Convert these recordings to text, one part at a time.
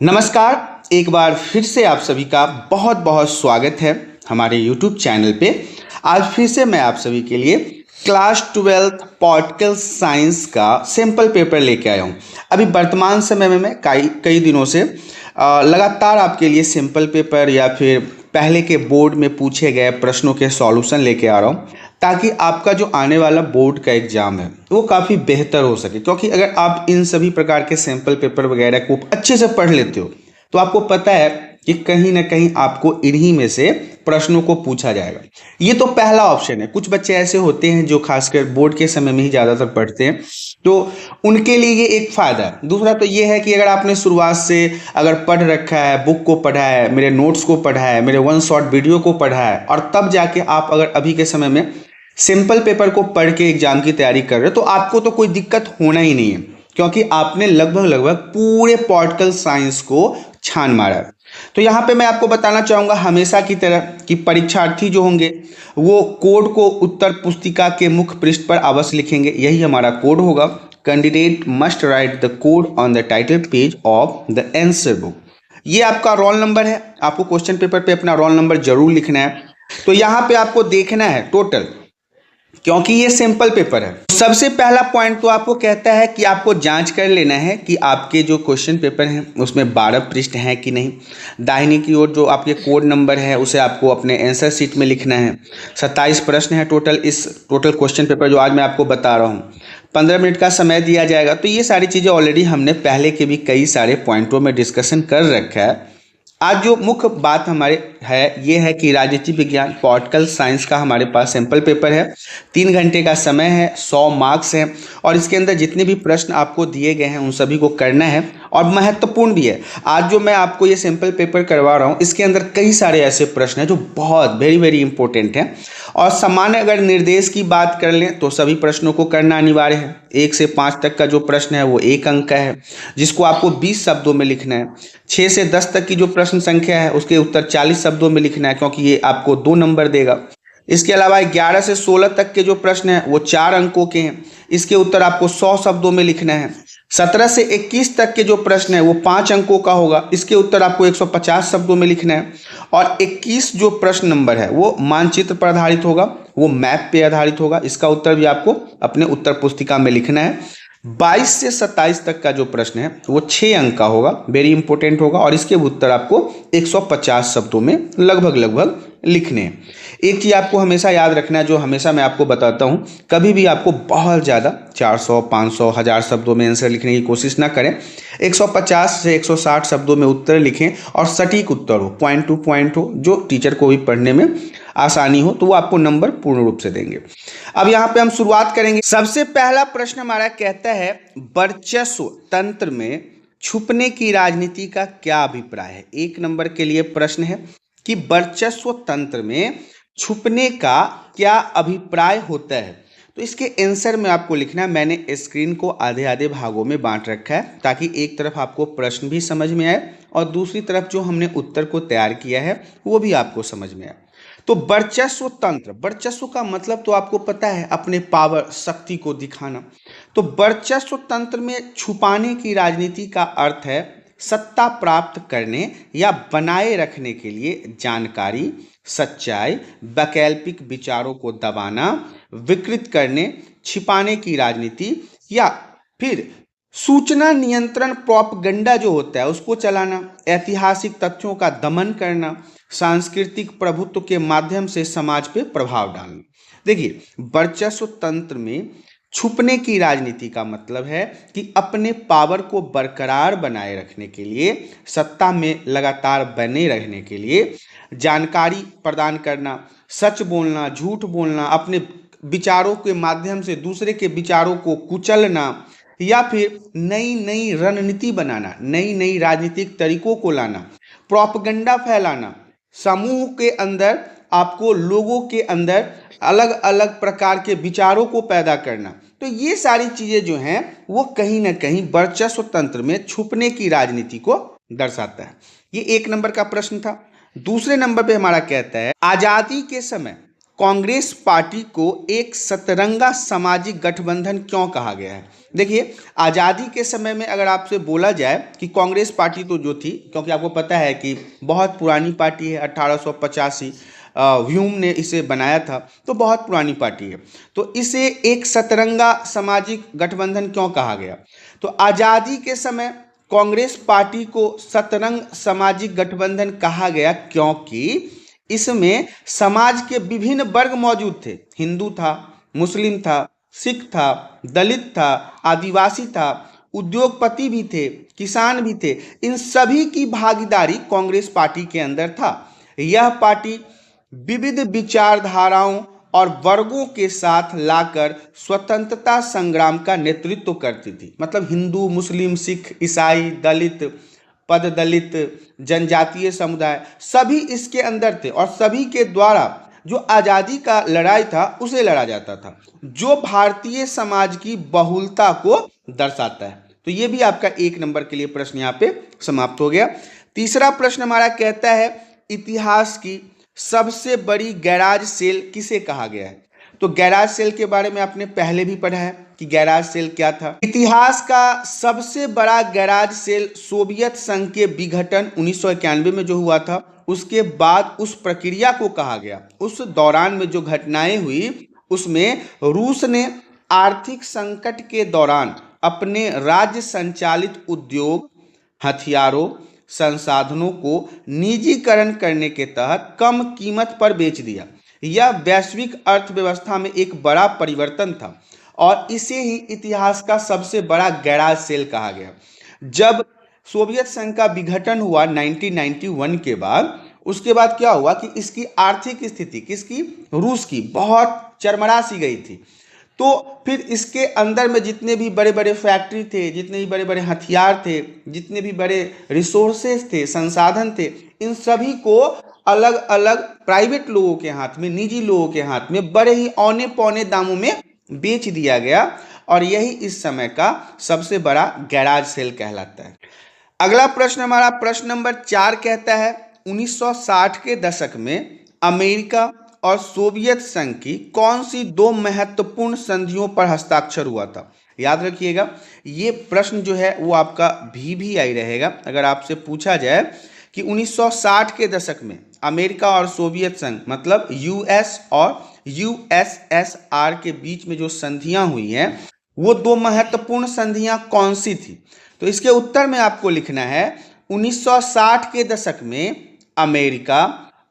नमस्कार। एक बार फिर से आप सभी का बहुत बहुत स्वागत है हमारे YouTube चैनल पे। आज फिर से मैं आप सभी के लिए क्लास 12 पॉलिटिकल साइंस का सैम्पल पेपर लेके आया हूँ। अभी वर्तमान समय में मैं कई दिनों से लगातार आपके लिए सैम्पल पेपर या फिर पहले के बोर्ड में पूछे गए प्रश्नों के सॉल्यूशन लेके आ रहा हूँ, ताकि आपका जो आने वाला बोर्ड का एग्जाम है वो काफ़ी बेहतर हो सके। क्योंकि अगर आप इन सभी प्रकार के सैंपल पेपर वगैरह को अच्छे से पढ़ लेते हो तो आपको पता है कि कहीं ना कहीं आपको इन्हीं में से प्रश्नों को पूछा जाएगा। ये तो पहला ऑप्शन है। कुछ बच्चे ऐसे होते हैं जो खासकर बोर्ड के समय में ही ज़्यादातर पढ़ते हैं, तो उनके लिए ये एक फ़ायदा है। दूसरा तो ये है कि अगर आपने शुरुआत से अगर पढ़ रखा है, बुक को पढ़ा है, मेरे नोट्स को पढ़ा है, मेरे वन शॉट वीडियो को पढ़ा है, और तब जाके आप अगर अभी के समय में सिंपल पेपर को पढ़ के एग्जाम की तैयारी कर रहे हो, तो आपको तो कोई दिक्कत होना ही नहीं है, क्योंकि आपने लगभग पूरे पॉलिटिकल साइंस को छान मारा है। तो यहाँ पे मैं आपको बताना चाहूँगा हमेशा की तरह कि परीक्षार्थी जो होंगे वो कोड को उत्तर पुस्तिका के मुख्य पृष्ठ पर अवश्य लिखेंगे। यही हमारा कोड होगा। Candidate must write the code on the title page of the answer book. ये आपका रोल नंबर है। आपको क्वेश्चन पेपर पे अपना रोल नंबर जरूर लिखना है। तो यहाँ पे आपको देखना है टोटल, क्योंकि ये सिंपल पेपर है। सबसे पहला पॉइंट तो आपको कहता है कि आपको जांच कर लेना है कि आपके जो क्वेश्चन पेपर हैं उसमें 12 पृष्ठ हैं कि नहीं। दाहिने की ओर जो आपके कोड नंबर है उसे आपको अपने आंसर शीट में लिखना है। 27 प्रश्न है टोटल इस टोटल क्वेश्चन पेपर जो आज मैं आपको बता रहा हूँ। 15 मिनट का समय दिया जाएगा। तो ये सारी चीज़ें ऑलरेडी हमने पहले के भी कई सारे पॉइंटों में डिस्कशन कर रखा है। आज जो मुख्य बात हमारे है ये है कि राजनीति विज्ञान पॉलिटिकल साइंस का हमारे पास सैंपल पेपर है। 3 घंटे का समय है, 100 मार्क्स हैं, और इसके अंदर जितने भी प्रश्न आपको दिए गए हैं उन सभी को करना है, और महत्वपूर्ण भी है। आज जो मैं आपको ये सैंपल पेपर करवा रहा हूँ इसके अंदर कई सारे ऐसे प्रश्न हैं जो बहुत वेरी इंपॉर्टेंट हैं। और सामान्य अगर निर्देश की बात कर लें तो सभी प्रश्नों को करना अनिवार्य है। 1 से 5 तक का जो प्रश्न है वो 1 अंक का है, जिसको आपको 20 शब्दों में लिखना है। 6 से 10 तक की जो प्रश्न संख्या है उसके उत्तर 40 शब्दों में लिखना है, क्योंकि ये आपको 2 नंबर देगा। इसके अलावा 11 से 16 तक के जो प्रश्न हैं वो 4 अंकों के हैं, इसके उत्तर आपको 100 शब्दों में लिखना है। 17 से 21 तक के जो प्रश्न है वो 5 अंकों का होगा, इसके उत्तर आपको 150 शब्दों में लिखना है। और 21 जो प्रश्न नंबर है वो मानचित्र पर आधारित होगा, वो मैप पे आधारित होगा, इसका उत्तर भी आपको अपने उत्तर पुस्तिका में लिखना है। 22 से 27 तक का जो प्रश्न है वो 6 अंक का होगा, वेरी इंपॉर्टेंट होगा, और इसके उत्तर आपको 150 शब्दों में लगभग लिखने हैं। एक चीज़ आपको हमेशा याद रखना है, जो हमेशा मैं आपको बताता हूँ, कभी भी आपको बहुत ज़्यादा 400, 500, 1000 शब्दों में आंसर लिखने की कोशिश ना करें। 150 से 160 शब्दों में उत्तर लिखें, और सटीक उत्तर हो, पॉइंट टू पॉइंट हो, जो टीचर को भी पढ़ने में आसानी हो, तो वो आपको नंबर पूर्ण रूप से देंगे। अब यहाँ पे हम शुरुआत करेंगे। सबसे पहला प्रश्न हमारा कहता है, वर्चस्व तंत्र में छुपने की राजनीति का क्या अभिप्राय है। 1 नंबर के लिए प्रश्न है कि वर्चस्व तंत्र में छुपने का क्या अभिप्राय होता है। तो इसके आंसर में आपको लिखना है। मैंने स्क्रीन को आधे आधे भागों में बांट रखा है, ताकि एक तरफ आपको प्रश्न भी समझ में आए और दूसरी तरफ जो हमने उत्तर को तैयार किया है वो भी आपको समझ में आए। तो वर्चस्व तंत्र, वर्चस्व का मतलब तो आपको पता है, अपने पावर, शक्ति को दिखाना। तो वर्चस्व तंत्र में छुपाने की राजनीति का अर्थ है सत्ता प्राप्त करने या बनाए रखने के लिए जानकारी, सच्चाई, वैकल्पिक विचारों को दबाना, विकृत करने, छिपाने की राजनीति, या फिर सूचना नियंत्रण प्रोपगंडा जो होता है उसको चलाना, ऐतिहासिक तथ्यों का दमन करना, सांस्कृतिक प्रभुत्व के माध्यम से समाज पे प्रभाव डालना। देखिए, वर्चस्व तंत्र में छुपने की राजनीति का मतलब है कि अपने पावर को बरकरार बनाए रखने के लिए, सत्ता में लगातार बने रहने के लिए जानकारी प्रदान करना, सच बोलना, झूठ बोलना, अपने विचारों के माध्यम से दूसरे के विचारों को कुचलना, या फिर नई रणनीति बनाना, नई राजनीतिक तरीकों को लाना, प्रोपगंडा फैलाना, समूह के अंदर आपको लोगों के अंदर अलग अलग प्रकार के विचारों को पैदा करना। तो ये सारी चीजें जो हैं वो कहीं ना कहीं वर्चस्व तंत्र में छुपने की राजनीति को दर्शाता है। ये 1 नंबर का प्रश्न था। दूसरे नंबर पे हमारा कहता है, आजादी के समय कांग्रेस पार्टी को एक सतरंगा सामाजिक गठबंधन क्यों कहा गया है? देखिए, आज़ादी के समय में अगर आपसे बोला जाए कि कांग्रेस पार्टी तो जो थी, क्योंकि आपको पता है कि बहुत पुरानी पार्टी है, 1885 व्यूम ने इसे बनाया था, तो बहुत पुरानी पार्टी है। तो इसे एक सतरंगा सामाजिक गठबंधन क्यों कहा गया? तो आज़ादी के समय कांग्रेस पार्टी को सतरंग सामाजिक गठबंधन कहा गया क्योंकि इसमें समाज के विभिन्न वर्ग मौजूद थे। हिंदू था, मुस्लिम था, सिख था, दलित था, आदिवासी था, उद्योगपति भी थे, किसान भी थे। इन सभी की भागीदारी कांग्रेस पार्टी के अंदर था। यह पार्टी विविध विचारधाराओं और वर्गों के साथ लाकर स्वतंत्रता संग्राम का नेतृत्व करती थी। मतलब हिंदू, मुस्लिम, सिख, ईसाई, दलित, पद दलित, जनजातीय समुदाय सभी इसके अंदर थे और सभी के द्वारा जो आज़ादी का लड़ाई था उसे लड़ा जाता था, जो भारतीय समाज की बहुलता को दर्शाता है। तो ये भी आपका 1 नंबर के लिए प्रश्न यहाँ पे समाप्त हो गया। तीसरा प्रश्न हमारा कहता है, इतिहास की सबसे बड़ी गैराज सेल किसे कहा गया है? तो गैराज सेल के बारे में आपने पहले भी पढ़ा है कि गैराज सेल क्या था। इतिहास का सबसे बड़ा गैराज सेल सोवियत संघ के विघटन 1991 में जो हुआ था, उसके बाद उस प्रक्रिया को कहा गया। उस दौरान में जो घटनाएं हुई उसमें रूस ने आर्थिक संकट के दौरान अपने राज्य संचालित उद्योग, हथियारों, संसाधनों को निजीकरण करने के तहत कम कीमत पर बेच दिया। यह वैश्विक अर्थव्यवस्था में एक बड़ा परिवर्तन था और इसे ही इतिहास का सबसे बड़ा गैराज सेल कहा गया। जब सोवियत संघ का विघटन हुआ 1991 के बाद, उसके बाद क्या हुआ कि इसकी आर्थिक स्थिति, किसकी? रूस की, बहुत चरमरा सी गई थी। तो फिर इसके अंदर में जितने भी बड़े बड़े फैक्ट्री थे, जितने भी बड़े बड़े हथियार थे, जितने भी बड़े रिसोर्सेज थे, संसाधन थे, इन सभी को अलग अलग प्राइवेट लोगों के हाथ में, निजी लोगों के हाथ में बड़े ही औने पौने दामों में बेच दिया गया और यही इस समय का सबसे बड़ा गैराज सेल कहलाता है। अगला प्रश्न हमारा प्रश्न नंबर 4 कहता है, 1960 के दशक में अमेरिका और सोवियत संघ की कौन सी 2 महत्वपूर्ण संधियों पर हस्ताक्षर हुआ था? याद रखिएगा, ये प्रश्न जो है वो आपका VVI रहेगा। अगर आपसे पूछा जाए कि 1960 के दशक में अमेरिका और सोवियत संघ, मतलब US और USSR के बीच में जो संधियां हुई हैं, वो 2 महत्वपूर्ण संधियां कौन सी थी? तो इसके उत्तर में आपको लिखना है, 1960 के दशक में अमेरिका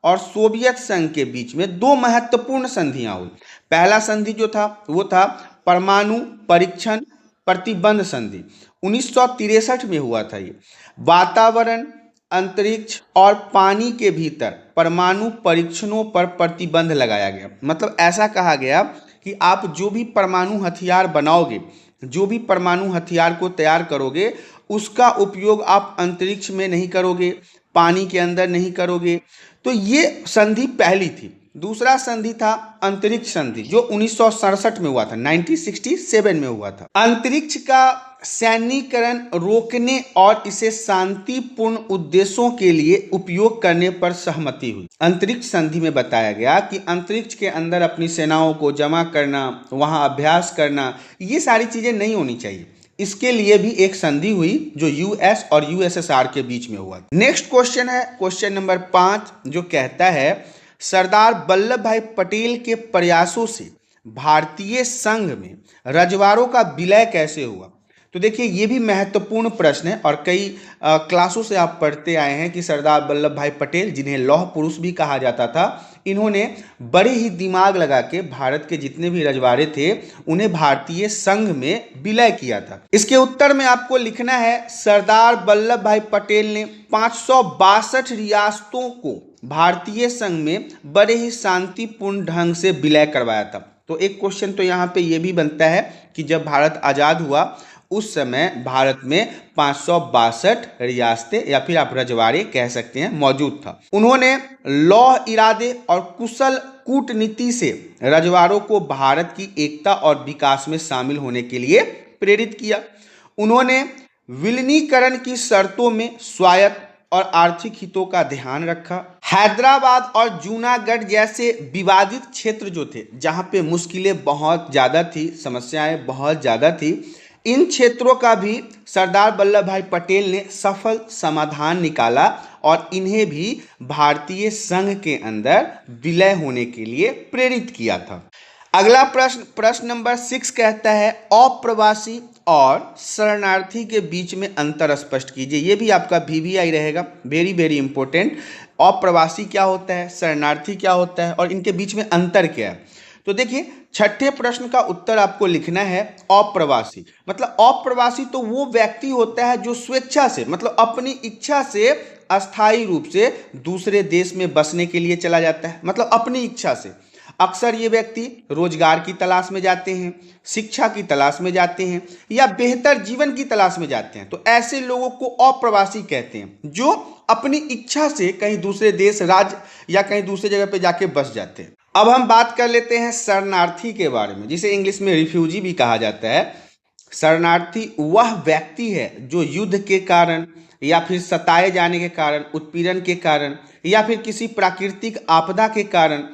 और सोवियत संघ के बीच में 2 महत्वपूर्ण संधियां हुई। पहला संधि जो था वो था परमाणु परीक्षण प्रतिबंध संधि, 1963 में हुआ था। ये वातावरण, अंतरिक्ष और पानी के भीतर परमाणु परीक्षणों पर प्रतिबंध लगाया गया। मतलब ऐसा कहा गया कि आप जो भी परमाणु हथियार बनाओगे, जो भी परमाणु हथियार को तैयार करोगे, उसका उपयोग आप अंतरिक्ष में नहीं करोगे, पानी के अंदर नहीं करोगे। तो ये संधि पहली थी। दूसरा संधि था अंतरिक्ष संधि, जो 1967 में हुआ था, 1967 में हुआ था। अंतरिक्ष का सैन्यीकरण रोकने और इसे शांतिपूर्ण उद्देश्यों के लिए उपयोग करने पर सहमति हुई। अंतरिक्ष संधि में बताया गया कि अंतरिक्ष के अंदर अपनी सेनाओं को जमा करना, वहां अभ्यास करना, ये सारी चीजें नहीं होनी चाहिए। इसके लिए भी एक संधि हुई जो US और USSR के बीच में हुआ। नेक्स्ट क्वेश्चन है क्वेश्चन नंबर 5, जो कहता है, सरदार वल्लभ भाई पटेल के प्रयासों से भारतीय संघ में रजवाड़ों का विलय कैसे हुआ? तो देखिए, ये भी महत्वपूर्ण प्रश्न है और कई क्लासों से आप पढ़ते आए हैं कि सरदार वल्लभ भाई पटेल, जिन्हें लौह पुरुष भी कहा जाता था, इन्होंने बड़े ही दिमाग लगा के भारत के जितने भी रजवाड़े थे उन्हें भारतीय संघ में विलय किया था। इसके उत्तर में आपको लिखना है, सरदार वल्लभ भाई पटेल ने 562 रियासतों को भारतीय संघ में बड़े ही शांतिपूर्ण ढंग से विलय करवाया था। तो एक क्वेश्चन तो यहाँ पे ये भी बनता है कि जब भारत आजाद हुआ उस समय भारत में 562 रियासतें या फिर आप रजवाड़े कह सकते हैं मौजूद था। उन्होंने लौह इरादे और कुशल कूटनीति से रजवाड़ों को भारत की एकता और विकास में शामिल होने के लिए प्रेरित किया। उन्होंने विलीनीकरण की शर्तों में स्वायत्त और आर्थिक हितों का ध्यान रखा। हैदराबाद और जूनागढ़ जैसे विवादित क्षेत्र जो थे, जहां पे मुश्किलें बहुत ज़्यादा थी, समस्याएं बहुत ज़्यादा थी, इन क्षेत्रों का भी सरदार वल्लभ भाई पटेल ने सफल समाधान निकाला और इन्हें भी भारतीय संघ के अंदर विलय होने के लिए प्रेरित किया था। अगला प्रश्न नंबर 6 कहता है अप्रवासी और शरणार्थी के बीच में अंतर स्पष्ट कीजिए। ये भी आपका VVI रहेगा, वेरी वेरी इंपॉर्टेंट। अप्रवासी क्या होता है, शरणार्थी क्या होता है और इनके बीच में अंतर क्या है। तो देखिए, छठे प्रश्न का उत्तर आपको लिखना है अप्रवासी। मतलब अप्रवासी तो वो व्यक्ति होता है जो स्वेच्छा से, मतलब अपनी इच्छा से अस्थायी रूप से दूसरे देश में बसने के लिए चला जाता है, मतलब अपनी इच्छा से। अक्सर ये व्यक्ति रोजगार की तलाश में जाते हैं, शिक्षा की तलाश में जाते हैं या बेहतर जीवन की तलाश में जाते हैं। तो ऐसे लोगों को अप्रवासी कहते हैं, जो अपनी इच्छा से कहीं दूसरे देश, राज्य या कहीं दूसरे जगह पे जाके बस जाते हैं। अब हम बात कर लेते हैं शरणार्थी के बारे में, जिसे इंग्लिश में रिफ्यूजी भी कहा जाता है। शरणार्थी वह व्यक्ति है जो युद्ध के कारण या फिर सताए जाने के कारण, उत्पीड़न के कारण या फिर किसी प्राकृतिक आपदा के कारण,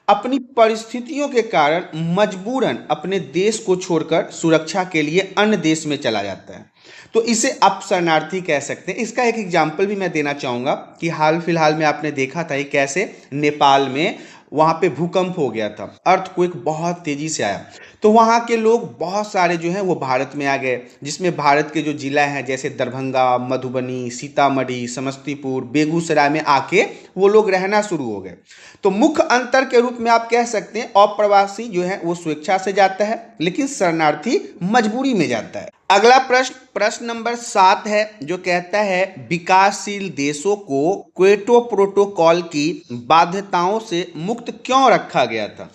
अपनी परिस्थितियों के कारण मजबूरन अपने देश को छोड़कर सुरक्षा के लिए अन्य देश में चला जाता है। तो इसे आप शरणार्थी कह सकते हैं। इसका एक एग्जाम्पल भी मैं देना चाहूँगा कि हाल फिलहाल में आपने देखा था कि कैसे नेपाल में वहाँ पे भूकंप हो गया था, अर्थक्वेक बहुत तेजी से आया, तो वहाँ के लोग बहुत सारे जो हैं वो भारत में आ गए, जिसमें भारत के जो जिला हैं जैसे दरभंगा, मधुबनी, सीतामढ़ी, समस्तीपुर, बेगूसराय में आके वो लोग रहना शुरू हो गए। तो मुख्य अंतर के रूप में आप कह सकते हैं अप्रवासी जो है वो स्वेच्छा से जाता है, लेकिन शरणार्थी मजबूरी में जाता है। अगला प्रश्न नंबर 7 है, जो कहता है विकासशील देशों को क्योटो प्रोटोकॉल की बाध्यताओं से मुक्त क्यों रखा गया था।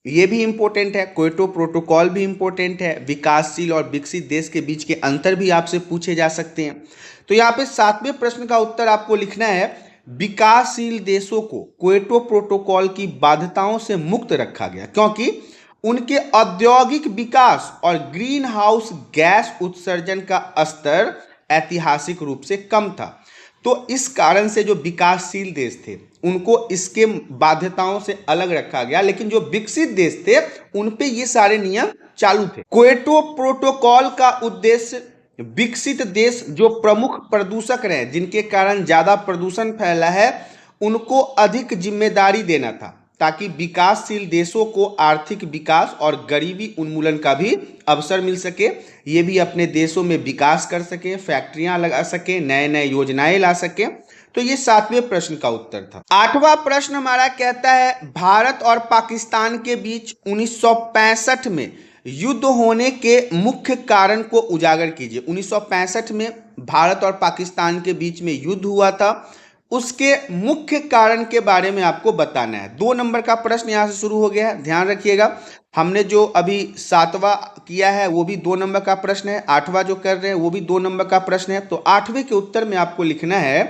ये भी इंपॉर्टेंट है, क्योटो प्रोटोकॉल भी इंपॉर्टेंट है, विकासशील और विकसित देश के बीच के अंतर भी आपसे पूछे जा सकते हैं। तो यहाँ पे 7वें प्रश्न का उत्तर आपको लिखना है विकासशील देशों को क्योटो प्रोटोकॉल की बाध्यताओं से मुक्त रखा गया क्योंकि उनके औद्योगिक विकास और ग्रीन हाउस गैस उत्सर्जन का स्तर ऐतिहासिक रूप से कम था। तो इस कारण से जो विकासशील देश थे उनको इसके बाध्यताओं से अलग रखा गया, लेकिन जो विकसित देश थे उन पे ये सारे नियम चालू थे। क्योटो प्रोटोकॉल का उद्देश्य विकसित देश जो प्रमुख प्रदूषक रहे, जिनके कारण ज्यादा प्रदूषण फैला है, उनको अधिक जिम्मेदारी देना था, ताकि विकासशील देशों को आर्थिक विकास और गरीबी उन्मूलन का भी अवसर मिल सके, ये भी अपने देशों में विकास कर सके, फैक्ट्रियां लगा सके, नए नए योजनाएं ला सके। तो ये 7वें प्रश्न का उत्तर था। 8वां प्रश्न हमारा कहता है भारत और पाकिस्तान के बीच 1965 में युद्ध होने के मुख्य कारण को उजागर कीजिए। 1965 में भारत और पाकिस्तान के बीच में युद्ध हुआ था, उसके मुख्य कारण के बारे में आपको बताना है। 2 नंबर का प्रश्न यहां से शुरू हो गया है, ध्यान रखिएगा। हमने जो अभी 7वां किया है वो भी 2 नंबर का प्रश्न है, 8वां जो कर रहे हैं वो भी 2 नंबर का प्रश्न है। तो 8वें के उत्तर में आपको लिखना है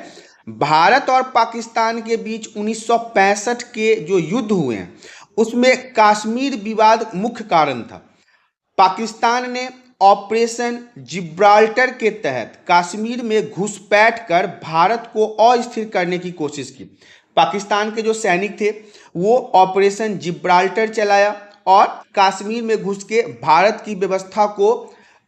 भारत और पाकिस्तान के बीच 1965 के जो युद्ध हुए हैं उसमें कश्मीर विवाद मुख्य कारण था। पाकिस्तान ने ऑपरेशन जिब्राल्टर के तहत कश्मीर में घुसपैठ कर भारत को अस्थिर करने की कोशिश की। पाकिस्तान के जो सैनिक थे वो ऑपरेशन जिब्राल्टर चलाया और कश्मीर में घुस के भारत की व्यवस्था को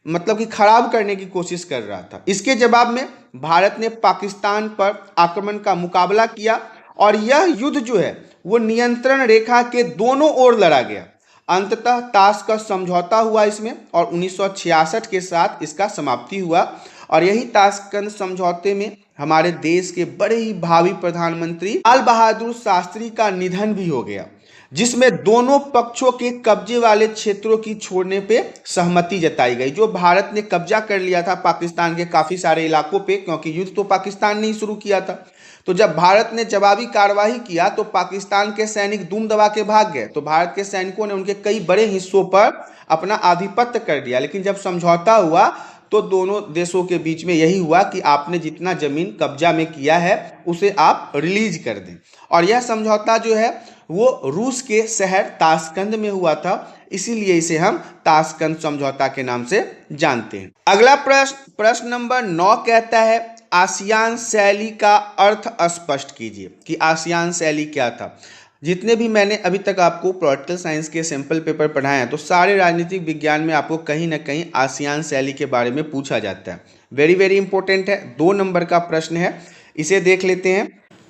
मतलब कि खराब करने की कोशिश कर रहा था। इसके जवाब में भारत ने पाकिस्तान पर आक्रमण का मुकाबला किया और यह युद्ध जो है वो नियंत्रण रेखा के दोनों ओर लड़ा गया। अंततः ताशकंद समझौता हुआ इसमें और 1966 के साथ इसका समाप्ति हुआ। और यही ताशकंद समझौते में हमारे देश के बड़े ही भावी प्रधानमंत्री लाल बहादुर शास्त्री का निधन भी हो गया, जिसमें दोनों पक्षों के कब्जे वाले क्षेत्रों की छोड़ने पे सहमति जताई गई। जो भारत ने कब्जा कर लिया था पाकिस्तान के काफी सारे इलाकों पे, क्योंकि युद्ध तो पाकिस्तान ने ही शुरू किया था, तो जब भारत ने जवाबी कार्रवाई किया तो पाकिस्तान के सैनिक दुम दबा के भाग गए। तो भारत के सैनिकों ने उनके कई बड़े हिस्सों पर अपना आधिपत्य कर दिया। लेकिन जब समझौता हुआ तो दोनों देशों के बीच में यही हुआ कि आपने जितना जमीन कब्जा में किया है उसे आप रिलीज कर दें। और यह समझौता जो है वो रूस के शहर ताशकंद में हुआ था, इसीलिए इसे हम ताशकंद समझौता के नाम से जानते हैं। अगला प्रश्न नंबर 9 कहता है आसियान शैली का अर्थ स्पष्ट कीजिए कि आसियान शैली क्या था। जितने भी मैंने अभी तक आपको पॉलिटिकल साइंस के सैंपल पेपर पढ़ाए हैं तो सारे राजनीतिक विज्ञान में आपको कहीं ना कहीं आसियान शैली के बारे में पूछा जाता है। वेरी वेरी इंपॉर्टेंट है, 2 नंबर का प्रश्न है, इसे देख लेते हैं।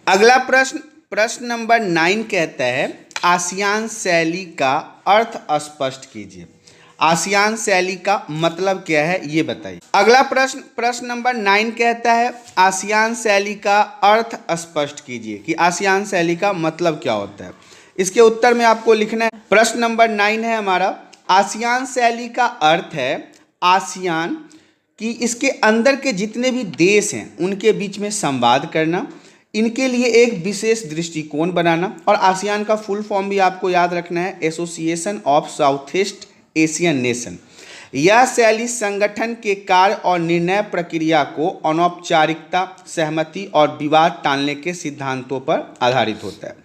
अगला प्रश्न नंबर 9 कहता है आसियान शैली का अर्थ स्पष्ट कीजिए। आसियान शैली का मतलब क्या है ये बताइए। अगला प्रश्न नंबर 9 कहता है आसियान शैली का अर्थ स्पष्ट कीजिए कि आसियान शैली का मतलब क्या होता है। इसके उत्तर में आपको लिखना है। प्रश्न नंबर 9 है हमारा, आसियान शैली का अर्थ है आसियान कि इसके अंदर के जितने भी देश हैं उनके बीच में संवाद करना, इनके लिए एक विशेष दृष्टिकोण बनाना, और आसियान का फुल फॉर्म भी आपको याद रखना है, association of south east Asian nation. यह शैली संगठन के कार्य और निर्णय प्रक्रिया को अनौपचारिकता, सहमति और विवाद टालने के सिद्धांतों पर आधारित होता है।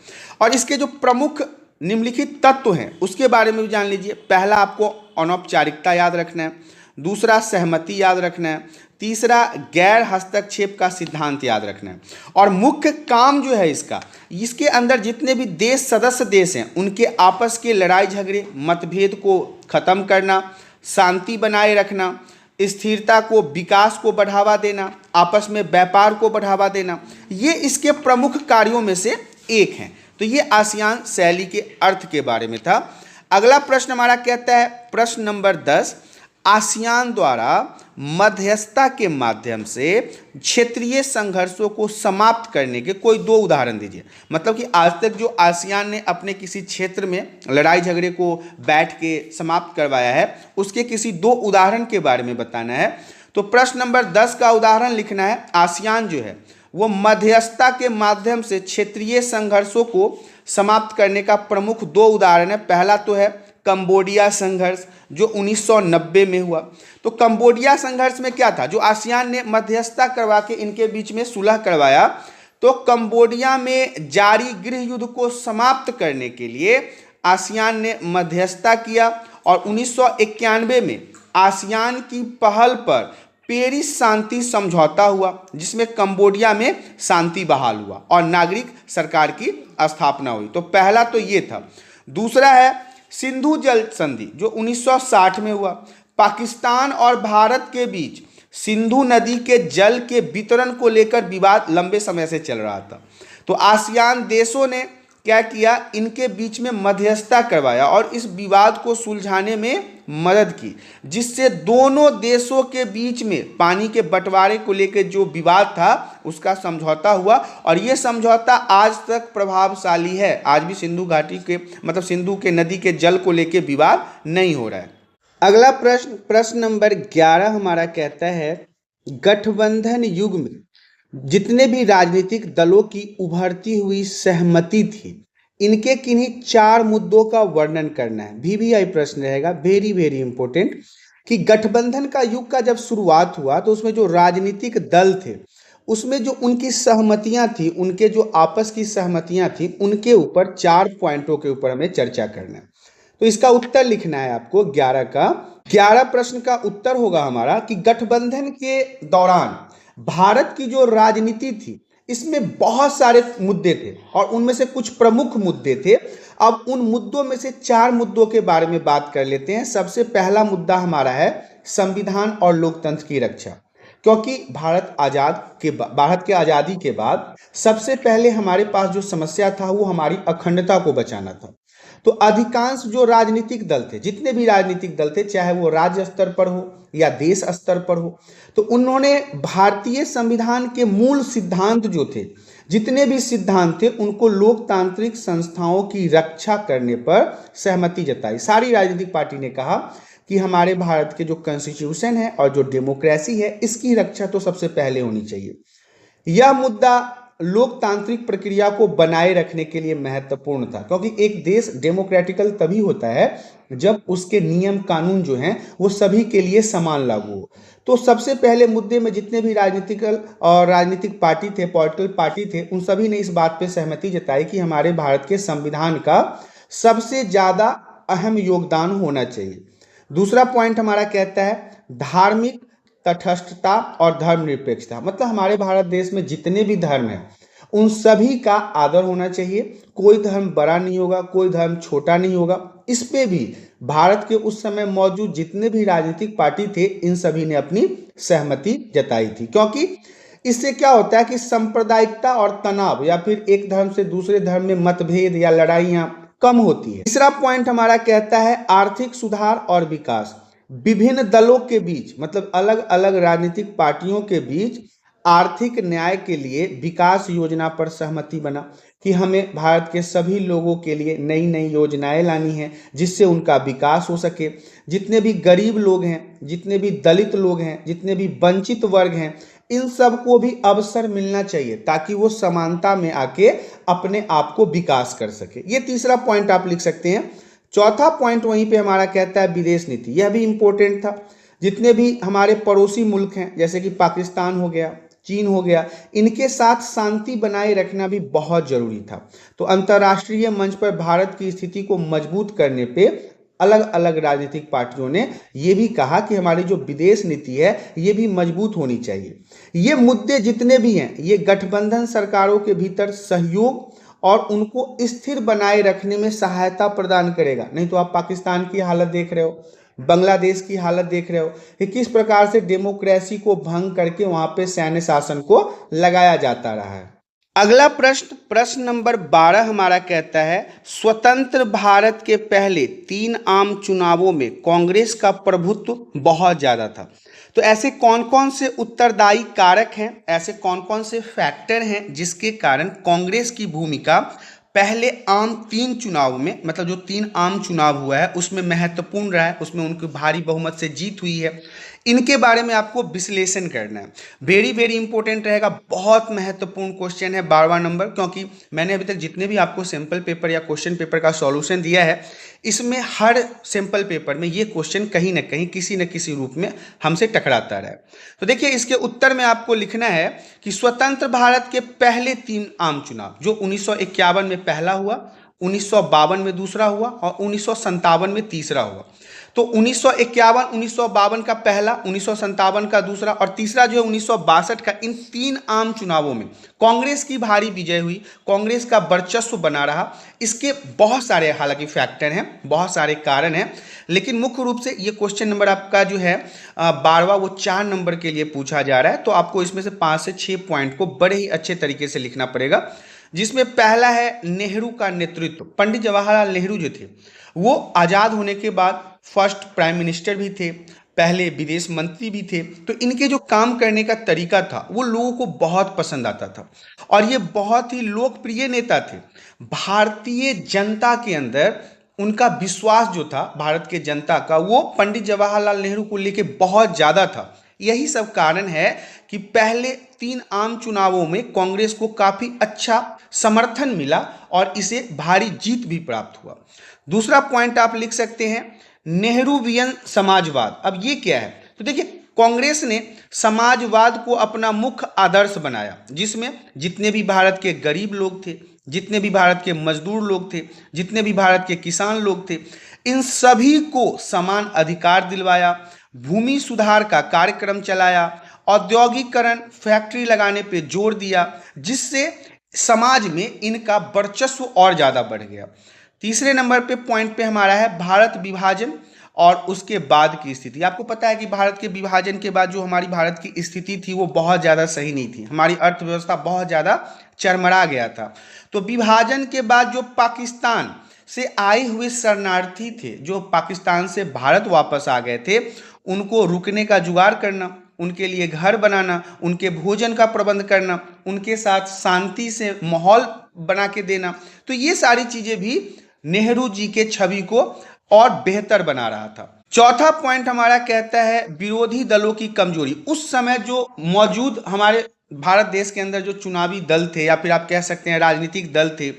और इसके जो प्रमुख निम्नलिखित तत्व हैं उसके बारे में भी जान लीजिए। पहला आपको अनौपचारिकता याद रखना है, दूसरा सहमति याद रखना है, तीसरा गैर हस्तक्षेप का सिद्धांत याद रखना है। और मुख्य काम जो है इसके अंदर जितने भी देश सदस्य देश हैं उनके आपस के लड़ाई झगड़े, मतभेद को खत्म करना, शांति बनाए रखना, स्थिरता को, विकास को बढ़ावा देना, आपस में व्यापार को बढ़ावा देना, ये इसके प्रमुख कार्यों में से एक हैं। तो ये आसियान शैली के अर्थ के बारे में था। अगला प्रश्न हमारा कहता है प्रश्न नंबर 10, आसियान द्वारा मध्यस्थता के माध्यम से क्षेत्रीय संघर्षों को समाप्त करने के कोई 2 उदाहरण दीजिए। मतलब कि आज तक जो आसियान ने अपने किसी क्षेत्र में लड़ाई झगड़े को बैठ के समाप्त करवाया है उसके किसी 2 उदाहरण के बारे में बताना है। तो प्रश्न नंबर 10 का उदाहरण लिखना है, आसियान जो है वो मध्यस्थता के माध्यम से क्षेत्रीय संघर्षों को समाप्त करने का प्रमुख 2 उदाहरण है। पहला तो है कंबोडिया संघर्ष जो 1990 में हुआ। तो कंबोडिया संघर्ष में क्या था, जो आसियान ने मध्यस्थता करवा के इनके बीच में सुलह करवाया, तो कंबोडिया में जारी गृह युद्ध को समाप्त करने के लिए आसियान ने मध्यस्थता किया और 1991 में आसियान की पहल पर पेरिस शांति समझौता हुआ जिसमें कंबोडिया में शांति बहाल हुआ और नागरिक सरकार की स्थापना हुई। तो पहला तो ये था। दूसरा है सिंधु जल संधि जो 1960 में हुआ। पाकिस्तान और भारत के बीच सिंधु नदी के जल के वितरण को लेकर विवाद लंबे समय से चल रहा था। तो आसियान देशों ने क्या किया, इनके बीच में मध्यस्थता करवाया और इस विवाद को सुलझाने में मदद की, जिससे दोनों देशों के बीच में पानी के बंटवारे को लेकर जो विवाद था उसका समझौता हुआ। और ये समझौता आज तक प्रभावशाली है। आज भी सिंधु घाटी के मतलब सिंधु के नदी के जल को लेकर विवाद नहीं हो रहा है। अगला प्रश्न नंबर 11 हमारा कहता है गठबंधन युग में जितने भी राजनीतिक दलों की उभरती हुई सहमति थी इनके किन्हीं 4 मुद्दों का वर्णन करना है। VVI प्रश्न रहेगा, वेरी वेरी इंपॉर्टेंट, कि गठबंधन का युग का जब शुरुआत हुआ तो उसमें जो राजनीतिक दल थे उसमें जो उनकी सहमतियां थी, उनके जो आपस की सहमतियां थी उनके ऊपर 4 पॉइंटों के ऊपर हमें चर्चा करना है। तो इसका उत्तर लिखना है आपको 11 का। 11 प्रश्न का उत्तर होगा हमारा कि गठबंधन के दौरान भारत की जो राजनीति थी इसमें बहुत सारे मुद्दे थे और उनमें से कुछ प्रमुख मुद्दे थे। अब उन मुद्दों में से 4 मुद्दों के बारे में बात कर लेते हैं। सबसे पहला मुद्दा हमारा है संविधान और लोकतंत्र की रक्षा, क्योंकि भारत के आज़ादी के बाद सबसे पहले हमारे पास जो समस्या था वो हमारी अखंडता को बचाना था। तो अधिकांश जो राजनीतिक दल थे, जितने भी राजनीतिक दल थे, चाहे वो राज्य स्तर पर हो या देश स्तर पर हो, तो उन्होंने भारतीय संविधान के मूल सिद्धांत जो थे, जितने भी सिद्धांत थे, उनको लोकतांत्रिक संस्थाओं की रक्षा करने पर सहमति जताई। सारी राजनीतिक पार्टी ने कहा कि हमारे भारत के जो कॉन्स्टिट्यूशन है और जो डेमोक्रेसी है इसकी रक्षा तो सबसे पहले होनी चाहिए। यह मुद्दा लोकतांत्रिक प्रक्रिया को बनाए रखने के लिए महत्वपूर्ण था, क्योंकि एक देश डेमोक्रेटिकल तभी होता है जब उसके नियम कानून जो हैं वो सभी के लिए समान लागू हो। तो सबसे पहले मुद्दे में जितने भी राजनीतिक पार्टी थे, पॉलिटिकल पार्टी थे, उन सभी ने इस बात पे सहमति जताई कि हमारे भारत के संविधान का सबसे ज्यादा अहम योगदान होना चाहिए। दूसरा पॉइंट हमारा कहता है धार्मिक तटस्थता और धर्मनिरपेक्षता। मतलब हमारे भारत देश में जितने भी धर्म हैं उन सभी का आदर होना चाहिए। कोई धर्म बड़ा नहीं होगा, कोई धर्म छोटा नहीं होगा। इस पे भी भारत के उस समय मौजूद जितने भी राजनीतिक पार्टी थे इन सभी ने अपनी सहमति जताई थी, क्योंकि इससे क्या होता है कि सांप्रदायिकता और तनाव या फिर एक धर्म से दूसरे धर्म में मतभेद या लड़ाइयां कम होती है। तीसरा पॉइंट हमारा कहता है आर्थिक सुधार और विकास। विभिन्न दलों के बीच, मतलब अलग अलग राजनीतिक पार्टियों के बीच आर्थिक न्याय के लिए विकास योजना पर सहमति बना कि हमें भारत के सभी लोगों के लिए नई नई योजनाएं लानी है जिससे उनका विकास हो सके। जितने भी गरीब लोग हैं, जितने भी दलित लोग हैं, जितने भी वंचित वर्ग हैं, इन सब को भी अवसर मिलना चाहिए ताकि वो समानता में आके अपने आप को विकास कर सके। ये तीसरा पॉइंट आप लिख सकते हैं। चौथा पॉइंट वहीं पे हमारा कहता है विदेश नीति। यह भी इंपॉर्टेंट था। जितने भी हमारे पड़ोसी मुल्क हैं जैसे कि पाकिस्तान हो गया, चीन हो गया, इनके साथ शांति बनाए रखना भी बहुत जरूरी था। तो अंतर्राष्ट्रीय मंच पर भारत की स्थिति को मजबूत करने पे अलग अलग राजनीतिक पार्टियों ने यह भी कहा कि हमारी जो विदेश नीति है ये भी मजबूत होनी चाहिए। ये मुद्दे जितने भी हैं ये गठबंधन सरकारों के भीतर सहयोग और उनको स्थिर बनाए रखने में सहायता प्रदान करेगा। नहीं तो आप पाकिस्तान की हालत देख रहे हो, बांग्लादेश की हालत देख रहे हो कि किस प्रकार से डेमोक्रेसी को भंग करके वहां पे सैन्य शासन को लगाया जाता रहा है। अगला प्रश्न नंबर 12 हमारा कहता है स्वतंत्र भारत के पहले 3 आम चुनावों में कांग्रेस का प्रभुत्व बहुत ज्यादा था। तो ऐसे कौन कौन से उत्तरदायी कारक हैं, ऐसे कौन कौन से फैक्टर हैं जिसके कारण कांग्रेस की भूमिका पहले आम 3 चुनाव में, मतलब जो 3 आम चुनाव हुआ है उसमें महत्वपूर्ण रहा है, उसमें उनकी भारी बहुमत से जीत हुई है, इनके बारे में आपको विश्लेषण करना है। वेरी वेरी इंपॉर्टेंट रहेगा, बहुत महत्वपूर्ण क्वेश्चन है 12वां नंबर, क्योंकि मैंने अभी तक जितने भी आपको सैंपल पेपर या क्वेश्चन पेपर का सॉल्यूशन दिया है इसमें हर सैंपल पेपर में ये क्वेश्चन कहीं ना कहीं किसी न किसी रूप में हमसे टकराता रहा है। तो देखिए इसके उत्तर में आपको लिखना है कि स्वतंत्र भारत के पहले 3 आम चुनाव जो 1951 में पहला हुआ, 1952 में दूसरा हुआ और 1957 में तीसरा हुआ। तो 1951, 1952 का पहला, 1957 का दूसरा और तीसरा जो है 1962 का, इन 3 आम चुनावों में कांग्रेस की भारी विजय हुई, कांग्रेस का वर्चस्व बना रहा। इसके बहुत सारे हालांकि फैक्टर हैं, बहुत सारे कारण हैं, लेकिन मुख्य रूप से ये क्वेश्चन नंबर आपका जो है 12वां वो 4 नंबर के लिए पूछा जा रहा है। तो आपको इसमें से 5 से 6 पॉइंट को बड़े ही अच्छे तरीके से लिखना पड़ेगा, जिसमें पहला है नेहरू का नेतृत्व। पंडित जवाहरलाल नेहरू जो थे वो आजाद होने के बाद फर्स्ट प्राइम मिनिस्टर भी थे, पहले विदेश मंत्री भी थे। तो इनके जो काम करने का तरीका था वो लोगों को बहुत पसंद आता था और ये बहुत ही लोकप्रिय नेता थे। भारतीय जनता के अंदर उनका विश्वास जो था भारत के जनता का वो पंडित जवाहरलाल नेहरू को लेके बहुत ज्यादा था। यही सब कारण है कि पहले 3 आम चुनावों में कांग्रेस को काफी अच्छा समर्थन मिला और इसे भारी जीत भी प्राप्त हुआ। दूसरा पॉइंट आप लिख सकते हैं नेहरूवियन समाजवाद। अब ये क्या है? तो देखिए कांग्रेस ने समाजवाद को अपना मुख्य आदर्श बनाया, जिसमें जितने भी भारत के गरीब लोग थे, जितने भी भारत के मजदूर लोग थे, जितने भी भारत के किसान लोग थे, इन सभी को समान अधिकार दिलवाया, भूमि सुधार का कार्यक्रम चलाया, औद्योगिकरण, फैक्ट्री लगाने पे जोर दिया, जिससे समाज में इनका वर्चस्व और ज्यादा बढ़ गया। तीसरे नंबर पे पॉइंट पे हमारा है भारत विभाजन और उसके बाद की स्थिति। आपको पता है कि भारत के विभाजन के बाद जो हमारी भारत की स्थिति थी वो बहुत ज़्यादा सही नहीं थी, हमारी अर्थव्यवस्था बहुत ज़्यादा चरमरा गया था। तो विभाजन के बाद जो पाकिस्तान से आए हुए शरणार्थी थे, जो पाकिस्तान से भारत वापस आ गए थे, उनको रुकने का जुगाड़ करना, उनके लिए घर बनाना, उनके भोजन का प्रबंध करना, उनके साथ शांति से माहौल बना के देना, तो ये सारी चीज़ें भी नेहरू जी के छवि को और बेहतर बना रहा था। चौथा पॉइंट हमारा कहता है विरोधी दलों की कमजोरी। उस समय जो मौजूद हमारे भारत देश के अंदर जो चुनावी दल थे या फिर आप कह सकते हैं राजनीतिक दल थे,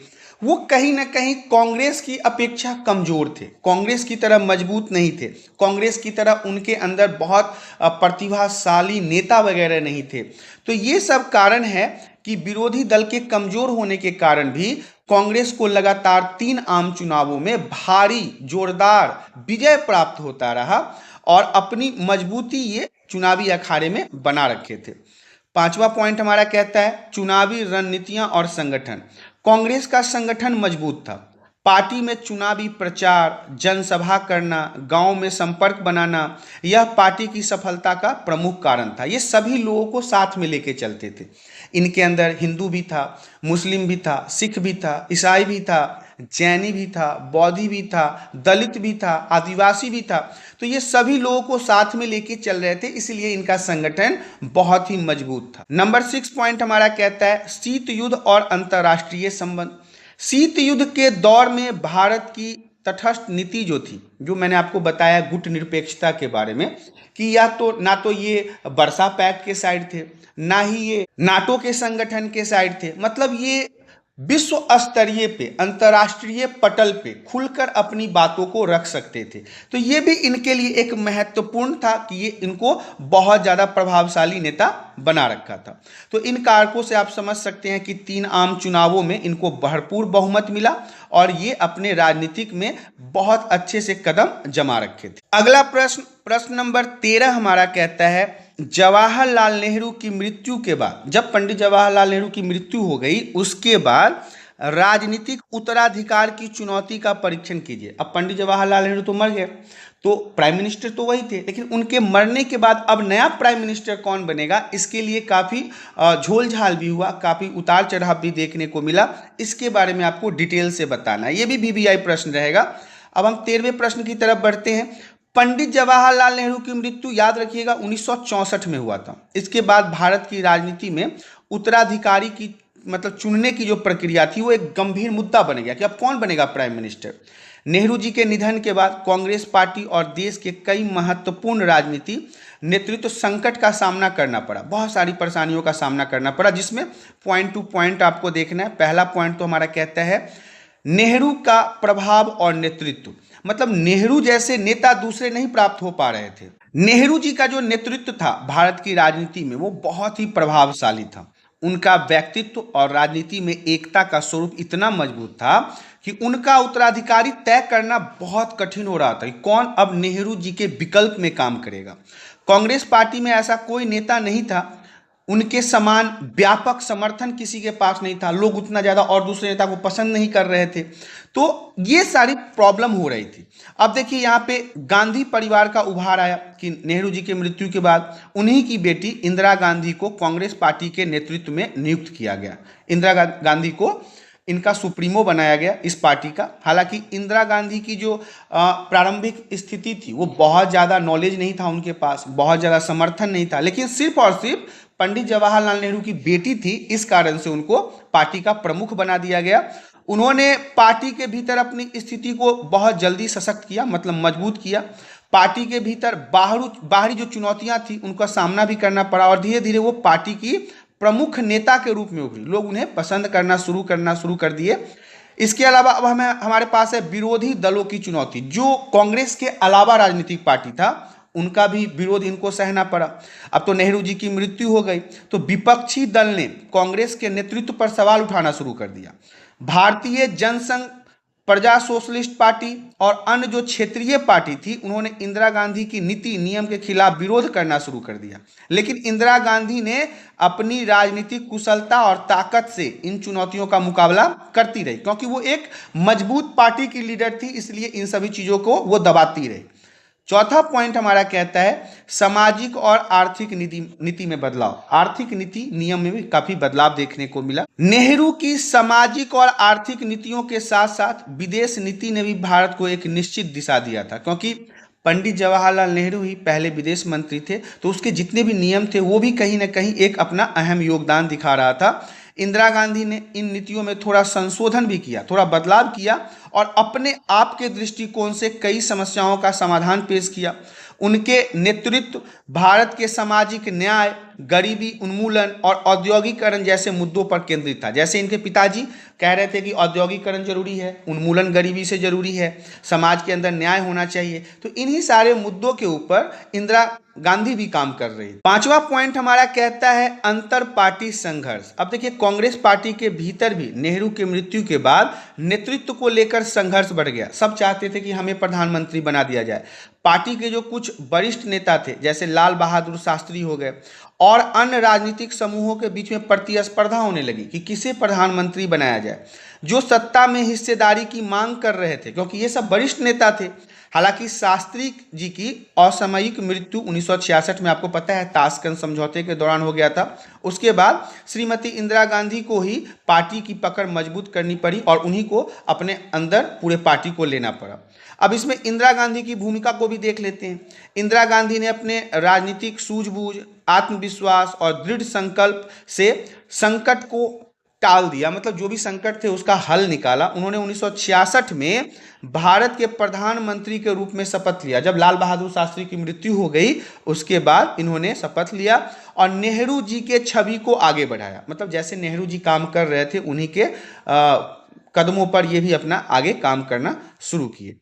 वो कहीं ना कहीं कांग्रेस की अपेक्षा कमजोर थे, कांग्रेस की तरह मजबूत नहीं थे, कांग्रेस की तरह उनके अंदर बहुत प्रतिभाशाली नेता वगैरह नहीं थे। तो ये सब कारण है कि विरोधी दल के कमजोर होने के कारण भी कांग्रेस को लगातार 3 आम चुनावों में भारी जोरदार विजय प्राप्त होता रहा और अपनी मजबूती ये चुनावी अखाड़े में बना रखे थे। पांचवा पॉइंट हमारा कहता है चुनावी रणनीतियां और संगठन। कांग्रेस का संगठन मजबूत था। पार्टी में चुनावी प्रचार, जनसभा करना, गांव में संपर्क बनाना, यह पार्टी की सफलता का प्रमुख कारण था। ये सभी लोगों को साथ में लेके चलते थे। इनके अंदर हिंदू भी था, मुस्लिम भी था, सिख भी था, ईसाई भी था, जैनी भी था, बौद्धि भी था, दलित भी था, आदिवासी भी था। तो ये सभी लोगों को साथ में लेके चल रहे थे, इसलिए इनका संगठन बहुत ही मजबूत था। नंबर 6 पॉइंट हमारा कहता है शीत युद्ध और अंतर्राष्ट्रीय संबंध। शीत युद्ध के दौर में भारत की तटस्थ नीति जो थी, जो मैंने आपको बताया गुटनिरपेक्षता के बारे में, कि या तो ना तो ये वर्सा पैक्ट के साइड थे, ना ही ये नाटो के संगठन के साइड थे। मतलब ये विश्व स्तरीय पे, अंतर्राष्ट्रीय पटल पे खुलकर अपनी बातों को रख सकते थे। तो ये भी इनके लिए एक महत्वपूर्ण था कि ये इनको बहुत ज़्यादा प्रभावशाली नेता बना रखा था। तो इन कारकों से आप समझ सकते हैं कि 3 आम चुनावों में इनको भरपूर बहुमत मिला और ये अपने राजनीतिक में बहुत अच्छे से कदम जमा रखे थे। अगला प्रश्न नंबर 13 हमारा कहता है जवाहरलाल नेहरू की मृत्यु के बाद, जब पंडित जवाहरलाल नेहरू की मृत्यु हो गई उसके बाद राजनीतिक उत्तराधिकार की चुनौती का परीक्षण कीजिए। अब पंडित जवाहरलाल नेहरू तो मर गए, तो प्राइम मिनिस्टर तो वही थे, लेकिन उनके मरने के बाद अब नया प्राइम मिनिस्टर कौन बनेगा, इसके लिए काफ़ी झोलझाल भी हुआ, काफ़ी उतार चढ़ाव भी देखने को मिला। इसके बारे में आपको डिटेल से बताना है, ये भी VVI प्रश्न रहेगा। अब हम 13वें प्रश्न की तरफ बढ़ते हैं। पंडित जवाहरलाल नेहरू की मृत्यु याद रखिएगा 1964 में हुआ था। इसके बाद भारत की राजनीति में उत्तराधिकारी की मतलब चुनने की जो प्रक्रिया थी वो एक गंभीर मुद्दा बन गया कि अब कौन बनेगा प्राइम मिनिस्टर। नेहरू जी के निधन के बाद कांग्रेस पार्टी और देश के कई महत्वपूर्ण राजनीति नेतृत्व संकट का सामना करना पड़ा, बहुत सारी परेशानियों का सामना करना पड़ा, जिसमें पॉइंट टू पॉइंट आपको देखना है। पहला पॉइंट तो हमारा कहता है नेहरू का प्रभाव और नेतृत्व। मतलब नेहरू जैसे नेता दूसरे नहीं प्राप्त हो पा रहे थे। नेहरू जी का जो नेतृत्व था भारत की राजनीति में वो बहुत ही प्रभावशाली था। उनका व्यक्तित्व और राजनीति में एकता का स्वरूप इतना मजबूत था कि उनका उत्तराधिकारी तय करना बहुत कठिन हो रहा था कि कौन अब नेहरू जी के विकल्प में काम करेगा। कांग्रेस पार्टी में ऐसा कोई नेता नहीं था, उनके समान व्यापक समर्थन किसी के पास नहीं था, लोग उतना ज़्यादा और दूसरे नेता को पसंद नहीं कर रहे थे। तो ये सारी प्रॉब्लम हो रही थी। अब देखिए यहाँ पे गांधी परिवार का उभार आया कि नेहरू जी की मृत्यु के बाद उन्हीं की बेटी इंदिरा गांधी को कांग्रेस पार्टी के नेतृत्व में नियुक्त किया गया। इंदिरा गांधी को इनका सुप्रीमो बनाया गया इस पार्टी का। हालांकि इंदिरा गांधी की जो प्रारंभिक स्थिति थी वो बहुत ज़्यादा नॉलेज नहीं था उनके पास, बहुत ज़्यादा समर्थन नहीं था, लेकिन सिर्फ और सिर्फ पंडित जवाहरलाल नेहरू की बेटी थी, इस कारण से उनको पार्टी का प्रमुख बना दिया गया। उन्होंने पार्टी के भीतर अपनी स्थिति को बहुत जल्दी सशक्त किया, मतलब मजबूत किया। पार्टी के भीतर बाहरी जो चुनौतियां थी उनका सामना भी करना पड़ा और धीरे धीरे वो पार्टी की प्रमुख नेता के रूप में उभरी। लोग उन्हें पसंद करना शुरू कर दिए। इसके अलावा अब हमारे पास है विरोधी दलों की चुनौती। जो कांग्रेस के अलावा राजनीतिक पार्टी था उनका भी विरोध इनको सहना पड़ा। अब तो नेहरू जी की मृत्यु हो गई तो विपक्षी दल ने कांग्रेस के नेतृत्व पर सवाल उठाना शुरू कर दिया। भारतीय जनसंघ, प्रजा सोशलिस्ट पार्टी और अन्य जो क्षेत्रीय पार्टी थी उन्होंने इंदिरा गांधी की नीति नियम के खिलाफ विरोध करना शुरू कर दिया। लेकिन इंदिरा गांधी ने अपनी राजनीतिक कुशलता और ताकत से इन चुनौतियों का मुकाबला करती रही, क्योंकि वो एक मजबूत पार्टी की लीडर थी, इसलिए इन सभी चीज़ों को वो दबाती रही। चौथा पॉइंट हमारा कहता है सामाजिक और आर्थिक नीति में बदलाव। आर्थिक नीति नियम में भी काफी बदलाव देखने को मिला। नेहरू की सामाजिक और आर्थिक नीतियों के साथ साथ विदेश नीति ने भी भारत को एक निश्चित दिशा दिया था, क्योंकि पंडित जवाहरलाल नेहरू ही पहले विदेश मंत्री थे, तो उसके जितने भी नियम थे वो भी कहीं ना कहीं एक अपना अहम योगदान दिखा रहा था। इंदिरा गांधी ने इन नीतियों में थोड़ा संशोधन भी किया, थोड़ा बदलाव किया और अपने आप के दृष्टिकोण से कई समस्याओं का समाधान पेश किया। उनके नेतृत्व भारत के सामाजिक न्याय, गरीबी उन्मूलन और औद्योगिकरण जैसे मुद्दों पर केंद्रित था। जैसे इनके पिताजी कह रहे थे कि औद्योगिकरण जरूरी है, उन्मूलन गरीबी से जरूरी है, समाज के अंदर न्याय होना चाहिए, तो इन्हीं सारे मुद्दों के ऊपर इंदिरा गांधी भी काम कर रही है। पांचवा पॉइंट हमारा कहता है अंतर पार्टी संघर्ष। अब देखिए, कांग्रेस पार्टी के भीतर भी नेहरू की मृत्यु के बाद नेतृत्व को लेकर संघर्ष बढ़ गया। सब चाहते थे कि हमें प्रधानमंत्री बना दिया जाए। पार्टी के जो कुछ वरिष्ठ नेता थे, जैसे लाल बहादुर शास्त्री हो गए, और अन्य राजनीतिक समूहों के बीच में प्रतिस्पर्धा होने लगी कि किसे प्रधानमंत्री बनाया जाए। जो सत्ता में हिस्सेदारी की मांग कर रहे थे, क्योंकि ये सब वरिष्ठ नेता थे। हालांकि शास्त्री जी की असामयिक मृत्यु 1966 में आपको पता है ताशकंद समझौते के दौरान हो गया था। उसके बाद श्रीमती इंदिरा गांधी को ही पार्टी की पकड़ मजबूत करनी पड़ी और उन्हीं को अपने अंदर पूरे पार्टी को लेना पड़ा। अब इसमें इंदिरा गांधी की भूमिका को भी देख लेते हैं। इंदिरा गांधी ने अपने राजनीतिक सूझबूझ, आत्मविश्वास और दृढ़ संकल्प से संकट को टाल दिया, मतलब जो भी संकट थे उसका हल निकाला। उन्होंने 1966 में भारत के प्रधानमंत्री के रूप में शपथ लिया। जब लाल बहादुर शास्त्री की मृत्यु हो गई, उसके बाद इन्होंने शपथ लिया और नेहरू जी के छवि को आगे बढ़ाया। मतलब जैसे नेहरू जी काम कर रहे थे, उन्हीं के कदमों पर ये भी अपना आगे काम करना शुरू किए।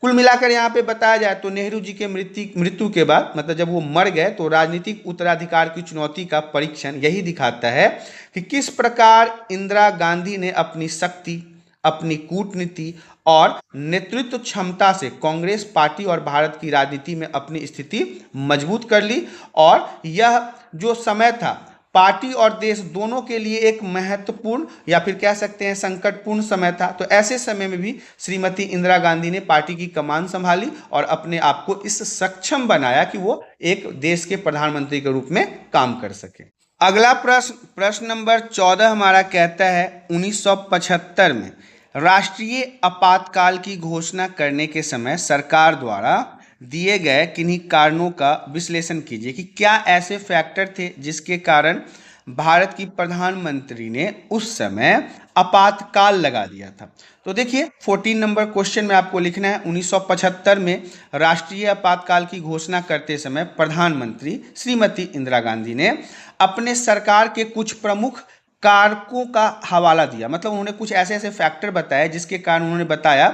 कुल मिलाकर यहाँ पे बताया जाए तो नेहरू जी के मृत्यु के बाद, मतलब जब वो मर गए, तो राजनीतिक उत्तराधिकार की चुनौती का परीक्षण यही दिखाता है कि किस प्रकार इंदिरा गांधी ने अपनी शक्ति, अपनी कूटनीति और नेतृत्व क्षमता से कांग्रेस पार्टी और भारत की राजनीति में अपनी स्थिति मजबूत कर ली। और यह जो समय था पार्टी और देश दोनों के लिए एक महत्वपूर्ण या फिर कह सकते हैं संकटपूर्ण समय था। तो ऐसे समय में भी श्रीमती इंदिरा गांधी ने पार्टी की कमान संभाली और अपने आप को इस सक्षम बनाया कि वो एक देश के प्रधानमंत्री के रूप में काम कर सके। अगला प्रश्न नंबर 14 हमारा कहता है 1975 में राष्ट्रीय आपातकाल की घोषणा करने के समय सरकार द्वारा दिए गए किन्हीं कारणों का विश्लेषण कीजिए कि क्या ऐसे फैक्टर थे जिसके कारण भारत की प्रधानमंत्री ने उस समय आपातकाल लगा दिया था। तो देखिए 14 नंबर क्वेश्चन में आपको लिखना है 1975 में राष्ट्रीय आपातकाल की घोषणा करते समय प्रधानमंत्री श्रीमती इंदिरा गांधी ने अपने सरकार के कुछ प्रमुख कारकों का हवाला दिया। मतलब उन्होंने कुछ ऐसे ऐसे फैक्टर बताए जिसके कारण उन्होंने बताया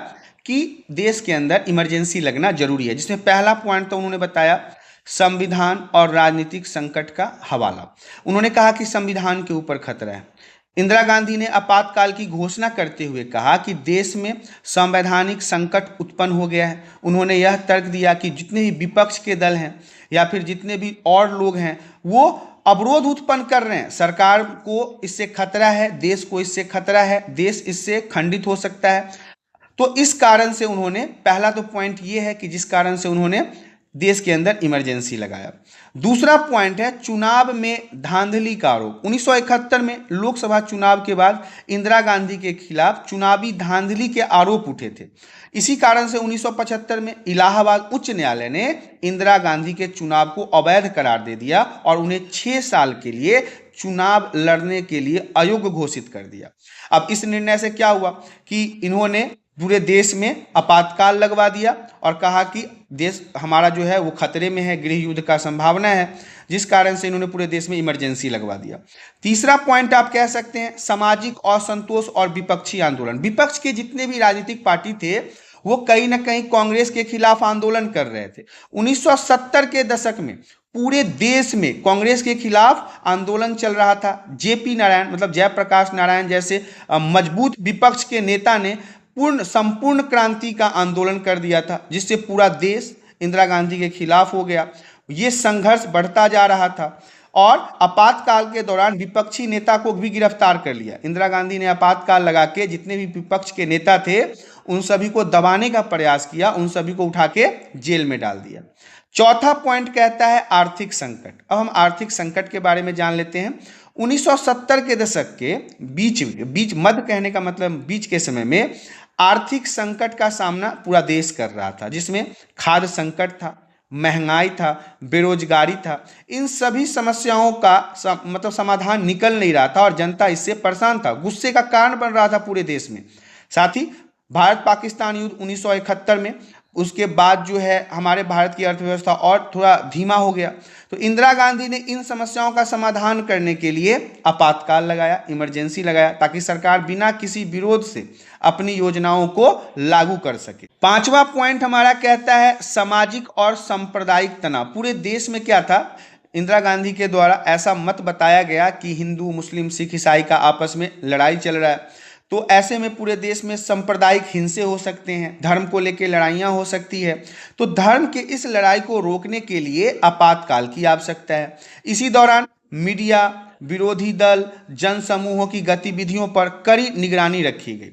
कि देश के अंदर इमरजेंसी लगना जरूरी है। जिसमें पहला पॉइंट तो उन्होंने बताया संविधान और राजनीतिक संकट का हवाला। उन्होंने कहा कि संविधान के ऊपर खतरा है। इंदिरा गांधी ने आपातकाल की घोषणा करते हुए कहा कि देश में संवैधानिक संकट उत्पन्न हो गया है। उन्होंने यह तर्क दिया कि जितने भी विपक्ष के दल हैं या फिर जितने भी और लोग हैं वो अवरोध उत्पन्न कर रहे हैं। सरकार को इससे खतरा है, देश को इससे खतरा है, देश इससे खंडित हो सकता है। तो इस कारण से उन्होंने, पहला तो पॉइंट ये है कि जिस कारण से उन्होंने देश के अंदर इमरजेंसी लगाया। दूसरा पॉइंट है चुनाव में धांधली का आरोप। 1971 में लोकसभा चुनाव के बाद इंदिरा गांधी के खिलाफ चुनावी धांधली के आरोप उठे थे। इसी कारण से 1975 में इलाहाबाद उच्च न्यायालय ने इंदिरा गांधी के चुनाव को अवैध करार दे दिया और उन्हें 6 साल के लिए चुनाव लड़ने के लिए अयोग्य घोषित कर दिया। अब इस निर्णय से क्या हुआ कि इन्होंने पूरे देश में आपातकाल लगवा दिया और कहा कि देश हमारा जो है वो खतरे में है, गृह युद्ध का संभावना है, जिस कारण से इन्होंने पूरे देश में इमरजेंसी लगवा दिया। तीसरा पॉइंट आप कह सकते हैं सामाजिक असंतोष और विपक्षी आंदोलन। विपक्ष के जितने भी राजनीतिक पार्टी थे वो कहीं ना कहीं कांग्रेस के खिलाफ आंदोलन कर रहे थे। 1970 के दशक में पूरे देश में कांग्रेस के खिलाफ आंदोलन चल रहा था। जेपी नारायण, मतलब जयप्रकाश नारायण जैसे मजबूत विपक्ष के नेता ने संपूर्ण क्रांति का आंदोलन कर दिया था, जिससे पूरा देश इंदिरा गांधी के खिलाफ हो गया। ये संघर्ष बढ़ता जा रहा था और आपातकाल के दौरान विपक्षी नेता को भी गिरफ्तार कर लिया। इंदिरा गांधी ने आपातकाल लगा के जितने भी विपक्ष के नेता थे उन सभी को दबाने का प्रयास किया, उन सभी को उठा के जेल में डाल दिया। चौथा पॉइंट कहता है आर्थिक संकट। अब हम आर्थिक संकट के बारे में जान लेते हैं। 1970 के दशक के बीच मध्य कहने का मतलब बीच के समय में आर्थिक संकट का सामना पूरा देश कर रहा था, जिसमें खाद्य संकट था, महंगाई था, बेरोजगारी था। इन सभी समस्याओं का मतलब समाधान निकल नहीं रहा था और जनता इससे परेशान था, गुस्से का कारण बन रहा था पूरे देश में। साथ ही भारत पाकिस्तान युद्ध 1971 में उसके बाद जो है हमारे भारत की अर्थव्यवस्था और थोड़ा धीमा हो गया। तो इंदिरा गांधी ने इन समस्याओं का समाधान करने के लिए आपातकाल लगाया, इमरजेंसी लगाया, ताकि सरकार बिना किसी विरोध से अपनी योजनाओं को लागू कर सके। पांचवा पॉइंट हमारा कहता है सामाजिक और सांप्रदायिक तनाव। पूरे देश में क्या था, इंदिरा गांधी के द्वारा ऐसा मत बताया गया कि हिंदू, मुस्लिम, सिख, ईसाई का आपस में लड़ाई चल रहा है, तो ऐसे में पूरे देश में सांप्रदायिक हिंसे हो सकते हैं, धर्म को लेकर लड़ाइयाँ हो सकती है। तो धर्म के इस लड़ाई को रोकने के लिए आपातकाल की आवश्यकता है। इसी दौरान मीडिया, विरोधी दल, जन समूहों की गतिविधियों पर कड़ी निगरानी रखी गई।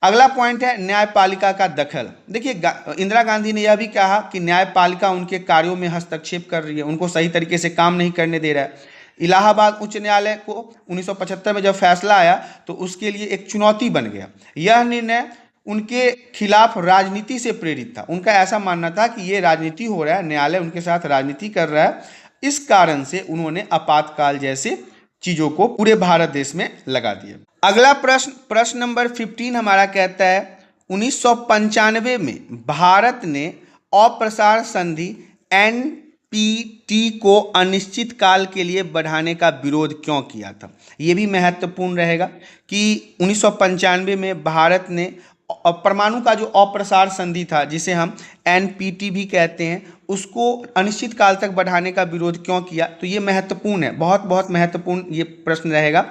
अगला पॉइंट है न्यायपालिका का दखल। देखिए, इंदिरा गांधी ने यह भी कहा कि न्यायपालिका उनके कार्यों में हस्तक्षेप कर रही है, उनको सही तरीके से काम नहीं करने दे रहा है। इलाहाबाद उच्च न्यायालय को 1975 में जब फैसला आया तो उसके लिए एक चुनौती बन गया। यह निर्णय उनके खिलाफ राजनीति से प्रेरित था। उनका ऐसा मानना था कि ये राजनीति हो रहा है, न्यायालय उनके साथ राजनीति कर रहा है। इस कारण से उन्होंने आपातकाल जैसे चीजों को पूरे भारत देश में लगा दिया। अगला प्रश्न नंबर 15 हमारा कहता है 1995 में भारत ने अप्रसार संधि एनपीटी को अनिश्चित काल के लिए बढ़ाने का विरोध क्यों किया था। ये भी महत्वपूर्ण रहेगा कि 1995 में भारत ने परमाणु का जो अप्रसार संधि था, जिसे हम एनपीटी भी कहते हैं, उसको अनिश्चित काल तक बढ़ाने का विरोध क्यों किया। तो ये महत्वपूर्ण है, बहुत बहुत महत्वपूर्ण ये प्रश्न रहेगा।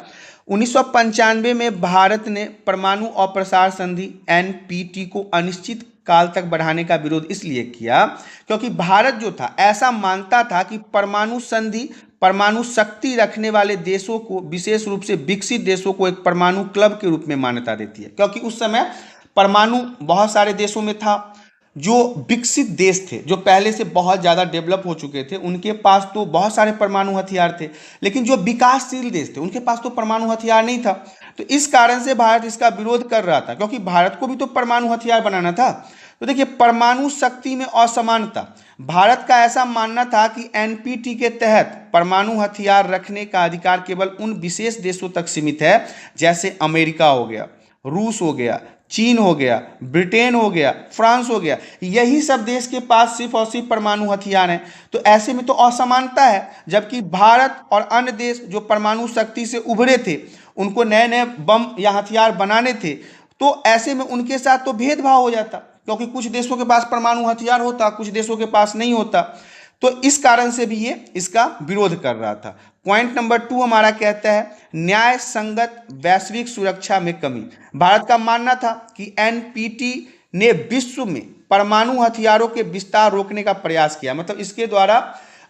1995 में भारत ने परमाणु अप्रसार संधि एनपीटी को अनिश्चित काल तक बढ़ाने का विरोध इसलिए किया क्योंकि भारत जो था ऐसा मानता था कि परमाणु संधि परमाणु शक्ति रखने वाले देशों को, विशेष रूप से विकसित देशों को, एक परमाणु क्लब के रूप में मान्यता देती है। क्योंकि उस समय परमाणु बहुत सारे देशों में था। जो विकसित देश थे, जो पहले से बहुत ज़्यादा डेवलप हो चुके थे, उनके पास तो बहुत सारे परमाणु हथियार थे, लेकिन जो विकासशील देश थे उनके पास तो परमाणु हथियार नहीं था। तो इस कारण से भारत इसका विरोध कर रहा था, क्योंकि भारत को भी तो परमाणु हथियार बनाना था। तो देखिए, परमाणु शक्ति में असमानता, भारत का ऐसा मानना था कि एनपीटी के तहत परमाणु हथियार रखने का अधिकार केवल उन विशेष देशों तक सीमित है, जैसे अमेरिका हो गया, रूस हो गया, चीन हो गया, ब्रिटेन हो गया, फ्रांस हो गया। यही सब देश के पास सिर्फ और सिर्फ परमाणु हथियार हैं। तो ऐसे में तो असमानता है, जबकि भारत और अन्य देश जो परमाणु शक्ति से उभरे थे, उनको नए नए बम या हथियार बनाने थे, तो ऐसे में उनके साथ तो भेदभाव हो जाता, क्योंकि कुछ देशों के पास परमाणु हथियार होता, कुछ देशों के पास नहीं होता। तो इस कारण से भी ये इसका विरोध कर रहा था। पॉइंट नंबर 2 हमारा कहता है न्याय संगत वैश्विक सुरक्षा में कमी। भारत का मानना था कि एनपीटी ने विश्व में परमाणु हथियारों के विस्तार रोकने का प्रयास किया। मतलब इसके द्वारा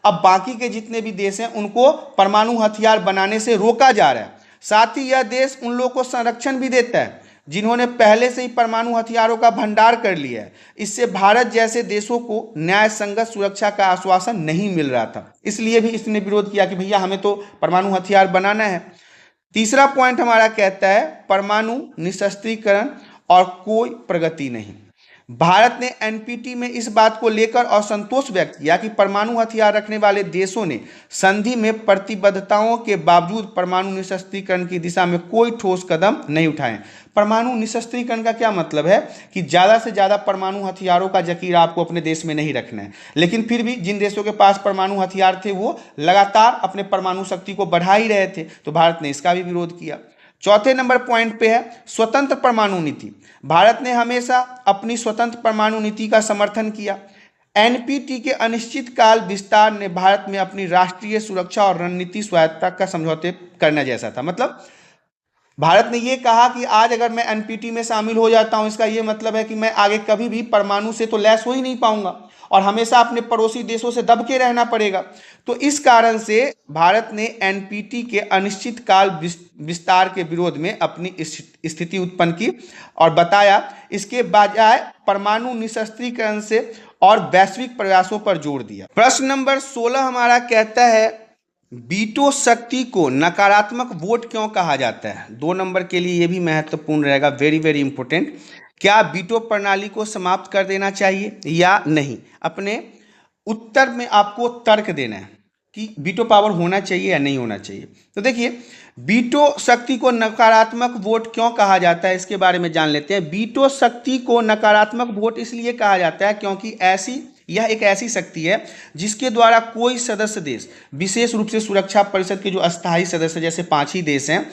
अब बाकी के जितने भी देश हैं उनको परमाणु हथियार बनाने से रोका जा रहा है। साथ ही यह देश उन लोगों को संरक्षण भी देता है जिन्होंने पहले से ही परमाणु हथियारों का भंडार कर लिया है। इससे भारत जैसे देशों को न्याय संगत सुरक्षा का आश्वासन नहीं मिल रहा था, इसलिए भी इसने विरोध किया कि भैया हमें तो परमाणु हथियार बनाना है। तीसरा पॉइंट हमारा कहता है परमाणु निशस्त्रीकरण और कोई प्रगति नहीं। भारत ने एनपीटी में इस बात को लेकर असंतोष व्यक्त किया कि परमाणु हथियार रखने वाले देशों ने संधि में प्रतिबद्धताओं के बावजूद परमाणु निशस्त्रीकरण की दिशा में कोई ठोस कदम नहीं उठाए। परमाणु निशस्त्रीकरण का क्या मतलब है कि ज़्यादा से ज़्यादा परमाणु हथियारों का जखीरा आपको अपने देश में नहीं रखना है, लेकिन फिर भी जिन देशों के पास परमाणु हथियार थे वो लगातार अपने परमाणु शक्ति को बढ़ा ही रहे थे, तो भारत ने इसका भी विरोध किया। चौथे नंबर पॉइंट पे है स्वतंत्र परमाणु नीति। भारत ने हमेशा अपनी स्वतंत्र परमाणु नीति का समर्थन किया। एनपीटी के अनिश्चित काल विस्तार ने भारत में अपनी राष्ट्रीय सुरक्षा और रणनीति स्वायत्तता का समझौते करने जैसा था। मतलब भारत ने ये कहा कि आज अगर मैं एनपीटी में शामिल हो जाता हूं, इसका ये मतलब है कि मैं आगे कभी भी परमाणु से तो लैस हो ही नहीं पाऊंगा और हमेशा अपने पड़ोसी देशों से दब के रहना पड़ेगा। तो इस कारण से भारत ने एनपीटी के अनिश्चित काल विस्तार के विरोध में अपनी स्थिति उत्पन्न की और बताया इसके बजाय परमाणु निशस्त्रीकरण से और वैश्विक प्रयासों पर जोर दिया। प्रश्न नंबर 16 हमारा कहता है वीटो शक्ति को नकारात्मक वोट क्यों कहा जाता है। 2 नंबर के लिए यह भी महत्वपूर्ण रहेगा, वेरी वेरी इंपॉर्टेंट। क्या वीटो प्रणाली को समाप्त कर देना चाहिए या नहीं? अपने उत्तर में आपको तर्क देना है। कि वीटो पावर होना चाहिए या नहीं होना चाहिए। तो देखिए, वीटो शक्ति को नकारात्मक वोट क्यों कहा जाता है, इसके बारे में जान लेते हैं। वीटो शक्ति को नकारात्मक वोट इसलिए कहा जाता है क्योंकि यह एक ऐसी शक्ति है जिसके द्वारा कोई सदस्य देश, विशेष रूप से सुरक्षा परिषद के जो अस्थायी सदस्य जैसे 5 ही देश हैं,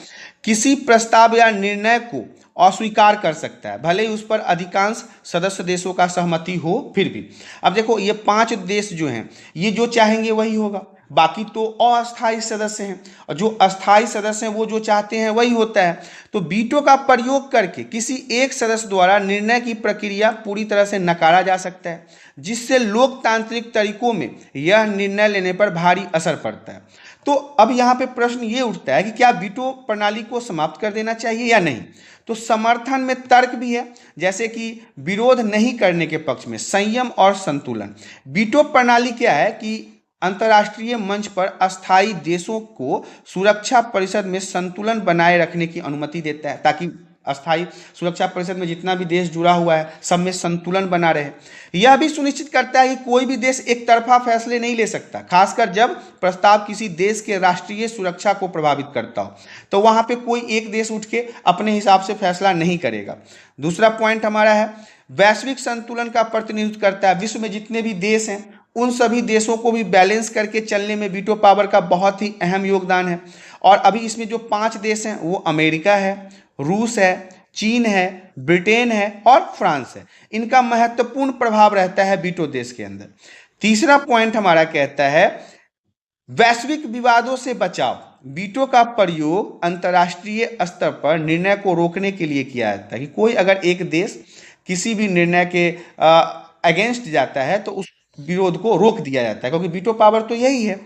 किसी प्रस्ताव या निर्णय को अस्वीकार कर सकता है, भले ही उस पर अधिकांश सदस्य देशों का सहमति हो फिर भी। अब देखो, ये 5 देश जो हैं, ये जो चाहेंगे वही होगा, बाकी तो अस्थायी सदस्य हैं, और जो अस्थायी सदस्य हैं वो जो चाहते हैं वही होता है। तो वीटो का प्रयोग करके किसी एक सदस्य द्वारा निर्णय की प्रक्रिया पूरी तरह से नकारा जा सकता है, जिससे लोकतांत्रिक तरीकों में यह निर्णय लेने पर भारी असर पड़ता है। तो अब यहाँ पे प्रश्न ये उठता है कि क्या वीटो प्रणाली को समाप्त कर देना चाहिए या नहीं। तो समर्थन में तर्क भी है, जैसे कि विरोध नहीं करने के पक्ष में संयम और संतुलन। वीटो प्रणाली क्या है कि अंतर्राष्ट्रीय मंच पर अस्थायी देशों को सुरक्षा परिषद में संतुलन बनाए रखने की अनुमति देता है, ताकि अस्थायी सुरक्षा परिषद में जितना भी देश जुड़ा हुआ है सब में संतुलन बना रहे। यह भी सुनिश्चित करता है कि कोई भी देश एक तरफा फैसले नहीं ले सकता, खासकर जब प्रस्ताव किसी देश के राष्ट्रीय सुरक्षा को प्रभावित करता हो, तो वहां पे कोई एक देश उठ के अपने हिसाब से फैसला नहीं करेगा। दूसरा पॉइंट हमारा है, वैश्विक संतुलन का प्रतिनिधित्व करता है। विश्व में जितने भी देश हैं उन सभी देशों को भी बैलेंस करके चलने में वीटो पावर का बहुत ही अहम योगदान है। और अभी इसमें जो 5 देश हैं वो अमेरिका है, रूस है, चीन है, ब्रिटेन है और फ्रांस है। इनका महत्वपूर्ण प्रभाव रहता है वीटो देश के अंदर। तीसरा पॉइंट हमारा कहता है, वैश्विक विवादों से बचाव। वीटो का प्रयोग अंतर्राष्ट्रीय स्तर पर निर्णय को रोकने के लिए किया जाता है कि कोई अगर एक देश किसी भी निर्णय के अगेंस्ट जाता है तो उस विरोध को रोक दिया जाता है, क्योंकि वीटो पावर तो यही है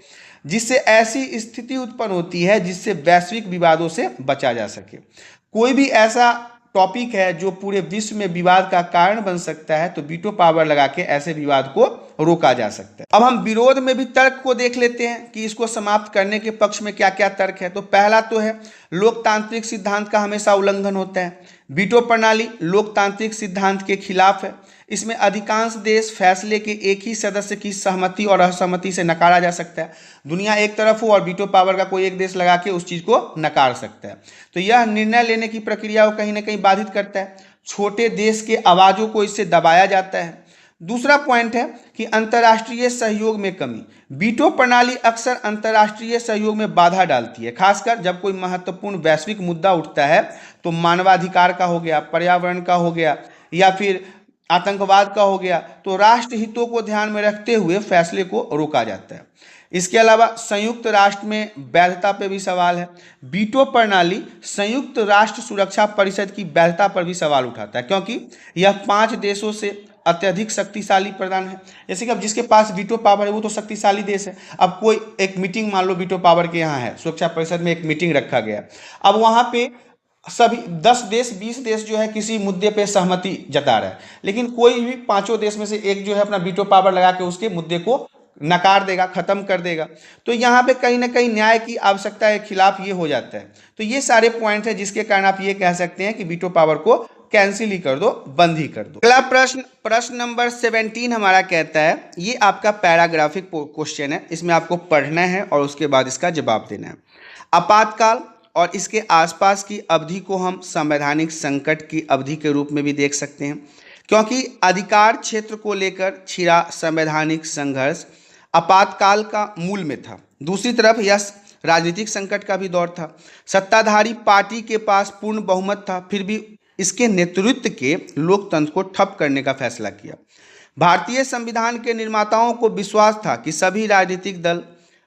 जिससे ऐसी स्थिति उत्पन्न होती है जिससे वैश्विक विवादों से बचा जा सके। कोई भी ऐसा टॉपिक है जो पूरे विश्व में विवाद का कारण बन सकता है तो वीटो पावर लगा के ऐसे विवाद को रोका जा सकता है। अब हम विरोध में भी तर्क को देख लेते हैं कि इसको समाप्त करने के पक्ष में क्या क्या तर्क है। तो पहला तो है, लोकतांत्रिक सिद्धांत का हमेशा उल्लंघन होता है। वीटो प्रणाली लोकतांत्रिक सिद्धांत के खिलाफ है। इसमें अधिकांश देश फैसले के एक ही सदस्य की सहमति और असहमति से नकारा जा सकता है। दुनिया एक तरफ हो और वीटो पावर का कोई एक देश लगा के उस चीज को नकार सकता है। तो यह निर्णय लेने की प्रक्रिया को कहीं ना कहीं बाधित करता है। छोटे देश के आवाजों को इससे दबाया जाता है। दूसरा पॉइंट है कि अंतर्राष्ट्रीय सहयोग में कमी। वीटो प्रणाली अक्सर अंतर्राष्ट्रीय सहयोग में बाधा डालती है, खासकर जब कोई महत्वपूर्ण वैश्विक मुद्दा उठता है, तो मानवाधिकार का हो गया, पर्यावरण का हो गया या फिर आतंकवाद का हो गया, तो राष्ट्र हितों को ध्यान में रखते हुए फैसले को रोका जाता है। इसके अलावा संयुक्त राष्ट्र में वैधता पे भी सवाल है। वीटो प्रणाली संयुक्त राष्ट्र सुरक्षा परिषद की वैधता पर भी सवाल उठाता है, क्योंकि यह 5 देशों से अत्यधिक शक्तिशाली प्रदान है। जैसे कि अब जिसके पास वीटो पावर है वो तो शक्तिशाली देश है। अब कोई एक मीटिंग मान लो वीटो पावर के यहाँ है, सुरक्षा परिषद में एक मीटिंग रखा गया, अब वहाँ पे सभी 10 देश 20 देश जो है किसी मुद्दे पे सहमति जता रहा है, लेकिन कोई भी 5 देश में से एक जो है अपना वीटो पावर लगा के उसके मुद्दे को नकार देगा, खत्म कर देगा। तो यहाँ पे कहीं ना कहीं न्याय की आवश्यकता के खिलाफ ये हो जाता है। तो ये सारे पॉइंट है जिसके कारण आप ये कह सकते हैं कि वीटो पावर को कैंसिल ही कर दो, बंद ही कर दो। अगला प्रश्न नंबर 17 हमारा कहता है, ये आपका पैराग्राफिक क्वेश्चन है, इसमें आपको पढ़ना है और उसके बाद इसका जवाब देना है। आपातकाल और इसके आसपास की अवधि को हम संवैधानिक संकट की अवधि के रूप में भी देख सकते हैं, क्योंकि अधिकार क्षेत्र को लेकर छिड़ा संवैधानिक संघर्ष आपातकाल का मूल में था। दूसरी तरफ यह राजनीतिक संकट का भी दौर था। सत्ताधारी पार्टी के पास पूर्ण बहुमत था, फिर भी इसके नेतृत्व के लोकतंत्र को ठप करने का फैसला किया। भारतीय संविधान के निर्माताओं को विश्वास था कि सभी राजनीतिक दल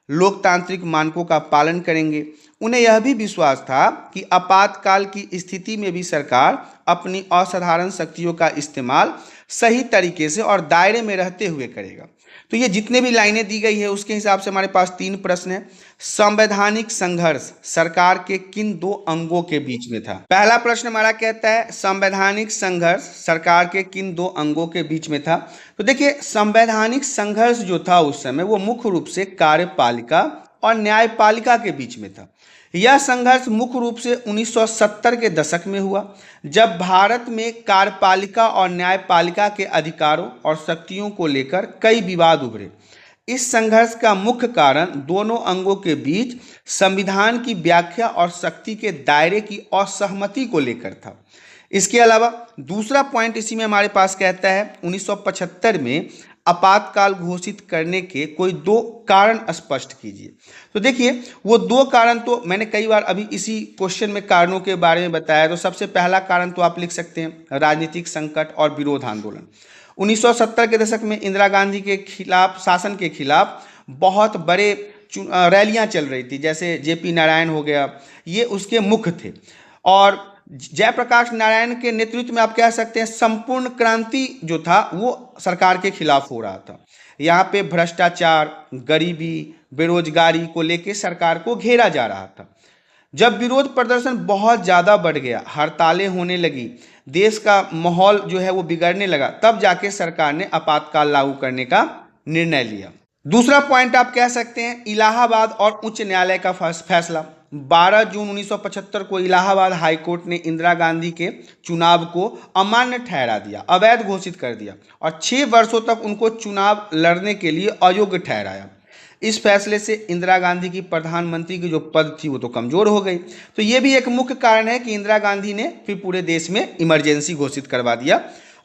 लोकतांत्रिक मानकों का पालन करेंगे। उन्हें यह भी विश्वास था कि आपातकाल की स्थिति में भी सरकार अपनी असाधारण शक्तियों का इस्तेमाल सही तरीके से और दायरे में रहते हुए करेगा। तो ये जितने भी लाइनें दी गई है उसके हिसाब से हमारे पास 3 प्रश्न है। संवैधानिक संघर्ष सरकार के किन 2 अंगों के बीच में था? पहला प्रश्न हमारा कहता है संवैधानिक संघर्ष सरकार के किन 2 अंगों के बीच में था। तो देखिए, संवैधानिक संघर्ष जो था उस समय वो मुख्य रूप से कार्यपालिका और न्यायपालिका के बीच में था। यह संघर्ष मुख्य रूप से 1970 के दशक में हुआ, जब भारत में कार्यपालिका और न्यायपालिका के अधिकारों और शक्तियों को लेकर कई विवाद उभरे। इस संघर्ष का मुख्य कारण दोनों अंगों के बीच संविधान की व्याख्या और शक्ति के दायरे की असहमति को लेकर था। इसके अलावा दूसरा पॉइंट इसी में हमारे पास कहता है 1975 में आपातकाल घोषित करने के कोई दो कारण स्पष्ट कीजिए। तो देखिए वो दो कारण तो मैंने कई बार अभी इसी क्वेश्चन में कारणों के बारे में बताया। तो सबसे पहला कारण तो आप लिख सकते हैं राजनीतिक संकट और विरोध आंदोलन। 1970 के दशक में इंदिरा गांधी के खिलाफ शासन के खिलाफ बहुत बड़े रैलियां चल रही थी, जैसे जेपी नारायण हो गया, ये उसके मुख्य थे। और जयप्रकाश नारायण के नेतृत्व में आप कह सकते हैं संपूर्ण क्रांति जो था वो सरकार के खिलाफ हो रहा था। यहाँ पे भ्रष्टाचार, गरीबी, बेरोजगारी को लेकर सरकार को घेरा जा रहा था। जब विरोध प्रदर्शन बहुत ज़्यादा बढ़ गया, हड़तालें होने लगी, देश का माहौल जो है वो बिगड़ने लगा, तब जाके सरकार ने आपातकाल लागू करने का निर्णय लिया। दूसरा पॉइंट आप कह सकते हैं इलाहाबाद और उच्च न्यायालय का फैसला। 12 जून 1975 को इलाहाबाद हाईकोर्ट ने इंदिरा गांधी के चुनाव को अमान्य ठहरा दिया, अवैध घोषित कर दिया और 6 वर्षों तक उनको चुनाव लड़ने के लिए अयोग्य ठहराया। इस फैसले से इंदिरा गांधी की प्रधानमंत्री की जो पद थी वो तो कमजोर हो गई। तो ये भी एक मुख्य कारण है कि इंदिरा गांधी ने फिर पूरे देश में इमरजेंसी घोषित करवा दिया।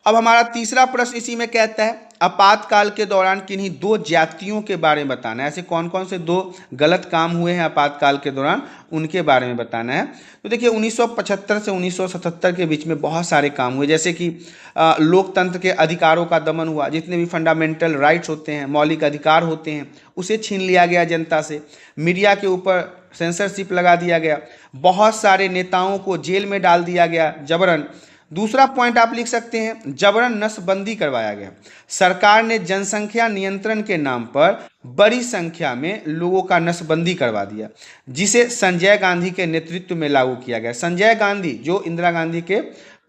अब हमारा तीसरा प्रश्न इसी में कहता है आपातकाल के दौरान किन्हीं दो जातियों के बारे में बताना है। ऐसे कौन कौन से दो गलत काम हुए हैं आपातकाल के दौरान, उनके बारे में बताना है। तो देखिए 1975 से 1977 के बीच में बहुत सारे काम हुए, जैसे कि लोकतंत्र के अधिकारों का दमन हुआ। जितने भी फंडामेंटल राइट्स होते हैं, मौलिक अधिकार होते हैं, उसे छीन लिया गया जनता से। मीडिया के ऊपर सेंसरशिप लगा दिया गया। बहुत सारे नेताओं को जेल में डाल दिया गया जबरन। दूसरा पॉइंट आप लिख सकते हैं जबरन नसबंदी करवाया गया। सरकार ने जनसंख्या नियंत्रण के नाम पर बड़ी संख्या में लोगों का नसबंदी करवा दिया, जिसे संजय गांधी के नेतृत्व में लागू किया गया। संजय गांधी जो इंदिरा गांधी के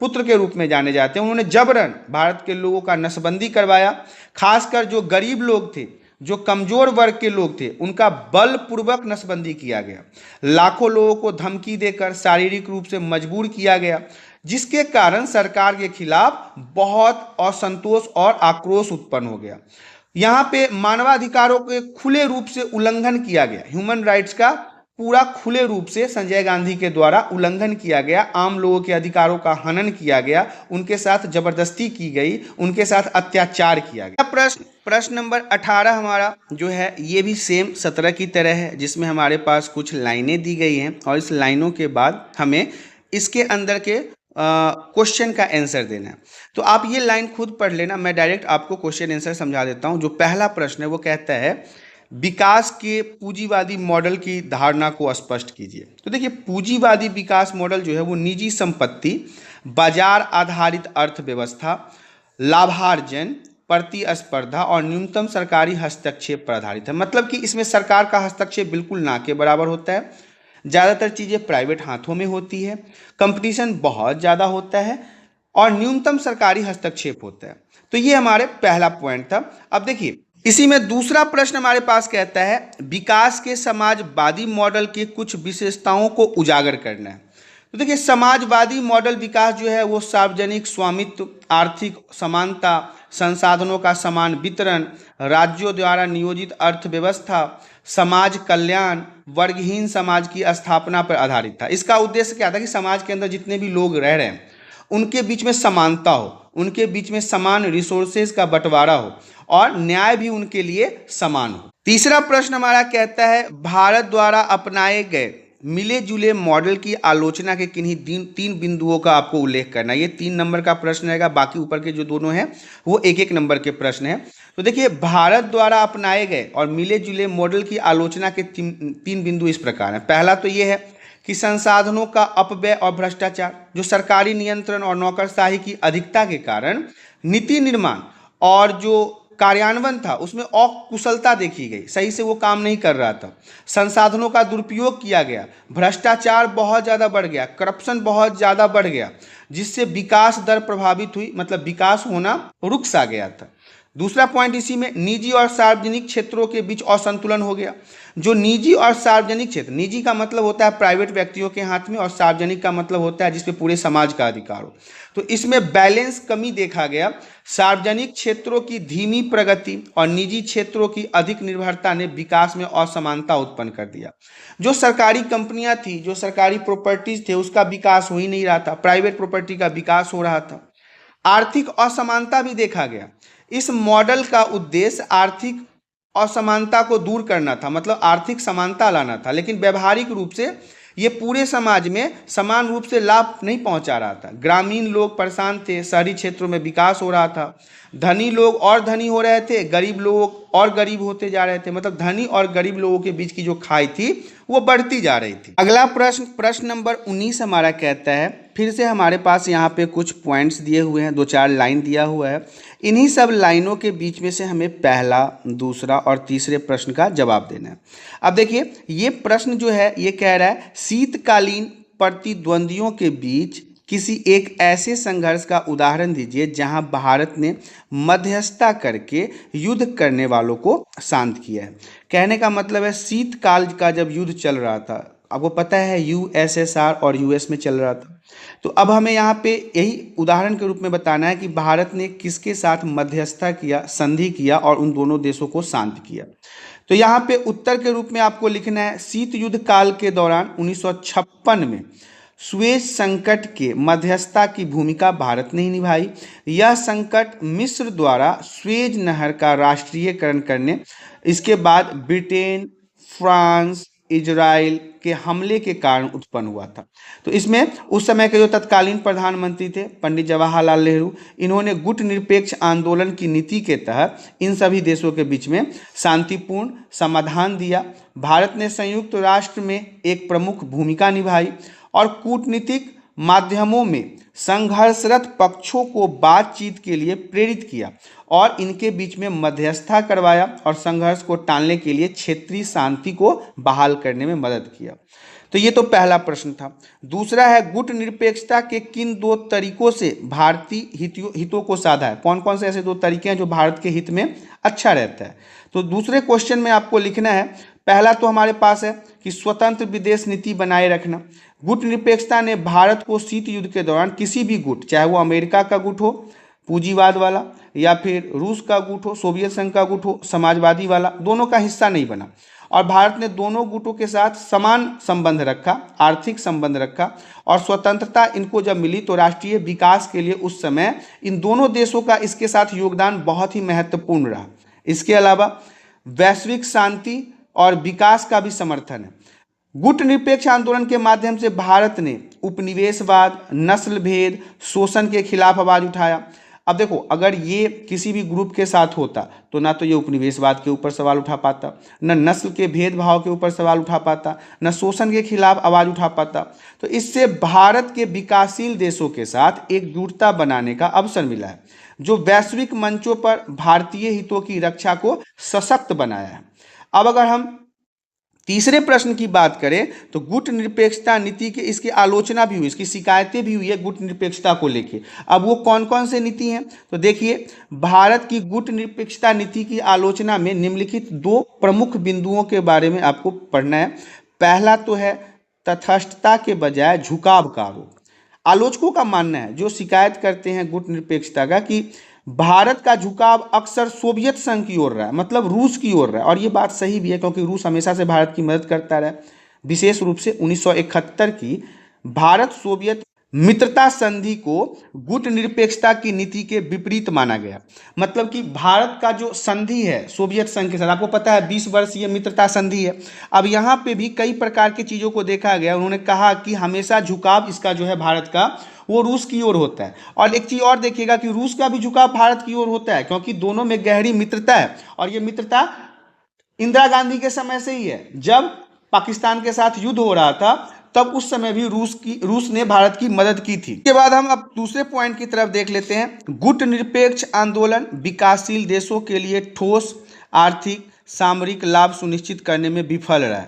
पुत्र के रूप में जाने जाते हैं, उन्होंने जबरन भारत के लोगों का नसबंदी करवाया। खासकर जो गरीब लोग थे, जो कमजोर वर्ग के लोग थे, उनका बलपूर्वक नसबंदी किया गया। लाखों लोगों को धमकी देकर शारीरिक रूप से मजबूर किया गया, जिसके कारण सरकार के खिलाफ बहुत असंतोष और आक्रोश उत्पन्न हो गया। यहाँ पे मानवाधिकारों के खुले रूप से उल्लंघन किया गया। ह्यूमन राइट्स का पूरा खुले रूप से संजय गांधी के द्वारा उल्लंघन किया गया। आम लोगों के अधिकारों का हनन किया गया, उनके साथ जबरदस्ती की गई, उनके साथ अत्याचार किया गया। प्रश्न नंबर 18 हमारा जो है ये भी सेम 17 की तरह है, जिसमें हमारे पास कुछ लाइनें दी गई हैं और इस लाइनों के बाद हमें इसके अंदर के क्वेश्चन का आंसर देना है। तो आप ये लाइन खुद पढ़ लेना, मैं डायरेक्ट आपको क्वेश्चन आंसर समझा देता हूं। जो पहला प्रश्न है वो कहता है विकास के पूंजीवादी मॉडल की धारणा को स्पष्ट कीजिए। तो देखिए पूंजीवादी विकास मॉडल जो है वो निजी संपत्ति, बाजार आधारित अर्थव्यवस्था, लाभार्जन, प्रतिस्पर्धा और न्यूनतम सरकारी हस्तक्षेप पर आधारित है। मतलब कि इसमें सरकार का हस्तक्षेप बिल्कुल ना के बराबर होता है। ज़्यादातर चीज़ें प्राइवेट हाथों में होती है, कंपटीशन बहुत ज़्यादा होता है और न्यूनतम सरकारी हस्तक्षेप होता है। तो ये हमारे पहला पॉइंट था। अब देखिए इसी में दूसरा प्रश्न हमारे पास कहता है विकास के समाजवादी मॉडल की कुछ विशेषताओं को उजागर करना है। तो देखिए समाजवादी मॉडल विकास जो है वो सार्वजनिक स्वामित्व, आर्थिक समानता, संसाधनों का समान वितरण, राज्यों द्वारा नियोजित अर्थव्यवस्था, समाज कल्याण, वर्गहीन समाज की स्थापना पर आधारित था। इसका उद्देश्य क्या था कि समाज के अंदर जितने भी लोग रह रहे हैं उनके बीच में समानता हो, उनके बीच में समान रिसोर्सेज का बंटवारा हो और न्याय भी उनके लिए समान हो। तीसरा प्रश्न हमारा कहता है भारत द्वारा अपनाए गए मिले जुले मॉडल की आलोचना के किन्हीं तीन बिंदुओं का आपको उल्लेख करना है। ये 3 नंबर का प्रश्न रहेगा, बाकी ऊपर के जो दोनों हैं वो 1-1 नंबर के प्रश्न हैं। तो देखिए भारत द्वारा अपनाए गए और मिले जुले मॉडल की आलोचना के 3 बिंदु इस प्रकार हैं। पहला तो ये है कि संसाधनों का अपव्यय और भ्रष्टाचार, जो सरकारी नियंत्रण और नौकरशाही की अधिकता के कारण नीति निर्माण और जो कार्यान्वयन था उसमें अकुशलता देखी गई, सही से वो काम नहीं कर रहा था। संसाधनों का दुरुपयोग किया गया, भ्रष्टाचार बहुत ज़्यादा बढ़ गया, करप्शन बहुत ज़्यादा बढ़ गया, जिससे विकास दर प्रभावित हुई, मतलब विकास होना रुक सा गया था। दूसरा पॉइंट इसी में, निजी और सार्वजनिक क्षेत्रों के बीच असंतुलन हो गया। जो निजी और सार्वजनिक क्षेत्र, निजी का मतलब होता है प्राइवेट व्यक्तियों के हाथ में, और सार्वजनिक का मतलब होता है जिसपे पूरे समाज का अधिकार हो, तो इसमें बैलेंस कमी देखा गया। सार्वजनिक क्षेत्रों की धीमी प्रगति और निजी क्षेत्रों की अधिक निर्भरता ने विकास में असमानता उत्पन्न कर दिया। जो सरकारी कंपनियां थी, जो सरकारी प्रॉपर्टीज थे, उसका विकास हो ही नहीं रहा था, प्राइवेट प्रॉपर्टी का विकास हो रहा था। आर्थिक असमानता भी देखा गया। इस मॉडल का उद्देश्य आर्थिक असमानता को दूर करना था, मतलब आर्थिक समानता लाना था, लेकिन व्यवहारिक रूप से ये पूरे समाज में समान रूप से लाभ नहीं पहुंचा रहा था। ग्रामीण लोग परेशान थे, शहरी क्षेत्रों में विकास हो रहा था। धनी लोग और धनी हो रहे थे, गरीब लोग और गरीब होते जा रहे थे, मतलब धनी और गरीब लोगों के बीच की जो खाई थी वो बढ़ती जा रही थी। अगला प्रश्न नंबर 19 हमारा कहता है, फिर से हमारे पास यहाँ पे कुछ पॉइंट्स दिए हुए हैं, 2-4 लाइन दिया हुआ है। इन्हीं सब लाइनों के बीच में से हमें पहला, दूसरा और तीसरे प्रश्न का जवाब देना है। अब देखिए, ये प्रश्न जो है ये कह रहा है, शीतकालीन प्रतिद्वंदियों के बीच किसी एक ऐसे संघर्ष का उदाहरण दीजिए जहां भारत ने मध्यस्थता करके युद्ध करने वालों को शांत किया है। कहने का मतलब है, शीतकाल का जब युद्ध चल रहा था, आपको पता है यूएसएसआर और यूएस में चल रहा था, तो अब हमें यहाँ पे यही उदाहरण के रूप में बताना है कि भारत ने किसके साथ मध्यस्थता किया, संधि किया और उन दोनों देशों को शांत किया। तो यहाँ पे उत्तर के रूप में आपको लिखना है, शीत युद्ध काल के दौरान 1956 में सुएज संकट के मध्यस्थता की भूमिका भारत ने ही निभाई। यह संकट मिस्र द्वारा सुएज नहर का राष्ट्रीयकरण करने, इसके बाद ब्रिटेन, फ्रांस, इजराइल के हमले के कारण उत्पन्न हुआ था। तो इसमें उस समय के जो तत्कालीन प्रधानमंत्री थे पंडित जवाहरलाल नेहरू, इन्होंने गुट निरपेक्ष आंदोलन की नीति के तहत इन सभी देशों के बीच में शांतिपूर्ण समाधान दिया। भारत ने संयुक्त राष्ट्र में एक प्रमुख भूमिका निभाई और कूटनीतिक माध्यमों में संघर्षरत पक्षों को बातचीत के लिए प्रेरित किया और इनके बीच में मध्यस्थता करवाया और संघर्ष को टालने के लिए क्षेत्रीय शांति को बहाल करने में मदद किया। तो ये तो पहला प्रश्न था। दूसरा है, गुट निरपेक्षता के किन 2 तरीकों से भारतीय हितों को साधा है? कौन कौन से ऐसे 2 तरीके हैं जो भारत के हित में अच्छा रहता है? तो दूसरे क्वेश्चन में आपको लिखना है, पहला तो हमारे पास है कि स्वतंत्र विदेश नीति बनाए रखना। गुट निरपेक्षता ने भारत को शीत युद्ध के दौरान किसी भी गुट, चाहे वो अमेरिका का गुट हो पूंजीवाद वाला, या फिर रूस का गुट हो, सोवियत संघ का गुट हो समाजवादी वाला, दोनों का हिस्सा नहीं बना और भारत ने दोनों गुटों के साथ समान संबंध रखा, आर्थिक संबंध रखा और स्वतंत्रता इनको जब मिली तो राष्ट्रीय विकास के लिए उस समय इन दोनों देशों का इसके साथ योगदान बहुत ही महत्वपूर्ण रहा। इसके अलावा वैश्विक शांति और विकास का भी समर्थन है। गुट निरपेक्ष आंदोलन के माध्यम से भारत ने उपनिवेशवाद, नस्ल भेद, शोषण के खिलाफ आवाज उठाया। अब देखो, अगर ये किसी भी ग्रुप के साथ होता तो ना तो ये उपनिवेशवाद के ऊपर सवाल उठा पाता, न नस्ल के भेदभाव के ऊपर सवाल उठा पाता, न शोषण के खिलाफ आवाज उठा पाता। तो इससे भारत के विकासशील देशों के साथ एकजुटता बनाने का अवसर मिला है, जो वैश्विक मंचों पर भारतीय हितों की रक्षा को सशक्त बनाया है। अब अगर हम तीसरे प्रश्न की बात करें तो गुट निरपेक्षता नीति की इसकी आलोचना भी हुई, इसकी शिकायतें भी हुई है गुट निरपेक्षता को लेके। अब वो कौन कौन से नीति हैं? तो देखिए, भारत की गुट निरपेक्षता नीति की आलोचना में निम्नलिखित 2 प्रमुख बिंदुओं के बारे में आपको पढ़ना है। पहला तो है तटस्थता के बजाय झुकाव का आरोप। आलोचकों का मानना है, जो शिकायत करते हैं गुट निरपेक्षता का, कि भारत का झुकाव अक्सर सोवियत संघ की ओर रहा है, मतलब रूस की ओर रहा है। और ये बात सही भी है, क्योंकि रूस हमेशा से भारत की मदद करता रहा। विशेष रूप से 1971 की भारत सोवियत मित्रता संधि को गुट निरपेक्षता की नीति के विपरीत माना गया। मतलब कि भारत का जो संधि है सोवियत संघ के साथ, आपको पता है 20 वर्षीय मित्रता संधि है। अब यहाँ पे भी कई प्रकार की चीज़ों को देखा गया। उन्होंने कहा कि हमेशा झुकाव इसका जो है भारत का, वो रूस की ओर होता है। और एक चीज़ और देखिएगा कि रूस का भी झुकाव भारत की ओर होता है, क्योंकि दोनों में गहरी मित्रता है। और ये मित्रता इंदिरा गांधी के समय से ही है। जब पाकिस्तान के साथ युद्ध हो रहा था तब उस समय भी रूस ने भारत की मदद की थी। इसके बाद हम अब दूसरे पॉइंट की तरफ देख लेते हैं। गुट निरपेक्ष आंदोलन विकासशील देशों के लिए ठोस आर्थिक सामरिक लाभ सुनिश्चित करने में विफल रहा।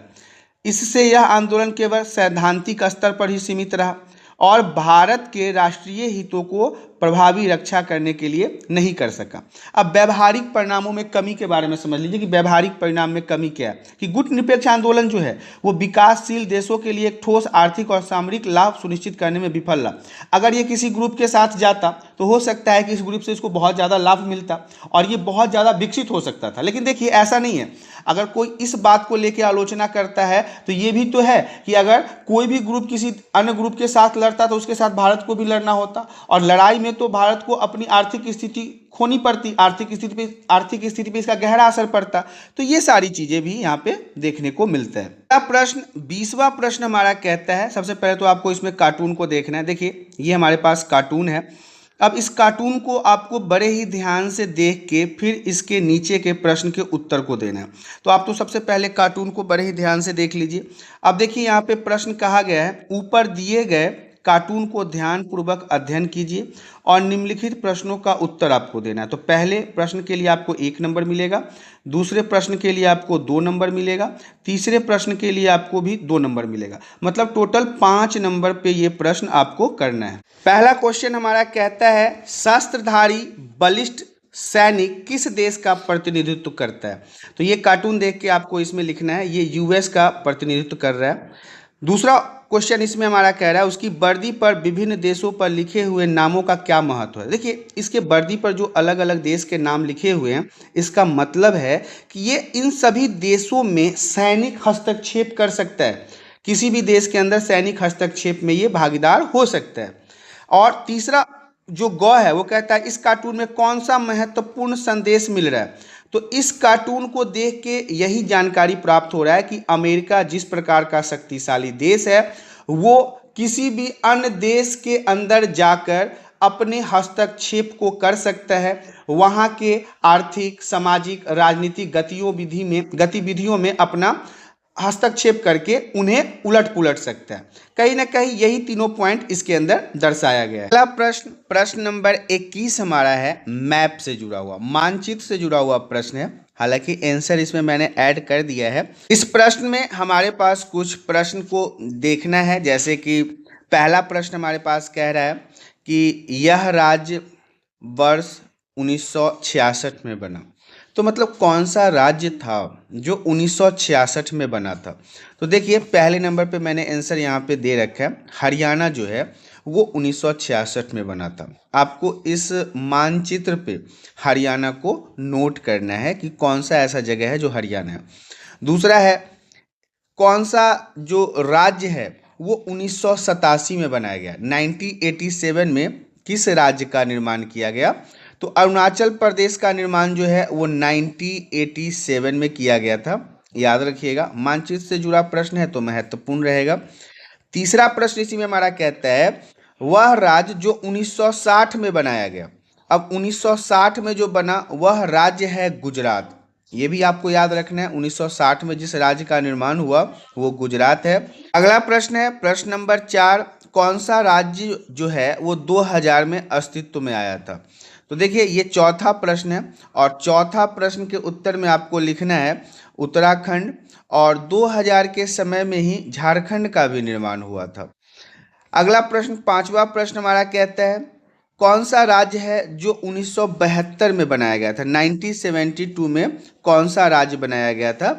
इससे यह आंदोलन केवल सैद्धांतिक स्तर पर ही सीमित रहा और भारत के राष्ट्रीय हितों को प्रभावी रक्षा करने के लिए नहीं कर सका। अब व्यवहारिक परिणामों में कमी के बारे में समझ लीजिए कि व्यवहारिक परिणाम में कमी क्या है, कि गुटनिरपेक्ष आंदोलन जो है वो विकासशील देशों के लिए एक ठोस आर्थिक और सामरिक लाभ सुनिश्चित करने में विफल रहा। अगर ये किसी ग्रुप के साथ जाता तो हो सकता है कि इस ग्रुप से इसको बहुत ज़्यादा लाभ मिलता और ये बहुत ज़्यादा विकसित हो सकता था, लेकिन देखिए ऐसा नहीं है। अगर कोई इस बात को लेकर आलोचना करता है तो ये भी तो है कि अगर कोई भी ग्रुप किसी अन्य ग्रुप के साथ लड़ता तो उसके साथ भारत को भी लड़ना होता, और लड़ाई में तो भारत को अपनी आर्थिक स्थिति खोनी पड़ती, आर्थिक स्थिति पे इसका गहरा असर पड़ता। तो ये सारी चीजें भी यहाँ पे देखने को मिलता है। अगला प्रश्न 20वां प्रश्न हमारा कहता है, सबसे पहले तो आपको इसमें कार्टून को देखना है। देखिए ये हमारे पास कार्टून है। अब इस कार्टून को आपको बड़े ही ध्यान से देख के फिर इसके नीचे के प्रश्न के उत्तर को देना है। तो आप तो सबसे पहले कार्टून को बड़े ही ध्यान से देख लीजिए। अब देखिए यहाँ पे प्रश्न कहा गया है, ऊपर दिए गए कार्टून को ध्यानपूर्वक अध्ययन कीजिए और निम्नलिखित प्रश्नों का उत्तर आपको देना है। तो पहले प्रश्न के लिए आपको 1 नंबर मिलेगा, दूसरे प्रश्न के लिए आपको 2 नंबर मिलेगा, तीसरे प्रश्न के लिए आपको भी 2 नंबर मिलेगा। मतलब टोटल 5 नंबर पे ये प्रश्न आपको करना है। पहला क्वेश्चन हमारा कहता है, शस्त्रधारी बलिष्ठ सैनिक किस देश का प्रतिनिधित्व करता है। तो ये कार्टून देख के आपको इसमें लिखना है, ये यूएस का प्रतिनिधित्व कर रहा है। दूसरा क्वेश्चन इसमें हमारा कह रहा है, उसकी वर्दी पर विभिन्न देशों पर लिखे हुए नामों का क्या महत्व है। देखिए इसके वर्दी पर जो अलग अलग देश के नाम लिखे हुए हैं, इसका मतलब है कि ये इन सभी देशों में सैनिक हस्तक्षेप कर सकता है, किसी भी देश के अंदर सैनिक हस्तक्षेप में ये भागीदार हो सकता है। और तीसरा जो ग है वो कहता है, इस कार्टून में कौन सा महत्वपूर्ण संदेश मिल रहा है। तो इस कार्टून को देख के यही जानकारी प्राप्त हो रहा है कि अमेरिका जिस प्रकार का शक्तिशाली देश है, वो किसी भी अन्य देश के अंदर जाकर अपने हस्तक्षेप को कर सकता है, वहाँ के आर्थिक, सामाजिक, राजनीतिक गतिविधियों में अपना हस्तक्षेप करके उन्हें उलट पुलट सकता है। कहीं ना कहीं यही तीनों पॉइंट इसके अंदर दर्शाया गया है। अगला प्रश्न नंबर 21 हमारा है, मैप से जुड़ा हुआ, मानचित्र से जुड़ा हुआ प्रश्न है। हालांकि आंसर इसमें मैंने ऐड कर दिया है। इस प्रश्न में हमारे पास कुछ प्रश्न को देखना है, जैसे कि पहला प्रश्न हमारे पास कह रहा है कि यह राज्य वर्ष 1966 में बना। तो मतलब कौन सा राज्य था जो 1966 में बना था। तो देखिए पहले नंबर पे मैंने आंसर यहाँ पे दे रखा है, हरियाणा जो है वो 1966 में बना था। आपको इस मानचित्र पे हरियाणा को नोट करना है कि कौन सा ऐसा जगह है जो हरियाणा है। दूसरा है, कौन सा जो राज्य है वो 1987 में बनाया गया। 1987 में किस राज्य का निर्माण किया गया। तो अरुणाचल प्रदेश का निर्माण जो है वो 1987 में किया गया था, याद रखिएगा। मानचित्र से जुड़ा प्रश्न है तो महत्वपूर्ण रहेगा। तीसरा प्रश्न इसी में हमारा कहता है, वह राज्य जो 1960 में बनाया गया। अब 1960 में जो बना वह राज्य है गुजरात। ये भी आपको याद रखना है, 1960 में जिस राज्य का निर्माण हुआ वो गुजरात है। अगला प्रश्न है प्रश्न नंबर 4, कौन सा राज्य जो है वो 2000 में अस्तित्व में आया था। तो देखिए ये चौथा प्रश्न है और चौथा प्रश्न के उत्तर में आपको लिखना है उत्तराखंड, और 2000 के समय में ही झारखंड का भी निर्माण हुआ था। अगला प्रश्न 5वां प्रश्न हमारा कहता है, कौन सा राज्य है जो 1972 में बनाया गया था। 1972 में कौन सा राज्य बनाया गया था।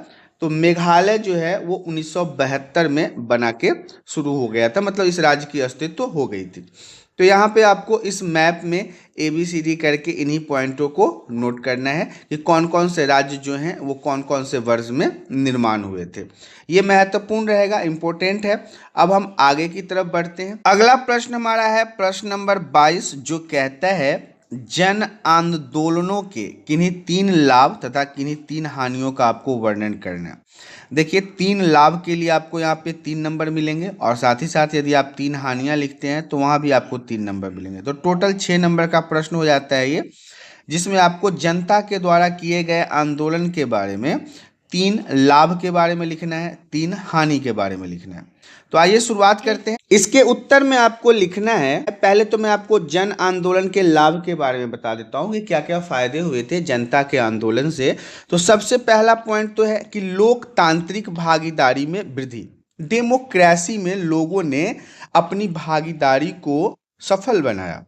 तो मेघालय जो है वो 1972 में बना के शुरू हो गया था, मतलब इस राज्य की अस्तित्व हो गई थी। तो यहाँ पे आपको इस मैप में ABCD करके इन्हीं पॉइंटों को नोट करना है कि कौन कौन से राज्य जो हैं वो कौन कौन से वर्ष में निर्माण हुए थे। ये महत्वपूर्ण रहेगा, इम्पोर्टेंट है। अब हम आगे की तरफ बढ़ते हैं। अगला प्रश्न हमारा है प्रश्न नंबर 22, जो कहता है, जन आंदोलनों के किन्हीं 3 लाभ तथा किन्हीं 3 हानियों का आपको वर्णन करना है। देखिए 3 लाभ के लिए आपको यहाँ पे 3 नंबर मिलेंगे, और साथ ही साथ यदि आप 3 हानियां लिखते हैं तो वहाँ भी आपको 3 नंबर मिलेंगे। तो टोटल 6 नंबर का प्रश्न हो जाता है ये, जिसमें आपको जनता के द्वारा किए गए आंदोलन के बारे में 3 लाभ के बारे में लिखना है, 3 हानि के बारे में लिखना है। तो आइए शुरुआत करते हैं। इसके उत्तर में आपको लिखना है, पहले तो मैं आपको जन आंदोलन के लाभ के बारे में बता देता हूँ कि क्या क्या फायदे हुए थे जनता के आंदोलन से। तो सबसे पहला पॉइंट तो है कि लोकतांत्रिक भागीदारी में वृद्धि। डेमोक्रेसी में लोगों ने अपनी भागीदारी को सफल बनाया।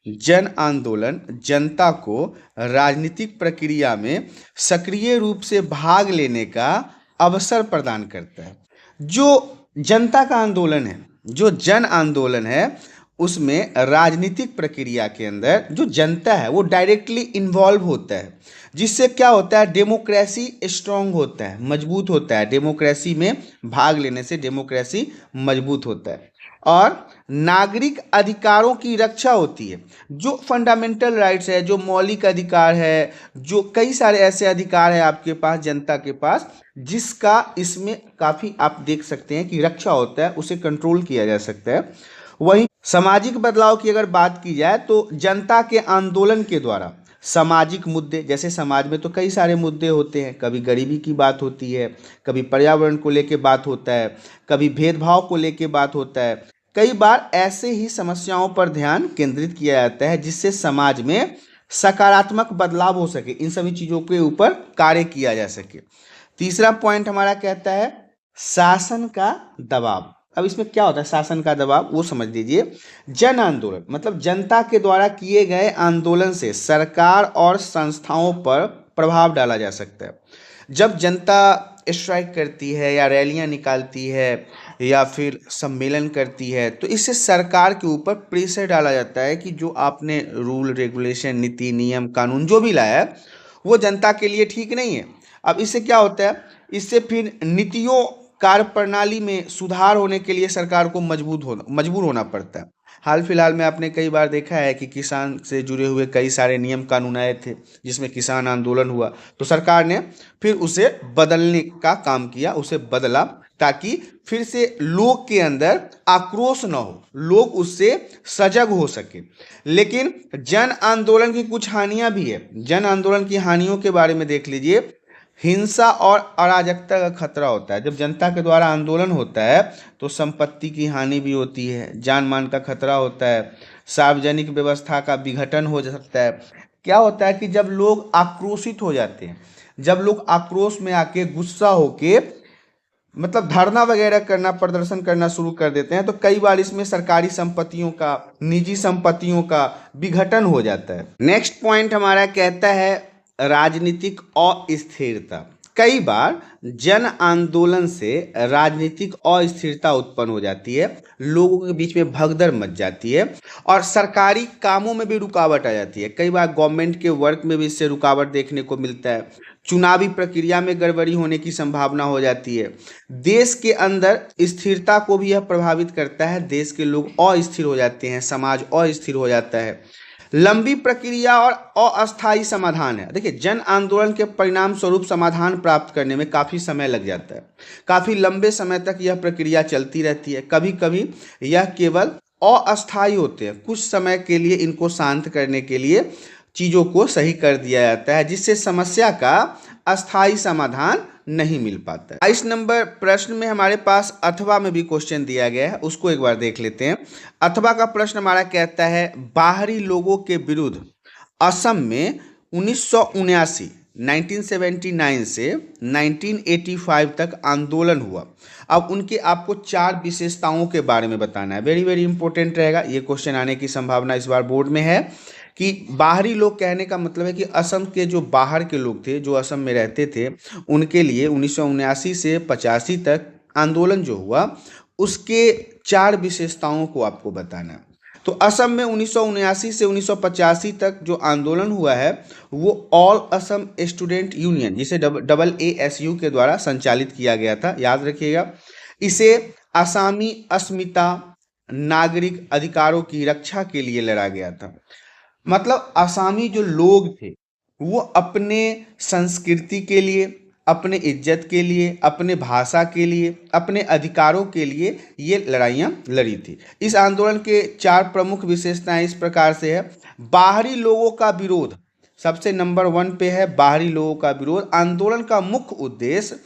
जन आंदोलन जनता को राजनीतिक प्रक्रिया में सक्रिय रूप से भाग लेने का अवसर प्रदान करता है। जो जनता का आंदोलन है, जो जन आंदोलन है, उसमें राजनीतिक प्रक्रिया के अंदर जो जनता है वो डायरेक्टली इन्वॉल्व होता है, जिससे क्या होता है, डेमोक्रेसी स्ट्रांग होता है, मजबूत होता है। डेमोक्रेसी में भाग लेने से डेमोक्रेसी मजबूत होता है और नागरिक अधिकारों की रक्षा होती है। जो फंडामेंटल राइट्स है, जो मौलिक अधिकार है, जो कई सारे ऐसे अधिकार है आपके पास, जनता के पास, जिसका इसमें काफ़ी आप देख सकते हैं कि रक्षा होता है, उसे कंट्रोल किया जा सकता है। वहीं सामाजिक बदलाव की अगर बात की जाए तो जनता के आंदोलन के द्वारा सामाजिक मुद्दे, जैसे समाज में तो कई सारे मुद्दे होते हैं, कभी गरीबी की बात होती है, कभी पर्यावरण को लेके बात होता है, कभी भेदभाव को लेके बात होता है। कई बार ऐसे ही समस्याओं पर ध्यान केंद्रित किया जाता है जिससे समाज में सकारात्मक बदलाव हो सके, इन सभी चीज़ों के ऊपर कार्य किया जा सके। तीसरा पॉइंट हमारा कहता है शासन का दबाव। अब इसमें क्या होता है शासन का दबाव, वो समझ लीजिए। जन आंदोलन मतलब जनता के द्वारा किए गए आंदोलन से सरकार और संस्थाओं पर प्रभाव डाला जा सकता है। जब जनता स्ट्राइक करती है या रैलियां निकालती है या फिर सम्मेलन करती है, तो इससे सरकार के ऊपर प्रेशर डाला जाता है कि जो आपने रूल रेगुलेशन, नीति नियम कानून जो भी लाया है वो जनता के लिए ठीक नहीं है। अब इससे क्या होता है, इससे फिर नीतियों कार्य प्रणाली में सुधार होने के लिए सरकार को मजबूर होना पड़ता है। हाल फिलहाल में आपने कई बार देखा है कि किसान से जुड़े हुए कई सारे नियम कानून आए थे जिसमें किसान आंदोलन हुआ, तो सरकार ने फिर उसे बदलने का काम किया, उसे बदला ताकि फिर से लोग के अंदर आक्रोश न हो, लोग उससे सजग हो सके। लेकिन जन आंदोलन की कुछ हानियां भी है। जन आंदोलन की हानियों के बारे में देख लीजिए। हिंसा और अराजकता का खतरा होता है। जब जनता के द्वारा आंदोलन होता है तो संपत्ति की हानि भी होती है, जान मान का खतरा होता है, सार्वजनिक व्यवस्था का विघटन हो सकता है। क्या होता है कि जब लोग आक्रोशित हो जाते हैं, जब लोग आक्रोश में आके गुस्सा होके मतलब धरना वगैरह करना, प्रदर्शन करना शुरू कर देते हैं, तो कई बार इसमें सरकारी संपत्तियों का, निजी संपत्तियों का विघटन हो जाता है। नेक्स्ट पॉइंट हमारा कहता है राजनीतिक अस्थिरता। कई बार जन आंदोलन से राजनीतिक अस्थिरता उत्पन्न हो जाती है, लोगों के बीच में भगदड़ मच जाती है और सरकारी कामों में भी रुकावट आ जाती है। कई बार गवर्नमेंट के वर्क में भी इससे रुकावट देखने को मिलता है। चुनावी प्रक्रिया में गड़बड़ी होने की संभावना हो जाती है। देश के अंदर स्थिरता को भी यह प्रभावित करता है। देश के लोग अस्थिर हो जाते हैं, समाज अस्थिर हो जाता है। लंबी प्रक्रिया और अस्थायी समाधान है। देखिए, जन आंदोलन के परिणाम स्वरूप समाधान प्राप्त करने में काफ़ी समय लग जाता है। काफ़ी लंबे समय तक यह प्रक्रिया चलती रहती है। कभी कभी यह केवल अस्थायी होते हैं, कुछ समय के लिए इनको शांत करने के लिए चीज़ों को सही कर दिया जाता है, जिससे समस्या का अस्थायी समाधान नहीं मिल पाता है। 22 नंबर प्रश्न में हमारे पास अथवा में भी क्वेश्चन दिया गया है, उसको एक बार देख लेते हैं। अथवा का प्रश्न हमारा कहता है बाहरी लोगों के विरुद्ध असम में 1979 से 1985 तक आंदोलन हुआ। अब उनके आपको 4 विशेषताओं के बारे में बताना है। वेरी वेरी इंपॉर्टेंट रहेगा, ये क्वेश्चन आने की संभावना इस बार बोर्ड में है। कि बाहरी लोग कहने का मतलब है कि असम के जो बाहर के लोग थे, जो असम में रहते थे, उनके लिए 1979 से 85 तक आंदोलन जो हुआ उसके 4 विशेषताओं को आपको बताना है। तो असम में 1979 से 1985 तक जो आंदोलन हुआ है वो ऑल असम स्टूडेंट यूनियन, जिसे AASU के द्वारा संचालित किया गया था, याद रखिएगा। इसे आसामी अस्मिता, नागरिक अधिकारों की रक्षा के लिए लड़ा गया था। मतलब आसामी जो लोग थे वो अपने संस्कृति के लिए, अपने इज्जत के लिए, अपने भाषा के लिए, अपने अधिकारों के लिए ये लड़ाइयाँ लड़ी थी। इस आंदोलन के 4 प्रमुख विशेषताएं इस प्रकार से है। बाहरी लोगों का विरोध सबसे नंबर 1 पे है। बाहरी लोगों का विरोध। आंदोलन का मुख्य उद्देश्य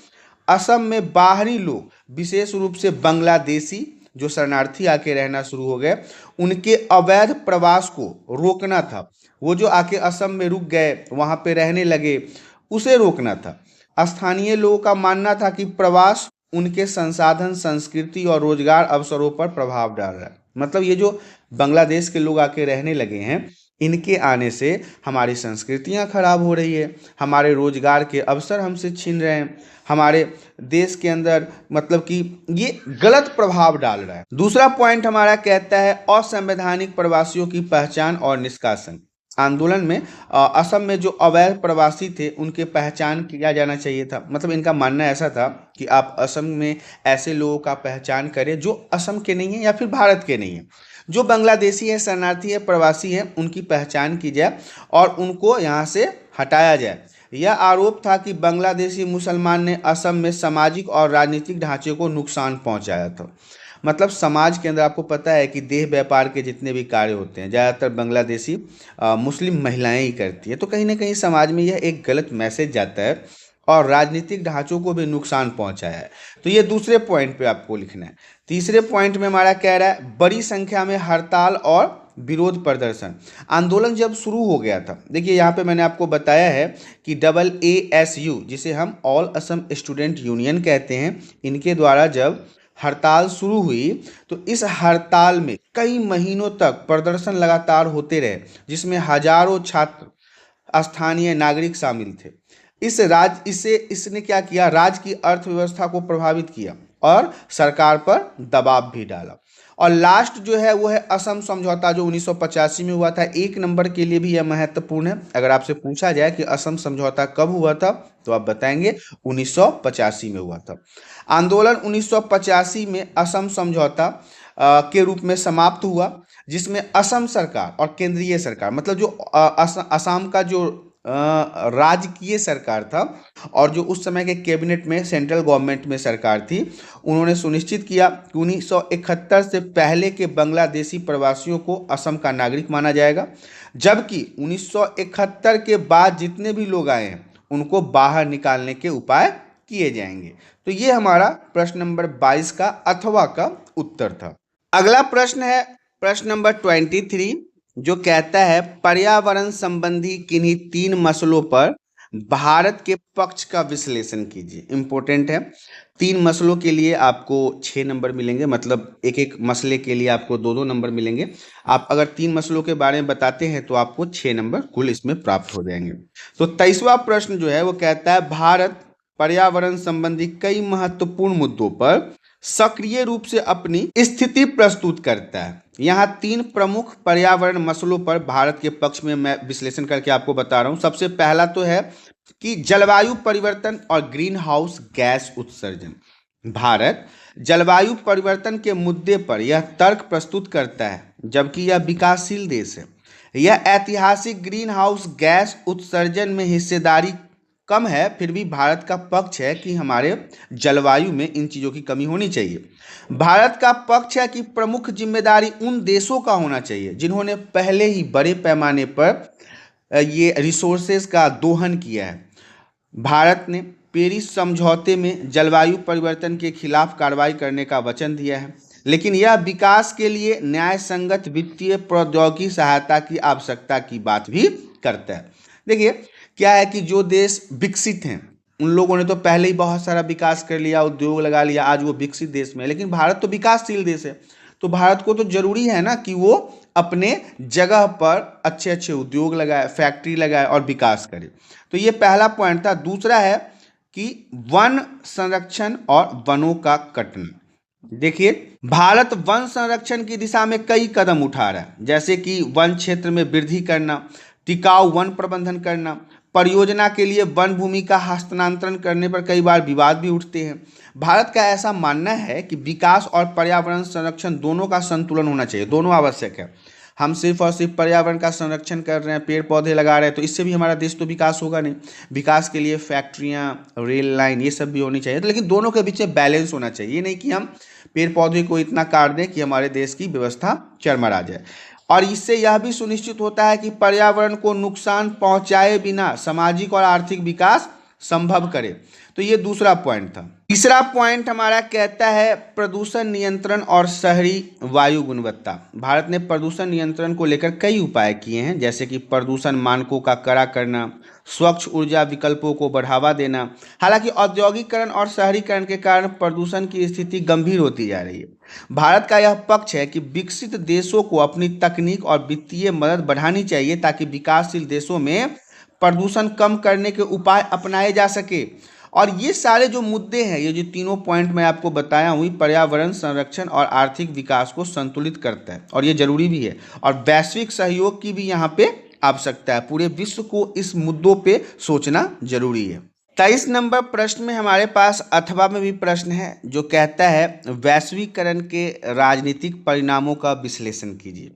असम में बाहरी लोग, विशेष रूप से बांग्लादेशी जो शरणार्थी आके रहना शुरू हो गए, उनके अवैध प्रवास को रोकना था। वो जो आके असम में रुक गए, वहाँ पे रहने लगे, उसे रोकना था। स्थानीय लोगों का मानना था कि प्रवास उनके संसाधन, संस्कृति और रोजगार अवसरों पर प्रभाव डाल रहा है। मतलब ये जो बांग्लादेश के लोग आके रहने लगे हैं, इनके आने से हमारी संस्कृतियां खराब हो रही है, हमारे रोजगार के अवसर हमसे छीन रहे हैं, हमारे देश के अंदर मतलब कि ये गलत प्रभाव डाल रहा है। दूसरा पॉइंट हमारा कहता है असंवैधानिक प्रवासियों की पहचान और निष्कासन। आंदोलन में असम में जो अवैध प्रवासी थे उनके पहचान किया जाना चाहिए था। मतलब इनका मानना ऐसा था कि आप असम में ऐसे लोगों का पहचान करें जो असम के नहीं है या फिर भारत के नहीं है, जो बांग्लादेशी है, शरणार्थी है, प्रवासी है, उनकी पहचान की जाए और उनको यहाँ से हटाया जाए। यह आरोप था कि बांग्लादेशी मुसलमान ने असम में सामाजिक और राजनीतिक ढांचे को नुकसान पहुंचाया था। मतलब समाज के अंदर आपको पता है कि देह व्यापार के जितने भी कार्य होते हैं ज़्यादातर बांग्लादेशी मुस्लिम महिलाएं ही करती हैं, तो कहीं ना कहीं समाज में यह एक गलत मैसेज जाता है और राजनीतिक ढांचों को भी नुकसान पहुंचाया है। तो ये दूसरे पॉइंट पे आपको लिखना है। तीसरे पॉइंट में हमारा कह रहा है बड़ी संख्या में हड़ताल और विरोध प्रदर्शन। आंदोलन जब शुरू हो गया था, देखिए यहाँ पे मैंने आपको बताया है कि AASU, जिसे हम ऑल असम स्टूडेंट यूनियन कहते हैं, इनके द्वारा जब हड़ताल शुरू हुई तो इस हड़ताल में कई महीनों तक प्रदर्शन लगातार होते रहे, जिसमें हजारों छात्र, स्थानीय नागरिक शामिल थे। इसने क्या किया, राज्य की अर्थव्यवस्था को प्रभावित किया और सरकार पर दबाव भी डाला। और लास्ट जो है वो है असम समझौता, जो 1985 में हुआ था। 1 नंबर के लिए भी यह महत्वपूर्ण है। अगर आपसे पूछा जाए कि असम समझौता कब हुआ था तो आप बताएंगे 1985 में हुआ था। आंदोलन 1985 में असम समझौता के रूप में समाप्त हुआ, जिसमें असम सरकार और केंद्रीय सरकार, मतलब जो असम का जो राजकीय सरकार था और जो उस समय के कैबिनेट में सेंट्रल गवर्नमेंट में सरकार थी, उन्होंने सुनिश्चित किया कि 1971 से पहले के बांग्लादेशी प्रवासियों को असम का नागरिक माना जाएगा, जबकि 1971 के बाद जितने भी लोग आए हैं उनको बाहर निकालने के उपाय किए जाएंगे। तो ये हमारा प्रश्न नंबर 22 का अथवा का उत्तर था। अगला प्रश्न है प्रश्न नंबर 23, जो कहता है पर्यावरण संबंधी किन्हीं 3 मसलों पर भारत के पक्ष का विश्लेषण कीजिए। इंपॉर्टेंट है। 3 मसलों के लिए आपको 6 नंबर मिलेंगे, मतलब एक एक मसले के लिए आपको 2-2 नंबर मिलेंगे। आप अगर 3 मसलों के बारे में बताते हैं तो आपको 6 नंबर कुल इसमें प्राप्त हो जाएंगे। तो 23वां प्रश्न जो है वो कहता है भारत पर्यावरण संबंधी कई महत्वपूर्ण मुद्दों पर सक्रिय रूप से अपनी स्थिति प्रस्तुत करता है। यहाँ 3 प्रमुख पर्यावरण मसलों पर भारत के पक्ष में मैं विश्लेषण करके आपको बता रहा हूँ। सबसे पहला तो है कि जलवायु परिवर्तन और ग्रीन हाउस गैस उत्सर्जन। भारत जलवायु परिवर्तन के मुद्दे पर यह तर्क प्रस्तुत करता है, जबकि यह विकासशील देश है। यह ऐतिहासिक ग्रीन हाउस गैस उत्सर्जन में हिस्सेदारी कम है, फिर भी भारत का पक्ष है कि हमारे जलवायु में इन चीज़ों की कमी होनी चाहिए। भारत का पक्ष है कि प्रमुख जिम्मेदारी उन देशों का होना चाहिए जिन्होंने पहले ही बड़े पैमाने पर ये रिसोर्सेज का दोहन किया है। भारत ने पेरिस समझौते में जलवायु परिवर्तन के खिलाफ कार्रवाई करने का वचन दिया है, लेकिन यह विकास के लिए न्याय संगत वित्तीय प्रौद्योगिकी सहायता की आवश्यकता की बात भी करता है। देखिए क्या है कि जो देश विकसित हैं उन लोगों ने तो पहले ही बहुत सारा विकास कर लिया, उद्योग लगा लिया, आज वो विकसित देश में है। लेकिन भारत तो विकासशील देश है, तो भारत को तो जरूरी है ना कि वो अपने जगह पर अच्छे अच्छे उद्योग लगाए, फैक्ट्री लगाए और विकास करे। तो ये पहला पॉइंट था। दूसरा है कि वन संरक्षण और वनों का कटना। देखिए भारत वन संरक्षण की दिशा में कई कदम उठा रहा है, जैसे कि वन क्षेत्र में वृद्धि करना, टिकाऊ वन प्रबंधन करना, परियोजना के लिए वन भूमि का हस्तांतरण करने पर कई बार विवाद भी उठते हैं। भारत का ऐसा मानना है कि विकास और पर्यावरण संरक्षण दोनों का संतुलन होना चाहिए, दोनों आवश्यक है। हम सिर्फ और सिर्फ पर्यावरण का संरक्षण कर रहे हैं, पेड़ पौधे लगा रहे हैं, तो इससे भी हमारा देश तो विकास होगा नहीं। विकास के लिए फैक्ट्रियाँ, रेल लाइन, ये सब भी होनी चाहिए, तो लेकिन दोनों के बीच में बैलेंस होना चाहिए। ये नहीं कि हम पेड़ पौधे को इतना काट दें कि हमारे देश की व्यवस्था चरमरा जाए। और इससे यह भी सुनिश्चित होता है कि पर्यावरण को नुकसान पहुंचाए बिना सामाजिक और आर्थिक विकास संभव करे। तो ये दूसरा पॉइंट था। तीसरा पॉइंट हमारा कहता है प्रदूषण नियंत्रण और शहरी वायु गुणवत्ता। भारत ने प्रदूषण नियंत्रण को लेकर कई उपाय किए हैं, जैसे कि प्रदूषण मानकों का कड़ा करना, स्वच्छ ऊर्जा विकल्पों को बढ़ावा देना। हालांकि औद्योगिकरण और शहरीकरण के कारण प्रदूषण की स्थिति गंभीर होती जा रही है। भारत का यह पक्ष है कि विकसित देशों को अपनी तकनीक और वित्तीय मदद बढ़ानी चाहिए ताकि विकासशील देशों में प्रदूषण कम करने के उपाय अपनाए जा सके। और ये सारे जो मुद्दे हैं, ये जो तीनों पॉइंट मैं आपको बताया हूँ, पर्यावरण संरक्षण और आर्थिक विकास को संतुलित करता है और ये जरूरी भी है। और वैश्विक सहयोग की भी यहाँ पे आवश्यकता है। पूरे विश्व को इस मुद्दों पे सोचना जरूरी है। 23 नंबर प्रश्न में हमारे पास अथवा में भी प्रश्न है जो कहता है वैश्वीकरण के राजनीतिक परिणामों का विश्लेषण कीजिए।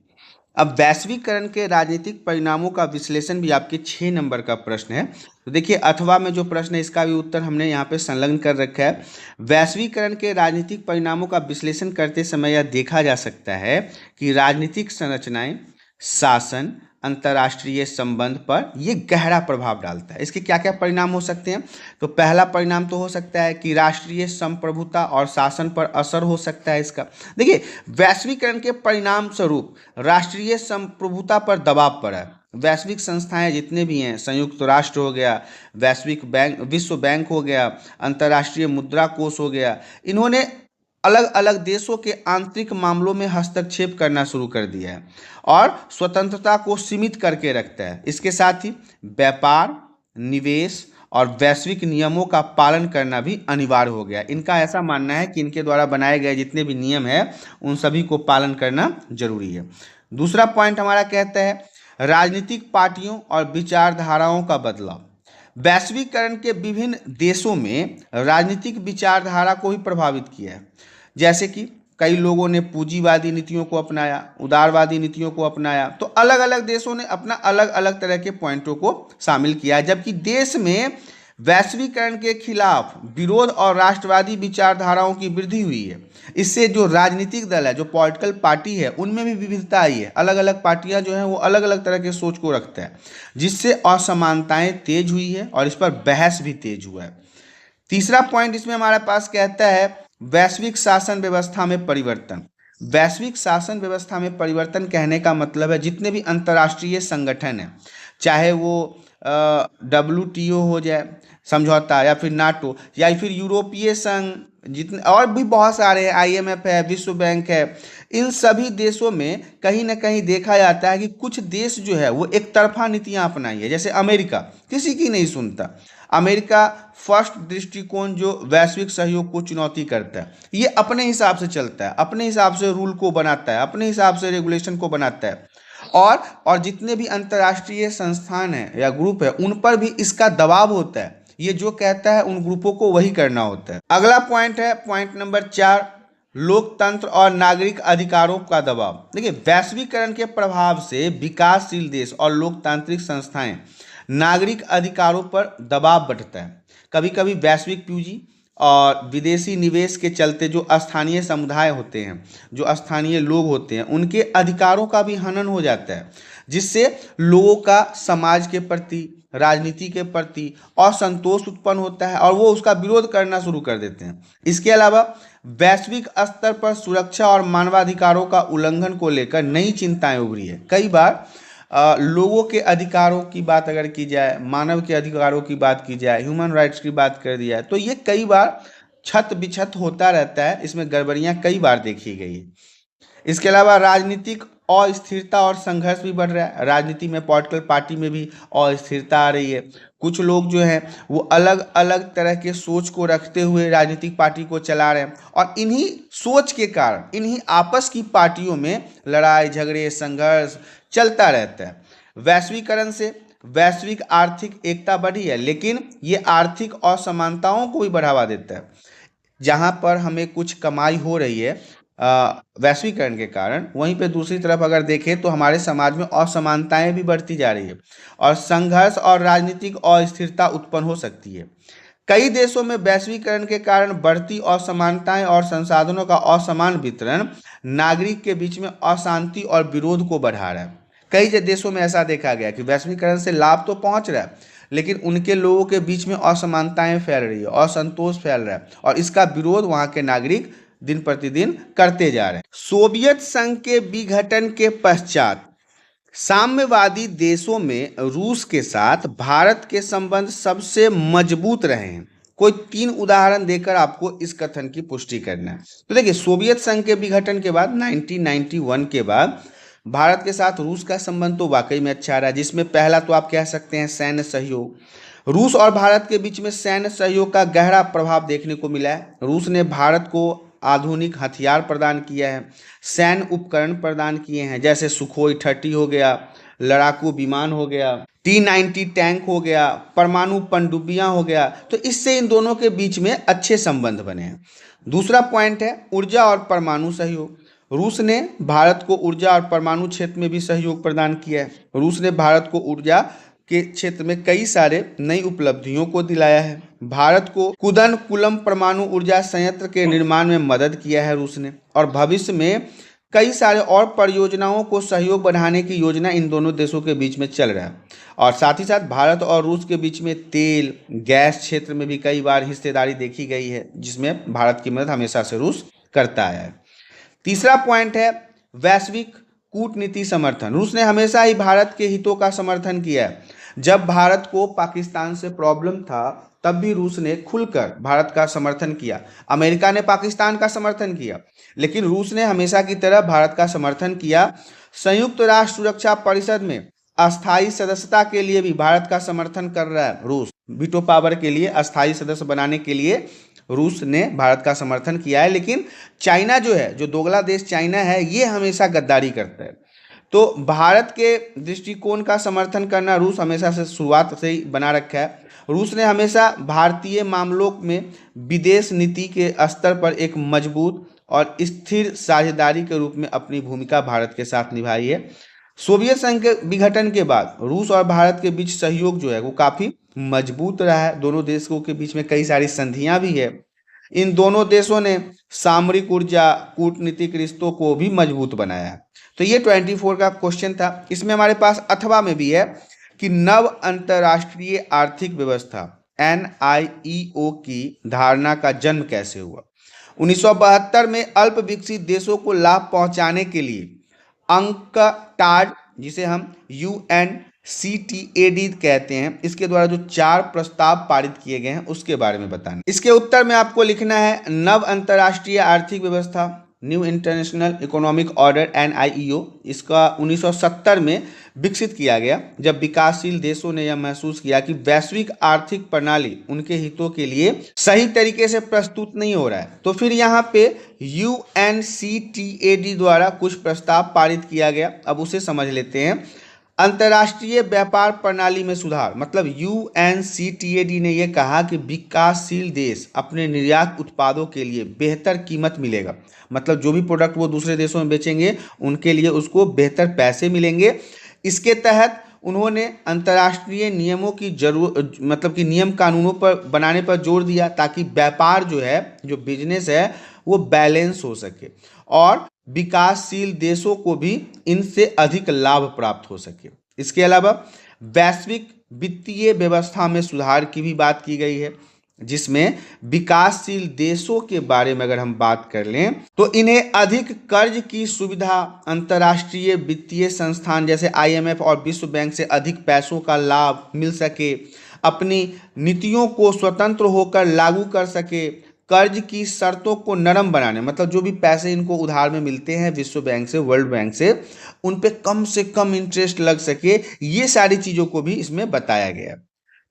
अब वैश्वीकरण के राजनीतिक परिणामों का विश्लेषण भी आपके 6 नंबर का प्रश्न है। तो देखिए अथवा में जो प्रश्न है इसका भी उत्तर हमने यहाँ पे संलग्न कर रखा है। वैश्वीकरण के राजनीतिक परिणामों का विश्लेषण करते समय यह देखा जा सकता है कि राजनीतिक संरचनाएं, शासन, अंतर्राष्ट्रीय संबंध पर यह गहरा प्रभाव डालता है। इसके क्या क्या परिणाम हो सकते हैं? तो पहला परिणाम तो हो सकता है कि राष्ट्रीय संप्रभुता और शासन पर असर हो सकता है इसका। देखिए वैश्वीकरण के परिणाम स्वरूप राष्ट्रीय संप्रभुता पर दबाव पड़ा है। वैश्विक संस्थाएं जितने भी हैं, संयुक्त राष्ट्र हो गया, वैश्विक बैंक, विश्व बैंक हो गया, अंतर्राष्ट्रीय मुद्रा कोष हो गया, इन्होंने अलग अलग देशों के आंतरिक मामलों में हस्तक्षेप करना शुरू कर दिया है और स्वतंत्रता को सीमित करके रखता है। इसके साथ ही व्यापार, निवेश और वैश्विक नियमों का पालन करना भी अनिवार्य हो गया। इनका ऐसा मानना है कि इनके द्वारा बनाए गए जितने भी नियम हैं उन सभी को पालन करना जरूरी है। दूसरा पॉइंट हमारा कहता है राजनीतिक पार्टियों और विचारधाराओं का बदलाव। वैश्वीकरण के विभिन्न देशों में राजनीतिक विचारधारा को भी प्रभावित किया है। जैसे कि कई लोगों ने पूंजीवादी नीतियों को अपनाया, उदारवादी नीतियों को अपनाया। तो अलग अलग देशों ने अपना अलग अलग तरह के पॉइंटों को शामिल किया, जबकि देश में वैश्वीकरण के खिलाफ विरोध और राष्ट्रवादी विचारधाराओं की वृद्धि हुई है। इससे जो राजनीतिक दल है, जो पॉलिटिकल पार्टी है, उनमें भी विविधता आई है। अलग अलग पार्टियां जो हैं वो अलग अलग तरह के सोच को रखते हैं, जिससे असमानताएं तेज हुई है और इस पर बहस भी तेज हुआ है। तीसरा पॉइंट इसमें हमारे पास कहता है वैश्विक शासन व्यवस्था में परिवर्तन। वैश्विक शासन व्यवस्था में परिवर्तन कहने का मतलब है जितने भी अंतर्राष्ट्रीय संगठन हैं, चाहे वो WTO हो जाए समझौता, या फिर नाटो, या फिर यूरोपीय संघ, जितने और भी बहुत सारे हैं, IMF है, विश्व बैंक है, इन सभी देशों में कहीं ना कहीं देखा जाता है कि कुछ देश जो है वो एक तरफा नीतियां अपनाई है। जैसे अमेरिका किसी की नहीं सुनता। अमेरिका फर्स्ट दृष्टिकोण जो वैश्विक सहयोग को चुनौती करता है, ये अपने हिसाब से चलता है, अपने हिसाब से रूल को बनाता है, अपने हिसाब से रेगुलेशन को बनाता है। और जितने भी अंतर्राष्ट्रीय संस्थान हैं या ग्रुप है उन पर भी इसका दबाव होता है। ये जो कहता है उन ग्रुपों को वही करना होता है। अगला पॉइंट है पॉइंट नंबर 4, लोकतंत्र और नागरिक अधिकारों का दबाव। देखिए वैश्वीकरण के प्रभाव से विकासशील देश और लोकतांत्रिक संस्थाएं नागरिक अधिकारों पर दबाव बढ़ता है। कभी कभी वैश्विक पूंजी और विदेशी निवेश के चलते जो स्थानीय समुदाय होते हैं, जो स्थानीय लोग होते हैं, उनके अधिकारों का भी हनन हो जाता है, जिससे लोगों का समाज के प्रति, राजनीति के प्रति असंतोष उत्पन्न होता है और वो उसका विरोध करना शुरू कर देते हैं। इसके अलावा वैश्विक स्तर पर सुरक्षा और मानवाधिकारों का उल्लंघन को लेकर नई चिंताएं उभरी है। कई बार लोगों के अधिकारों की बात अगर की जाए, मानव के अधिकारों की बात की जाए, ह्यूमन राइट्स की बात कर दी जाए, तो ये कई बार छत बिछत होता रहता है। इसमें गड़बड़ियां कई बार देखी गई है। इसके अलावा राजनीतिक अस्थिरता और संघर्ष भी बढ़ रहा है। राजनीति में, पॉलिटिकल पार्टी में भी अस्थिरता आ रही है। कुछ लोग जो हैं वो अलग अलग तरह के सोच को रखते हुए राजनीतिक पार्टी को चला रहे हैं और इन्हीं सोच के कारण इन्हीं आपस की पार्टियों में लड़ाई झगड़े संघर्ष चलता रहता है। वैश्वीकरण से वैश्विक आर्थिक एकता बढ़ी है, लेकिन ये आर्थिक असमानताओं को भी बढ़ावा देता है। जहाँ पर हमें कुछ कमाई हो रही है वैश्वीकरण के कारण, वहीं पे दूसरी तरफ अगर देखें तो हमारे समाज में असमानताएं भी बढ़ती जा रही है और संघर्ष और राजनीतिक अस्थिरता उत्पन्न हो सकती है। कई देशों में वैश्वीकरण के कारण बढ़ती असमानताएं और संसाधनों का असमान वितरण नागरिक के बीच में अशांति और विरोध को बढ़ा रहा है। कई देशों में ऐसा देखा गया कि वैश्वीकरण से लाभ तो पहुंच रहा है, लेकिन उनके लोगों के बीच में असमानताएं फैल रही है, असंतोष फैल रहा है और इसका विरोध वहां के नागरिक दिन प्रतिदिन करते जा रहे हैं। सोवियत संघ के विघटन के पश्चात साम्यवादी देशों में रूस के साथ भारत के संबंध सबसे मजबूत रहे हैं। कोई 3 उदाहरण देकर आपको इस कथन की पुष्टि करना है। तो देखिए, सोवियत संघ के विघटन के बाद 1991 के बाद भारत के साथ रूस का संबंध तो वाकई में अच्छा रहा, जिसमें पहला तो आप कह सकते हैं सैन्य सहयोग। रूस और भारत के बीच में सैन्य सहयोग का गहरा प्रभाव देखने को मिला है। रूस ने भारत को आधुनिक हथियार प्रदान किया है, सैन्य उपकरण प्रदान किए हैं, जैसे सुखोई 30 हो गया, लड़ाकू विमान हो गया, T-90 टैंक हो गया, परमाणु पनडुब्बियां हो गया। तो इससे इन दोनों के बीच में अच्छे संबंध बने हैं। दूसरा पॉइंट है ऊर्जा और परमाणु सहयोग। रूस ने भारत को ऊर्जा और परमाणु क्षेत्र में भी सहयोग प्रदान किया है। रूस ने भारत को ऊर्जा के क्षेत्र में कई सारे नई उपलब्धियों को दिलाया है। भारत को कुदनकुलम परमाणु ऊर्जा संयंत्र के निर्माण में मदद किया है रूस ने, और भविष्य में कई सारे और परियोजनाओं को सहयोग बढ़ाने की योजना इन दोनों देशों के बीच में चल रहा है। और साथ ही साथ भारत और रूस के बीच में तेल गैस क्षेत्र में भी कई बार हिस्सेदारी देखी गई है, जिसमें भारत की मदद हमेशा से रूस करता है। तीसरा पॉइंट है वैश्विक कूटनीति समर्थन। रूस ने हमेशा ही भारत के हितों का समर्थन किया है। जब भारत को पाकिस्तान से प्रॉब्लम था तब भी रूस ने खुलकर भारत का समर्थन किया। अमेरिका ने पाकिस्तान का समर्थन किया, लेकिन रूस ने हमेशा की तरह भारत का समर्थन किया। संयुक्त राष्ट्र सुरक्षा परिषद में अस्थायी सदस्यता के लिए भी भारत का समर्थन कर रहा है रूस। वीटो पावर के लिए अस्थायी सदस्य बनाने के लिए रूस ने भारत का समर्थन किया है। लेकिन चाइना जो है, जो दोगला देश चाइना है, ये हमेशा गद्दारी करता है। तो भारत के दृष्टिकोण का समर्थन करना रूस हमेशा से शुरुआत से ही बना रखा है। रूस ने हमेशा भारतीय मामलों में विदेश नीति के स्तर पर एक मजबूत और स्थिर साझेदारी के रूप में अपनी भूमिका भारत के साथ निभाई है। सोवियत संघ के विघटन के बाद रूस और भारत के बीच सहयोग जो है वो काफ़ी मजबूत रहा है। दोनों देशों के बीच में कई सारी संधियां भी है। इन दोनों देशों ने सामरिक ऊर्जा कूटनीतिक रिश्तों को भी मजबूत बनाया है। तो ये 24 का क्वेश्चन था। इसमें हमारे पास अथवा में भी है कि नव अंतर्राष्ट्रीय आर्थिक व्यवस्था NIEO की धारणा का जन्म कैसे हुआ। 1972 में अल्प विकसित देशों को लाभ पहुंचाने के लिए अंकटाड, जिसे हम UNCTAD कहते हैं, इसके द्वारा जो 4 प्रस्ताव पारित किए गए हैं उसके बारे में बताना। इसके उत्तर में आपको लिखना है नव अंतर्राष्ट्रीय आर्थिक व्यवस्था, new international economic order NIEO, इसका 1970 में विकसित किया गया, जब विकासशील देशों ने यह महसूस किया कि वैश्विक आर्थिक प्रणाली उनके हितों के लिए सही तरीके से प्रस्तुत नहीं हो रहा है। तो फिर यहाँ पे UNCTAD द्वारा कुछ प्रस्ताव पारित किया गया। अब उसे समझ लेते हैं। अंतर्राष्ट्रीय व्यापार प्रणाली में सुधार, मतलब UNCTAD ने यह कहा कि विकासशील देश अपने निर्यात उत्पादों के लिए बेहतर कीमत मिलेगा, मतलब जो भी प्रोडक्ट वो दूसरे देशों में बेचेंगे उनके लिए उसको बेहतर पैसे मिलेंगे। इसके तहत उन्होंने अंतर्राष्ट्रीय नियमों की मतलब कि नियम कानूनों पर बनाने पर जोर दिया, ताकि व्यापार जो है, जो बिजनेस है, वो बैलेंस हो सके और विकासशील देशों को भी इनसे अधिक लाभ प्राप्त हो सके। इसके अलावा वैश्विक वित्तीय व्यवस्था में सुधार की भी बात की गई है, जिसमें विकासशील देशों के बारे में अगर हम बात कर लें तो इन्हें अधिक कर्ज की सुविधा, अंतर्राष्ट्रीय वित्तीय संस्थान जैसे IMF और विश्व बैंक से अधिक पैसों का लाभ मिल सके, अपनी नीतियों को स्वतंत्र होकर लागू कर सके, कर्ज की शर्तों को नरम बनाने, मतलब जो भी पैसे इनको उधार में मिलते हैं विश्व बैंक से, वर्ल्ड बैंक से, उन पे कम से कम इंटरेस्ट लग सके, ये सारी चीज़ों को भी इसमें बताया गया।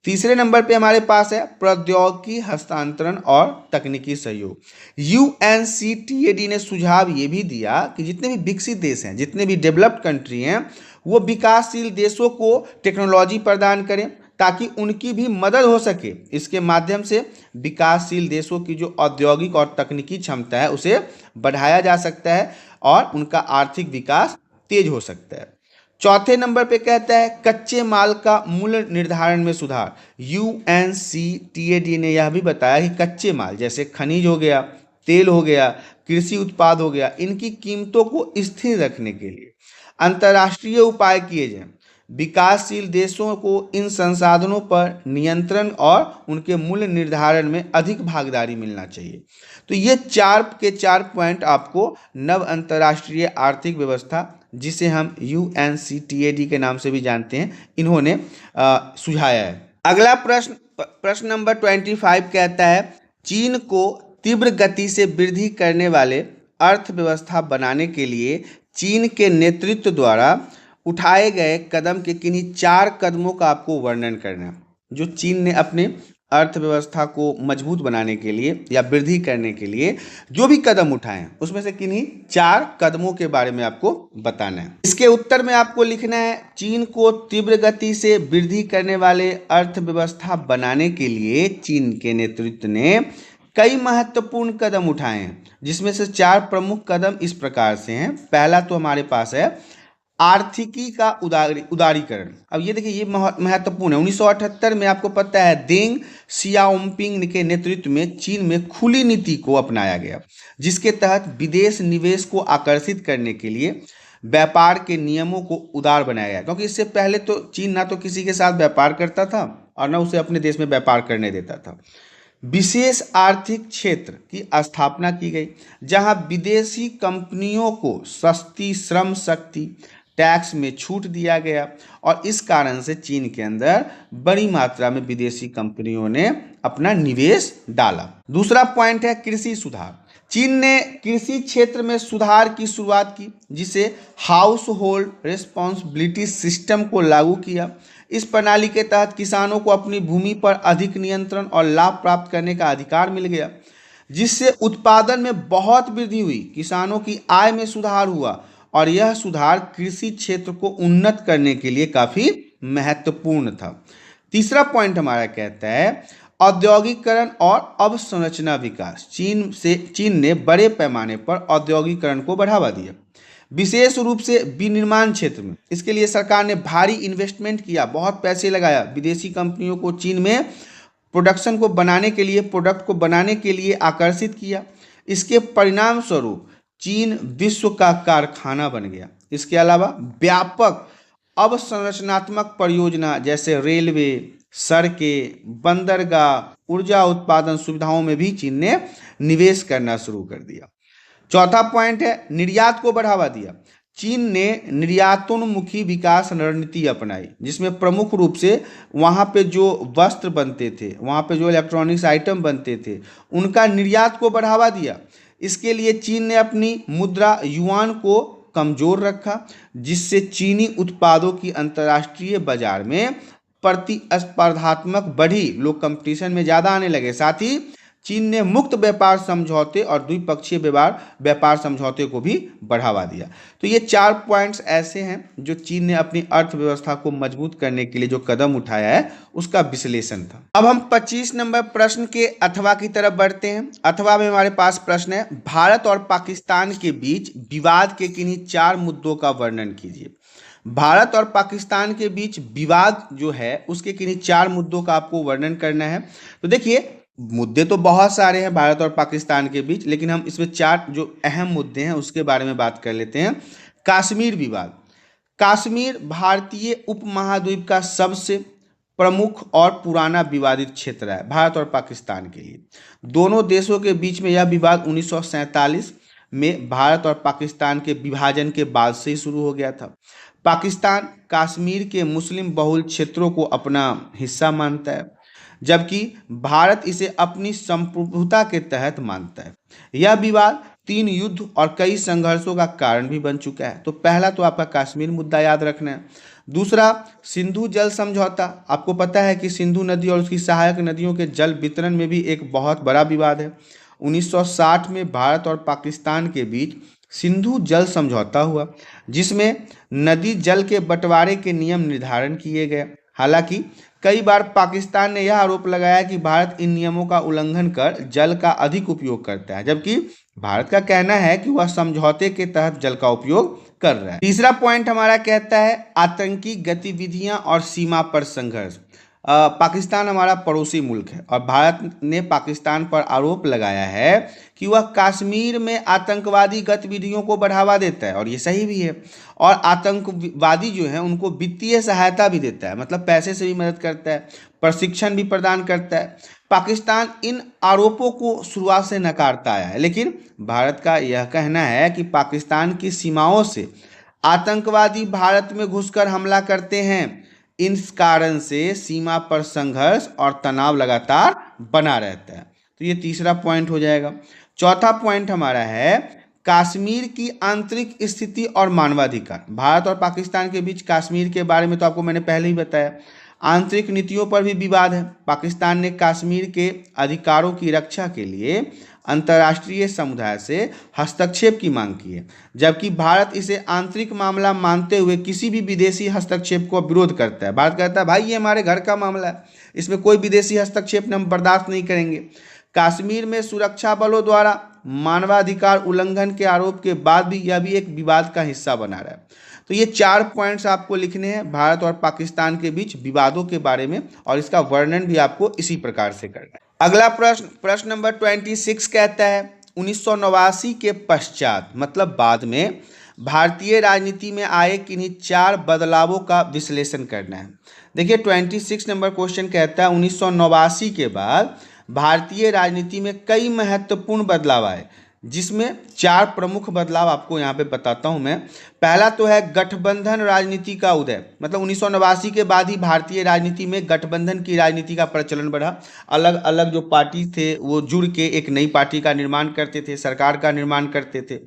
तीसरे नंबर पे हमारे पास है प्रौद्योगिकी हस्तांतरण और तकनीकी सहयोग। UNCTAD ने सुझाव ये भी दिया कि जितने भी विकसित देश हैं, जितने भी डेवलप्ड कंट्री हैं, वो विकासशील देशों को टेक्नोलॉजी प्रदान करें ताकि उनकी भी मदद हो सके। इसके माध्यम से विकासशील देशों की जो औद्योगिक और तकनीकी क्षमता है उसे बढ़ाया जा सकता है और उनका आर्थिक विकास तेज हो सकता है। चौथे नंबर पे कहता है कच्चे माल का मूल्य निर्धारण में सुधार। UNCTAD ने यह भी बताया कि कच्चे माल जैसे खनिज हो गया, तेल हो गया, कृषि उत्पाद हो गया, इनकी कीमतों को स्थिर रखने के लिए अंतर्राष्ट्रीय उपाय किए जाएं। विकासशील देशों को इन संसाधनों पर नियंत्रण और उनके मूल्य निर्धारण में अधिक भागीदारी मिलना चाहिए। तो ये 4 पॉइंट आपको नव अंतर्राष्ट्रीय आर्थिक व्यवस्था, जिसे हम UNCTAD के नाम से भी जानते हैं, इन्होंने सुझाया है। अगला प्रश्न नंबर 25 कहता है, चीन को तीव्र गति से वृद्धि करने वाले अर्थव्यवस्था बनाने के लिए चीन के नेतृत्व द्वारा उठाए गए कदम के किन्हीं 4 कदमों का आपको वर्णन करना है। जो चीन ने अपने अर्थव्यवस्था को मजबूत बनाने के लिए या वृद्धि करने के लिए जो भी कदम उठाए हैं, उसमें से किन्हीं 4 कदमों के बारे में आपको बताना है। इसके उत्तर में आपको लिखना है, चीन को तीव्र गति से वृद्धि करने वाले अर्थव्यवस्था बनाने के लिए चीन के नेतृत्व ने कई महत्वपूर्ण कदम उठाए हैं, जिसमें से 4 प्रमुख कदम इस प्रकार से हैं। पहला तो हमारे पास है आर्थिकी का उदारीकरण। अब ये देखिए, ये महत्वपूर्ण है। 1978 में आपको पता है देंग सियाओपिंग के नेतृत्व में चीन में खुली नीति को अपनाया गया, जिसके तहत विदेश निवेश को आकर्षित करने के लिए व्यापार के नियमों को उदार बनाया गया। क्योंकि इससे पहले तो चीन ना तो किसी के साथ व्यापार करता था और ना उसे अपने देश में व्यापार करने देता था। विशेष आर्थिक क्षेत्र की स्थापना की गई, जहां विदेशी कंपनियों को सस्ती श्रम शक्ति, टैक्स में छूट दिया गया और इस कारण से चीन के अंदर बड़ी मात्रा में विदेशी कंपनियों ने अपना निवेश डाला। दूसरा पॉइंट है कृषि सुधार। चीन ने कृषि क्षेत्र में सुधार की शुरुआत की, जिसे हाउस होल्ड रिस्पॉन्सिबिलिटी सिस्टम को लागू किया। इस प्रणाली के तहत किसानों को अपनी भूमि पर अधिक नियंत्रण और लाभ प्राप्त करने का अधिकार मिल गया, जिससे उत्पादन में बहुत वृद्धि हुई, किसानों की आय में सुधार हुआ और यह सुधार कृषि क्षेत्र को उन्नत करने के लिए काफी महत्वपूर्ण था। तीसरा पॉइंट हमारा कहता है औद्योगिकरण और अवसंरचना विकास। चीन ने बड़े पैमाने पर औद्योगिकरण को बढ़ावा दिया, विशेष रूप से विनिर्माण क्षेत्र में। इसके लिए सरकार ने भारी इन्वेस्टमेंट किया, बहुत पैसे लगाया। विदेशी कंपनियों को चीन में प्रोडक्ट को बनाने के लिए आकर्षित किया। इसके परिणाम स्वरूप चीन विश्व का कारखाना बन गया। इसके अलावा व्यापक अवसंरचनात्मक परियोजना जैसे रेलवे, सड़कें, बंदरगाह, ऊर्जा उत्पादन सुविधाओं में भी चीन ने निवेश करना शुरू कर दिया। चौथा पॉइंट है निर्यात को बढ़ावा दिया। चीन ने निर्यातोन्मुखी विकास रणनीति अपनाई, जिसमें प्रमुख रूप से वहाँ पे जो वस्त्र बनते थे, वहाँ पे जो इलेक्ट्रॉनिक्स आइटम बनते थे, उनका निर्यात को बढ़ावा दिया। इसके लिए चीन ने अपनी मुद्रा युआन को कमजोर रखा, जिससे चीनी उत्पादों की अंतर्राष्ट्रीय बाजार में प्रतिस्पर्धात्मक बढ़ी, लोग कंपटीशन में ज़्यादा आने लगे। साथ ही चीन ने मुक्त व्यापार समझौते और द्विपक्षीय व्यापार समझौते को भी बढ़ावा दिया। तो ये 4 पॉइंट्स ऐसे हैं जो चीन ने अपनी अर्थव्यवस्था को मजबूत करने के लिए जो कदम उठाया है, उसका विश्लेषण था। अब हम 25 नंबर प्रश्न के अथवा की तरफ बढ़ते हैं। अथवा में हमारे पास प्रश्न है, भारत और पाकिस्तान के बीच विवाद के किन्हीं 4 मुद्दों का वर्णन कीजिए। भारत और पाकिस्तान के बीच विवाद जो है, उसके किन्हीं 4 मुद्दों का आपको वर्णन करना है। तो देखिए, मुद्दे तो बहुत सारे हैं भारत और पाकिस्तान के बीच, लेकिन हम इसमें 4 जो अहम मुद्दे हैं उसके बारे में बात कर लेते हैं। कश्मीर विवाद। कश्मीर भारतीय उपमहाद्वीप का सबसे प्रमुख और पुराना विवादित क्षेत्र है भारत और पाकिस्तान के लिए। दोनों देशों के बीच में यह विवाद 1947 में भारत और पाकिस्तान के विभाजन के बाद से ही शुरू हो गया था। पाकिस्तान कश्मीर के मुस्लिम बहुल क्षेत्रों को अपना हिस्सा मानता है, जबकि भारत इसे अपनी संप्रभुता के तहत मानता है। यह विवाद 3 युद्ध और कई संघर्षों का कारण भी बन चुका है। तो पहला तो आपका कश्मीर मुद्दा याद रखना है। दूसरा, सिंधु जल समझौता। आपको पता है कि सिंधु नदी और उसकी सहायक नदियों के जल वितरण में भी एक बहुत बड़ा विवाद है। 1960 में भारत और पाकिस्तान के बीच सिंधु जल समझौता हुआ, जिसमें नदी जल के बंटवारे के नियम निर्धारण किए गए। हालांकि कई बार पाकिस्तान ने यह आरोप लगाया कि भारत इन नियमों का उल्लंघन कर जल का अधिक उपयोग करता है, जबकि भारत का कहना है कि वह समझौते के तहत जल का उपयोग कर रहा है। तीसरा पॉइंट हमारा कहता है आतंकी गतिविधियां और सीमा पर संघर्ष। पाकिस्तान हमारा पड़ोसी मुल्क है और भारत ने पाकिस्तान पर आरोप लगाया है कि वह कश्मीर में आतंकवादी गतिविधियों को बढ़ावा देता है, और ये सही भी है। और आतंकवादी जो है उनको वित्तीय सहायता भी देता है, मतलब पैसे से भी मदद करता है, प्रशिक्षण भी प्रदान करता है। पाकिस्तान इन आरोपों को शुरुआत से नकारता आया है, लेकिन भारत का यह कहना है कि पाकिस्तान की सीमाओं से आतंकवादी भारत में घुसकर हमला करते हैं। इस कारण से सीमा पर संघर्ष और तनाव लगातार बना रहता है। तो ये तीसरा पॉइंट हो जाएगा। चौथा पॉइंट हमारा है कश्मीर की आंतरिक स्थिति और मानवाधिकार। भारत और पाकिस्तान के बीच कश्मीर के बारे में तो आपको मैंने पहले ही बताया। आंतरिक नीतियों पर भी विवाद है। पाकिस्तान ने कश्मीर के अधिकारों की रक्षा के लिए अंतर्राष्ट्रीय समुदाय से हस्तक्षेप की मांग की है, जबकि भारत इसे आंतरिक मामला मानते हुए किसी भी विदेशी हस्तक्षेप को विरोध करता है। भारत कहता है भाई ये हमारे घर का मामला है, इसमें कोई विदेशी हस्तक्षेप हम बर्दाश्त नहीं करेंगे। कश्मीर में सुरक्षा बलों द्वारा मानवाधिकार उल्लंघन के आरोप के बाद भी यह भी एक विवाद का हिस्सा बना रहा है। तो ये 4 पॉइंट्स आपको लिखने हैं भारत और पाकिस्तान के बीच विवादों के बारे में, और इसका वर्णन भी आपको इसी प्रकार से करना है। अगला प्रश्न नंबर 26 कहता है 1989 के पश्चात, मतलब बाद में, भारतीय राजनीति में आए किन्हीं 4 बदलावों का विश्लेषण करना है। देखिए 26 नंबर क्वेश्चन कहता है 1989 के बाद भारतीय राजनीति में कई महत्वपूर्ण बदलाव आए, जिसमें 4 प्रमुख बदलाव आपको यहाँ पे बताता हूँ मैं। पहला तो है गठबंधन राजनीति का उदय, मतलब 1989 के बाद ही भारतीय राजनीति में गठबंधन की राजनीति का प्रचलन बढ़ा। अलग अलग जो पार्टी थे वो जुड़ के एक नई पार्टी का निर्माण करते थे, सरकार का निर्माण करते थे।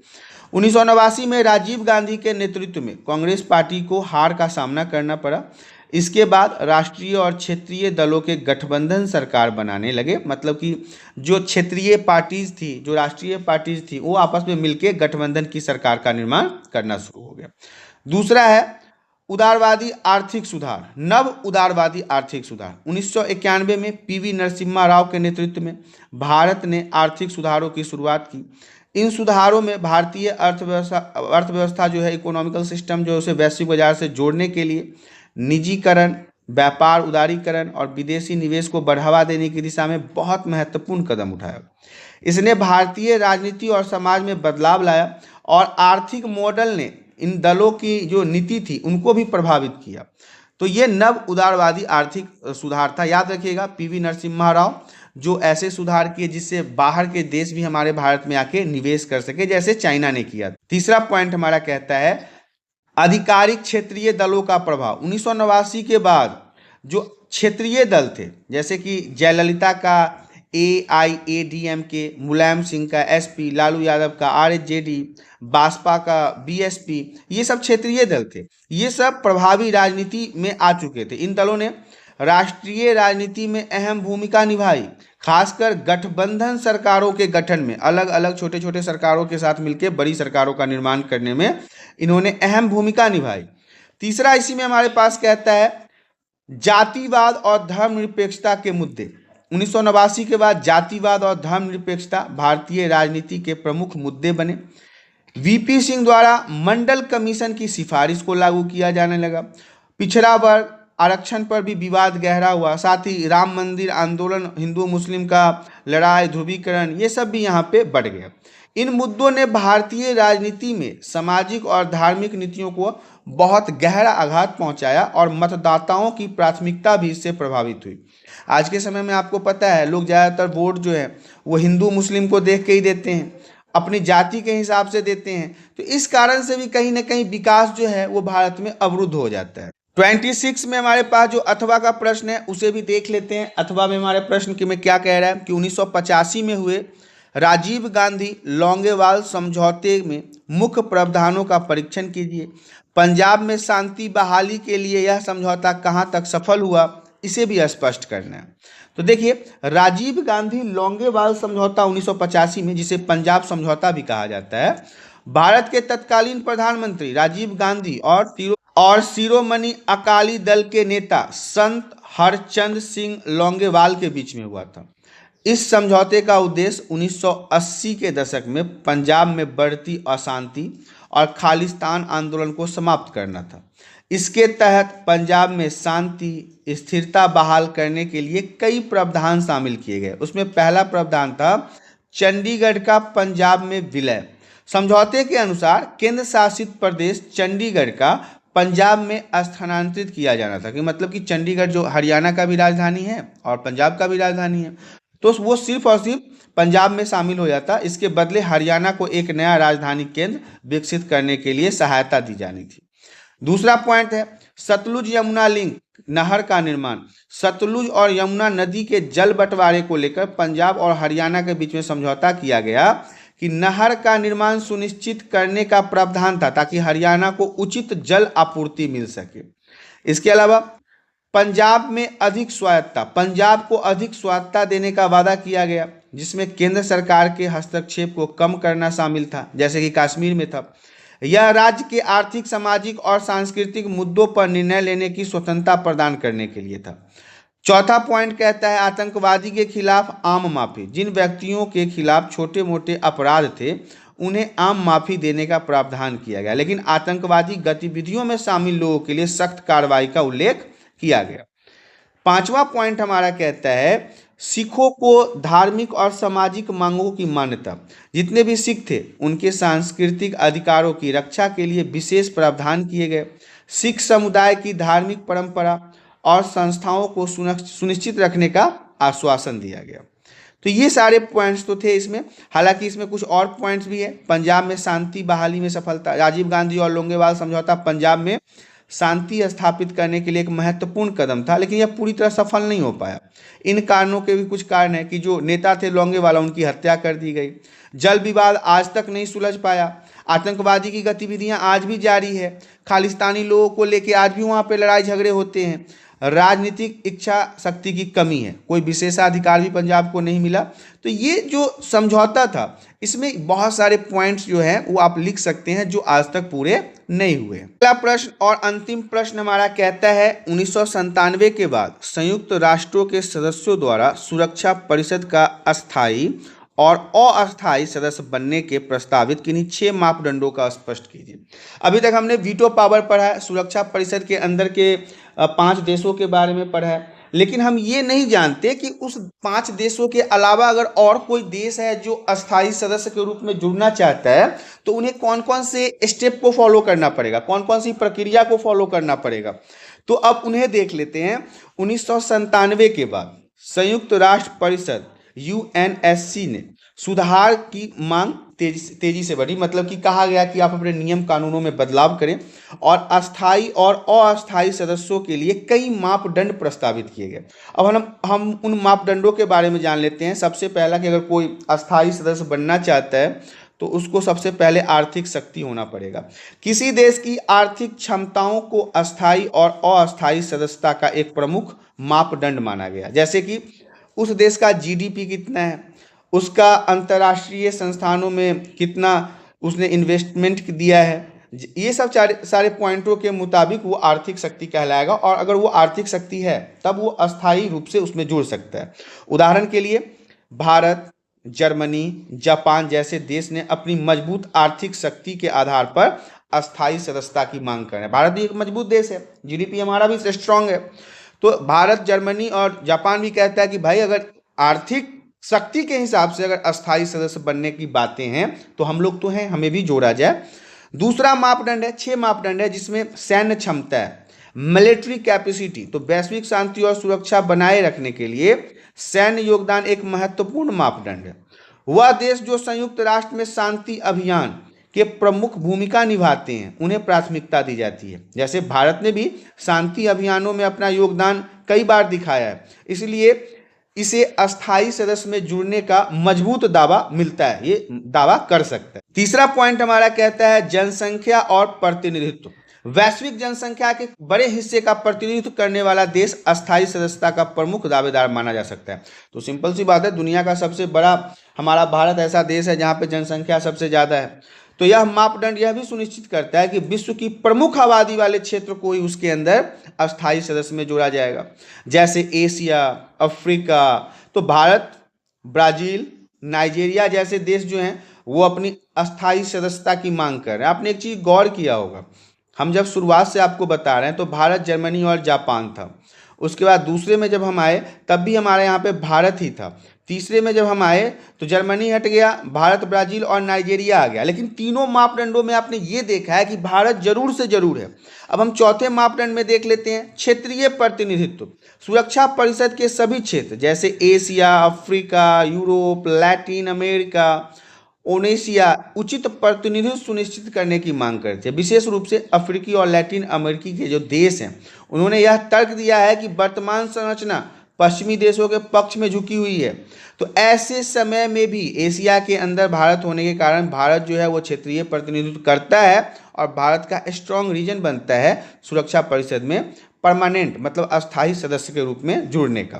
1989 में राजीव गांधी के नेतृत्व में कांग्रेस पार्टी को हार का सामना करना पड़ा। इसके बाद राष्ट्रीय और क्षेत्रीय दलों के गठबंधन सरकार बनाने लगे, मतलब कि जो क्षेत्रीय पार्टीज थी, जो राष्ट्रीय पार्टीज थी, वो आपस में मिलकर गठबंधन की सरकार का निर्माण करना शुरू हो गया। दूसरा है उदारवादी आर्थिक सुधार, नव उदारवादी आर्थिक सुधार। 1991 में पीवी नरसिम्हा राव के नेतृत्व में भारत ने आर्थिक सुधारों की शुरुआत की। इन सुधारों में भारतीय अर्थव्यवस्था जो है, इकोनॉमिकल सिस्टम जो है, उसे वैश्विक बाजार से जोड़ने के लिए निजीकरण, व्यापार उदारीकरण और विदेशी निवेश को बढ़ावा देने की दिशा में बहुत महत्वपूर्ण कदम उठाया। इसने भारतीय राजनीति और समाज में बदलाव लाया और आर्थिक मॉडल ने इन दलों की जो नीति थी उनको भी प्रभावित किया। तो ये नव उदारवादी आर्थिक सुधार था। याद रखिएगा पीवी नरसिम्हा राव जो ऐसे सुधार किए जिससे बाहर के देश भी हमारे भारत में आके निवेश कर सके, जैसे चाइना ने किया। तीसरा पॉइंट हमारा कहता है आधिकारिक क्षेत्रीय दलों का प्रभाव। 1989 के बाद जो क्षेत्रीय दल थे, जैसे कि जयललिता का AIADMK, मुलायम सिंह का SP, लालू यादव का RSJD, बासपा का BSP, ये सब क्षेत्रीय दल थे। ये सब प्रभावी राजनीति में आ चुके थे। इन दलों ने राष्ट्रीय राजनीति में अहम भूमिका निभाई, खासकर गठबंधन सरकारों के गठन में। अलग अलग छोटे छोटे सरकारों के साथ मिलकर बड़ी सरकारों का निर्माण करने में इन्होंने अहम भूमिका निभाई। तीसरा इसी में हमारे पास कहता है जातिवाद और धर्मनिरपेक्षता के मुद्दे। 1989 के बाद जातिवाद और धर्मनिरपेक्षता भारतीय राजनीति के प्रमुख मुद्दे बने। VP सिंह द्वारा मंडल कमीशन की सिफारिश को लागू किया जाने लगा। पिछड़ा वर्ग आरक्षण पर भी विवाद गहरा हुआ। साथ ही राम मंदिर आंदोलन, हिंदू मुस्लिम का लड़ाई, ध्रुवीकरण, ये सब भी यहाँ पे बढ़ गया। इन मुद्दों ने भारतीय राजनीति में सामाजिक और धार्मिक नीतियों को बहुत गहरा आघात पहुंचाया और मतदाताओं की प्राथमिकता भी इससे प्रभावित हुई। आज के समय में आपको पता है लोग ज़्यादातर वोट जो है वो हिंदू मुस्लिम को देख के ही देते हैं, अपनी जाति के हिसाब से देते हैं। तो इस कारण से भी कहीं ना कहीं विकास जो है वो भारत में अवरुद्ध हो जाता है। 26 में हमारे पास जो अथवा का प्रश्न है उसे भी देख लेते हैं। अथवा में हमारे प्रश्न की में क्या कह रहा है कि 1985 में हुए राजीव गांधी लौंगेवाल समझौते में मुख्य प्रावधानों का परीक्षण कीजिए। पंजाब में शांति बहाली के लिए यह समझौता कहां तक सफल हुआ, इसे भी स्पष्ट करना है। तो देखिए राजीव गांधी लौंगेवाल समझौता 1985 में, जिसे पंजाब समझौता भी कहा जाता है, भारत के तत्कालीन प्रधानमंत्री राजीव गांधी और शिरोमणि अकाली दल के नेता संत हरचंद सिंह लौंगेवाल के बीच में हुआ था। इस समझौते का उद्देश्य 1980 के दशक में पंजाब में बढ़ती अशांति और खालिस्तान आंदोलन को समाप्त करना था। इसके तहत पंजाब में शांति स्थिरता बहाल करने के लिए कई प्रावधान शामिल किए गए। उसमें पहला प्रावधान था चंडीगढ़ का पंजाब में विलय। समझौते के अनुसार केंद्र शासित प्रदेश चंडीगढ़ का पंजाब में स्थानांतरित किया जाना था, कि मतलब कि चंडीगढ़ जो हरियाणा का भी राजधानी है और पंजाब का भी राजधानी है, तो वो सिर्फ और सिर्फ पंजाब में शामिल हो जाता। इसके बदले हरियाणा को एक नया राजधानी केंद्र विकसित करने के लिए सहायता दी जानी थी। दूसरा पॉइंट है सतलुज यमुना लिंक नहर का निर्माण। सतलुज और यमुना नदी के जल बंटवारे को लेकर पंजाब और हरियाणा के बीच में समझौता किया गया कि नहर का निर्माण सुनिश्चित करने का प्रावधान था, ताकि हरियाणा को उचित जल आपूर्ति मिल सके। इसके अलावा पंजाब में अधिक स्वायत्तता, पंजाब को अधिक स्वायत्तता देने का वादा किया गया, जिसमें केंद्र सरकार के हस्तक्षेप को कम करना शामिल था, जैसे कि कश्मीर में था। यह राज्य के आर्थिक, सामाजिक और सांस्कृतिक मुद्दों पर निर्णय लेने की स्वतंत्रता प्रदान करने के लिए था। चौथा पॉइंट कहता है आतंकवादी के खिलाफ आम माफी। जिन व्यक्तियों के खिलाफ छोटे मोटे अपराध थे उन्हें आम माफी देने का प्रावधान किया गया, लेकिन आतंकवादी गतिविधियों में शामिल लोगों के लिए सख्त कार्रवाई का उल्लेख किया गया। पांचवा पॉइंट हमारा कहता है सिखों को धार्मिक और सामाजिक मांगों की मान्यता। जितने भी सिख थे उनके सांस्कृतिक अधिकारों की रक्षा के लिए विशेष प्रावधान किए गए। सिख समुदाय की धार्मिक परंपरा और संस्थाओं को सुनिश्चित रखने का आश्वासन दिया गया। तो ये सारे पॉइंट्स तो थे इसमें। हालांकि इसमें कुछ और पॉइंट्स भी है। पंजाब में शांति बहाली में सफलता। राजीव गांधी और लोंगेवाल समझौता पंजाब में शांति स्थापित करने के लिए एक महत्वपूर्ण कदम था, लेकिन यह पूरी तरह सफल नहीं हो पाया। इन कारणों के भी कुछ कारण है कि जो नेता थे लोंगेवाला, उनकी हत्या कर दी गई। जल विवाद आज तक नहीं सुलझ पाया। आतंकवादी की गतिविधियां आज भी जारी है। खालिस्तानी लोगों को लेकर आज भी वहां पे लड़ाई झगड़े होते हैं। राजनीतिक इच्छा शक्ति की कमी है। कोई विशेषाधिकार भी पंजाब को नहीं मिला। तो ये जो समझौता था इसमें बहुत सारे पॉइंट्स जो हैं वो आप लिख सकते हैं जो आज तक पूरे नहीं हुए। अगला प्रश्न और अंतिम प्रश्न हमारा कहता है 1997 के बाद संयुक्त राष्ट्रों के सदस्यों द्वारा सुरक्षा परिषद का अस्थायी और अस्थायी सदस्य बनने के प्रस्तावित किन्हीं 6 मापदंडों का स्पष्ट कीजिए। अभी तक हमने वीटो पावर पढ़ा है, सुरक्षा परिषद के अंदर के 5 देशों के बारे में पढ़ा है, लेकिन हम ये नहीं जानते कि उस 5 देशों के अलावा अगर और कोई देश है जो अस्थायी सदस्य के रूप में जुड़ना चाहता है तो उन्हें कौन कौन से स्टेप को फॉलो करना पड़ेगा, कौन कौन सी प्रक्रिया को फॉलो करना पड़ेगा। तो अब उन्हें देख लेते हैं। 1997 के बाद संयुक्त राष्ट्र परिषद यूएनएससी ने सुधार की मांग तेजी से बढ़ी। मतलब कि कहा गया कि आप अपने नियम कानूनों में बदलाव करें और अस्थायी और अस्थायी सदस्यों के लिए कई मापदंड प्रस्तावित किए गए। अब हम उन मापदंडों के बारे में जान लेते हैं। सबसे पहला कि अगर कोई अस्थायी सदस्य बनना चाहता है तो उसको सबसे पहले आर्थिक शक्ति होना पड़ेगा। किसी देश की आर्थिक क्षमताओं को अस्थायी और अस्थायी सदस्यता का एक प्रमुख मापदंड माना गया, जैसे कि उस देश का जीडीपी कितना है, उसका अंतर्राष्ट्रीय संस्थानों में कितना उसने इन्वेस्टमेंट दिया है। ये सब सारे पॉइंटों के मुताबिक वो आर्थिक शक्ति कहलाएगा, और अगर वो आर्थिक शक्ति है तब वो अस्थायी रूप से उसमें जुड़ सकता है। उदाहरण के लिए भारत, जर्मनी, जापान जैसे देश ने अपनी मजबूत आर्थिक शक्ति के आधार पर अस्थायी सदस्यता की मांग कर रहे हैं। भारत भी एक मजबूत देश है, जीडीपी हमारा भी स्ट्रांग है, तो भारत, जर्मनी और जापान भी कहता है कि भाई अगर आर्थिक शक्ति के हिसाब से अगर अस्थायी सदस्य बनने की बातें हैं तो हम लोग तो हैं, हमें भी जोड़ा जाए। दूसरा मापदंड है, 6 मापदंड है, जिसमें सैन्य क्षमता है, मिलिट्री कैपेसिटी। तो वैश्विक शांति और सुरक्षा बनाए रखने के लिए सैन्य योगदान एक महत्वपूर्ण मापदंड है। वह देश जो संयुक्त राष्ट्र में शांति अभियान के प्रमुख भूमिका निभाते हैं उन्हें प्राथमिकता दी जाती है। जैसे भारत ने भी शांति अभियानों में अपना योगदान कई बार दिखाया है, इसलिए इसे अस्थायी सदस्य में जुड़ने का मजबूत दावा मिलता है, ये दावा कर सकता है। तीसरा पॉइंट हमारा कहता है जनसंख्या और प्रतिनिधित्व। वैश्विक जनसंख्या के बड़े हिस्से का प्रतिनिधित्व करने वाला देश अस्थायी सदस्यता का प्रमुख दावेदार माना जा सकता है। तो सिंपल सी बात है, दुनिया का सबसे बड़ा हमारा भारत ऐसा देश है जहाँ पे जनसंख्या सबसे ज़्यादा है। तो यह मापदंड यह भी सुनिश्चित करता है कि विश्व की प्रमुख आबादी वाले क्षेत्र को ही उसके अंदर अस्थायी सदस्य में जोड़ा जाएगा, जैसे एशिया, अफ्रीका। तो भारत, ब्राजील, नाइजीरिया जैसे देश जो हैं वो अपनी अस्थायी सदस्यता की मांग कर रहे हैं। आपने एक चीज़ गौर किया होगा हम जब शुरुआत से आपको बता रहे हैं तो भारत, जर्मनी और जापान था। उसके बाद दूसरे में जब हम आए तब भी हमारे यहाँ पे भारत ही था। तीसरे में जब हम आए तो जर्मनी हट गया, भारत, ब्राजील और नाइजीरिया आ गया। लेकिन तीनों मापदंडों में आपने ये देखा है कि भारत जरूर से जरूर है। अब हम चौथे मापदंड में देख लेते हैं, क्षेत्रीय प्रतिनिधित्व। सुरक्षा परिषद के सभी क्षेत्र जैसे Asia, Africa, Europe, Latin America, ओनेशिया उचित प्रतिनिधित्व सुनिश्चित करने की मांग करते हैं। विशेष रूप से अफ्रीकी और लैटिन अमेरिकी के जो देश हैं उन्होंने यह तर्क दिया है कि वर्तमान संरचना पश्चिमी देशों के पक्ष में झुकी हुई है। तो ऐसे समय में भी एशिया के अंदर भारत होने के कारण भारत जो है वो क्षेत्रीय प्रतिनिधित्व करता है और भारत का स्ट्रॉन्ग रीजन बनता है सुरक्षा परिषद में परमानेंट मतलब अस्थायी सदस्य के रूप में जुड़ने का।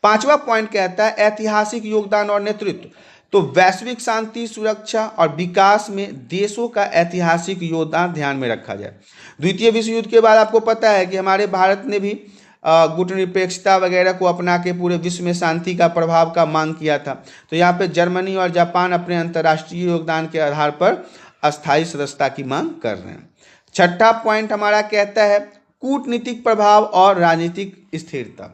पांचवा पॉइंट कहता है ऐतिहासिक योगदान और नेतृत्व। तो वैश्विक शांति, सुरक्षा और विकास में देशों का ऐतिहासिक योगदान ध्यान में रखा जाए। द्वितीय विश्व युद्ध के बाद आपको पता है कि हमारे भारत ने भी गुटनिरपेक्षता वगैरह को अपना के पूरे विश्व में शांति का प्रभाव का मांग किया था। तो यहाँ पे जर्मनी और जापान अपने अंतर्राष्ट्रीय योगदान के आधार पर अस्थायी सदस्यता की मांग कर रहे हैं। छठा पॉइंट हमारा कहता है कूटनीतिक प्रभाव और राजनीतिक स्थिरता।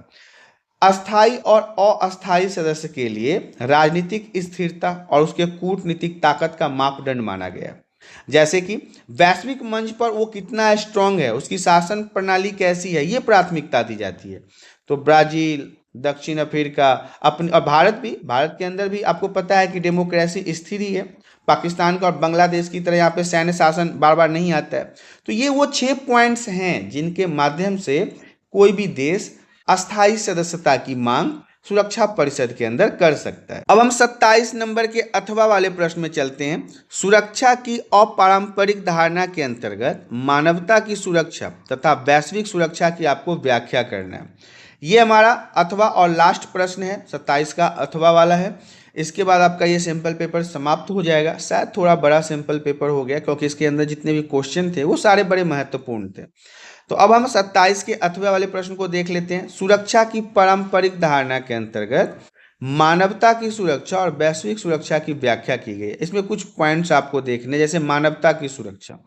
अस्थायी और अस्थायी सदस्य के लिए राजनीतिक स्थिरता और उसके कूटनीतिक ताकत का मापदंड माना गया है। जैसे कि वैश्विक मंच पर वो कितना स्ट्रांग है, उसकी शासन प्रणाली कैसी है, ये प्राथमिकता दी जाती है। तो ब्राजील, दक्षिण अफ्रीका अपने और भारत के अंदर भी आपको पता है कि डेमोक्रेसी स्थिर ही है। पाकिस्तान का और बांग्लादेश की तरह यहाँ पे सैन्य शासन बार बार नहीं आता है। तो ये वो 6 पॉइंट्स हैं जिनके माध्यम से कोई भी देश अस्थायी सदस्यता की मांग सुरक्षा परिषद के अंदर कर सकता है। अब हम 27 नंबर के अथवा वाले प्रश्न में चलते हैं। सुरक्षा की अपारंपरिक धारणा के अंतर्गत मानवता की सुरक्षा तथा वैश्विक सुरक्षा की आपको व्याख्या करना है। ये हमारा अथवा और लास्ट प्रश्न है, 27 का अथवा वाला है। इसके बाद आपका ये सैंपल पेपर समाप्त हो जाएगा। शायद थोड़ा बड़ा सैंपल पेपर हो गया क्योंकि इसके अंदर जितने भी क्वेश्चन थे वो सारे बड़े महत्वपूर्ण थे। तो अब हम 27 के अथवा वाले प्रश्न को देख लेते हैं। सुरक्षा की पारंपरिक धारणा के अंतर्गत मानवता की सुरक्षा और वैश्विक सुरक्षा की व्याख्या की गई है। इसमें कुछ पॉइंट्स आपको देखने, जैसे मानवता की सुरक्षा,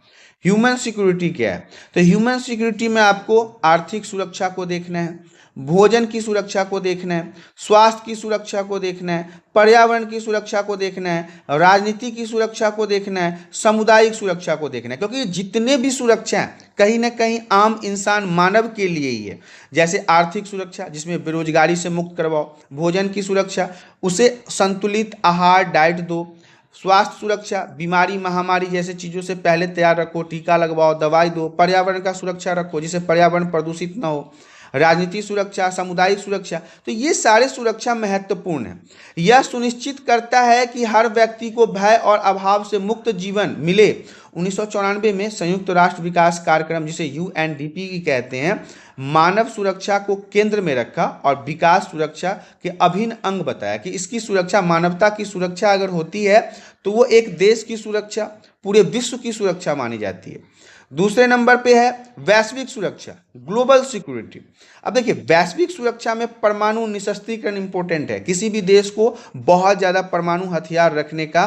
ह्यूमन सिक्योरिटी क्या है। तो ह्यूमन सिक्योरिटी में आपको आर्थिक सुरक्षा को देखना है, भोजन की सुरक्षा को देखना है, स्वास्थ्य की सुरक्षा को देखना है, पर्यावरण की सुरक्षा को देखना है, राजनीति की सुरक्षा को देखना है, सामुदायिक सुरक्षा को देखना है। क्योंकि जितने भी सुरक्षा हैं कहीं ना कहीं आम इंसान मानव के लिए ही है। जैसे आर्थिक सुरक्षा जिसमें बेरोजगारी से मुक्त करवाओ, भोजन की सुरक्षा उसे संतुलित आहार डाइट दो, स्वास्थ्य सुरक्षा बीमारी महामारी जैसे चीज़ों से पहले तैयार रखो, टीका लगवाओ, दवाई दो, पर्यावरण का सुरक्षा रखो जिससे पर्यावरण प्रदूषित न हो, राजनीतिक सुरक्षा, सामुदायिक सुरक्षा। तो ये सारे सुरक्षा महत्वपूर्ण है। यह सुनिश्चित करता है कि हर व्यक्ति को भय और अभाव से मुक्त जीवन मिले। 1994 में संयुक्त राष्ट्र विकास कार्यक्रम जिसे UNDP की कहते हैं, मानव सुरक्षा को केंद्र में रखा और विकास सुरक्षा के अभिन्न अंग बताया कि इसकी सुरक्षा, मानवता की सुरक्षा अगर होती है तो वो एक देश की सुरक्षा, पूरे विश्व की सुरक्षा मानी जाती है। दूसरे नंबर पे है वैश्विक सुरक्षा, ग्लोबल सिक्योरिटी। अब देखिए वैश्विक सुरक्षा में परमाणु निशस्त्रीकरण इंपॉर्टेंट है। किसी भी देश को बहुत ज़्यादा परमाणु हथियार रखने का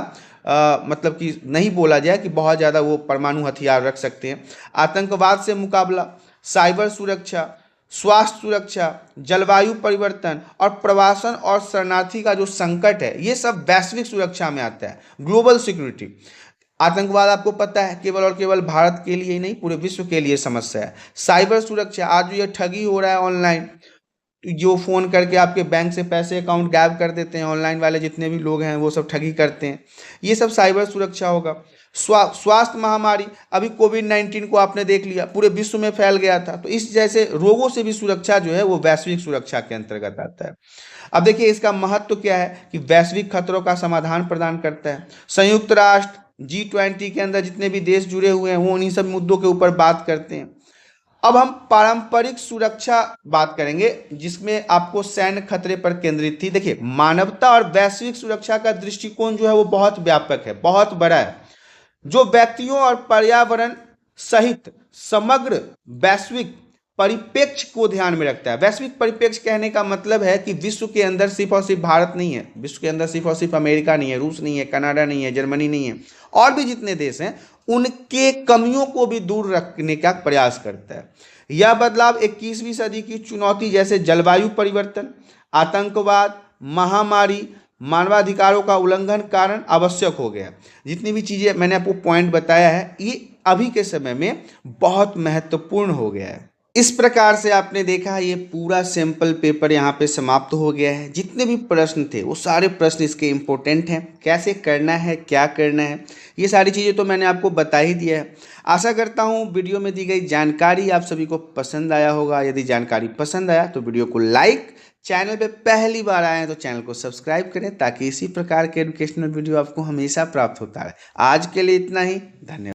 मतलब कि नहीं बोला जाए कि बहुत ज़्यादा वो परमाणु हथियार रख सकते हैं। आतंकवाद से मुकाबला, साइबर सुरक्षा, स्वास्थ्य सुरक्षा, जलवायु परिवर्तन और प्रवासन और शरणार्थी का जो संकट है, ये सब वैश्विक सुरक्षा में आता है, ग्लोबल सिक्योरिटी। आतंकवाद आपको पता है केवल और केवल भारत के लिए ही नहीं पूरे विश्व के लिए समस्या है। साइबर सुरक्षा, आज ये ठगी हो रहा है ऑनलाइन, जो फ़ोन करके आपके बैंक से पैसे अकाउंट गायब कर देते हैं, ऑनलाइन वाले जितने भी लोग हैं वो सब ठगी करते हैं, ये सब साइबर सुरक्षा होगा। स्वास्थ्य महामारी, अभी कोविड-19 को आपने देख लिया, पूरे विश्व में फैल गया था। तो इस जैसे रोगों से भी सुरक्षा जो है वो वैश्विक सुरक्षा के अंतर्गत आता है। अब देखिए इसका महत्व क्या है कि वैश्विक खतरों का समाधान प्रदान करता है। संयुक्त राष्ट्र G20 के अंदर जितने भी देश जुड़े हुए हैं वो उन्हीं सब मुद्दों के ऊपर बात करते हैं। अब हम पारंपरिक सुरक्षा बात करेंगे जिसमें आपको सैन्य खतरे पर केंद्रित थी। देखिए मानवता और वैश्विक सुरक्षा का दृष्टिकोण जो है वो बहुत व्यापक है, बहुत बड़ा है, जो व्यक्तियों और पर्यावरण सहित समग्र वैश्विक परिप्रेक्ष्य को ध्यान में रखता है। वैश्विक परिप्रेक्ष्य कहने का मतलब है कि विश्व के अंदर सिर्फ और सिर्फ भारत नहीं है, विश्व के अंदर सिर्फ और सिर्फ अमेरिका नहीं है, रूस नहीं है, कनाडा नहीं है, जर्मनी नहीं है, और भी जितने देश हैं उनके कमियों को भी दूर रखने का प्रयास करता है। यह बदलाव 21वीं सदी की चुनौती जैसे जलवायु परिवर्तन, आतंकवाद, महामारी, मानवाधिकारों का उल्लंघन कारण आवश्यक हो गया। जितनी भी चीज़ें मैंने आपको पॉइंट बताया है, ये अभी के समय में बहुत महत्वपूर्ण हो गया है। इस प्रकार से आपने देखा ये पूरा सैंपल पेपर यहाँ पे समाप्त हो गया है। जितने भी प्रश्न थे वो सारे प्रश्न इसके इम्पोर्टेंट हैं, कैसे करना है, क्या करना है, ये सारी चीज़ें तो मैंने आपको बता ही दिया है। आशा करता हूँ वीडियो में दी गई जानकारी आप सभी को पसंद आया होगा। यदि जानकारी पसंद आया तो वीडियो को लाइक, चैनल पे पहली बार आए हैं तो चैनल को सब्सक्राइब करें ताकि इसी प्रकार के एजुकेशनल वीडियो आपको हमेशा प्राप्त होता रहे। आज के लिए इतना ही, धन्यवाद।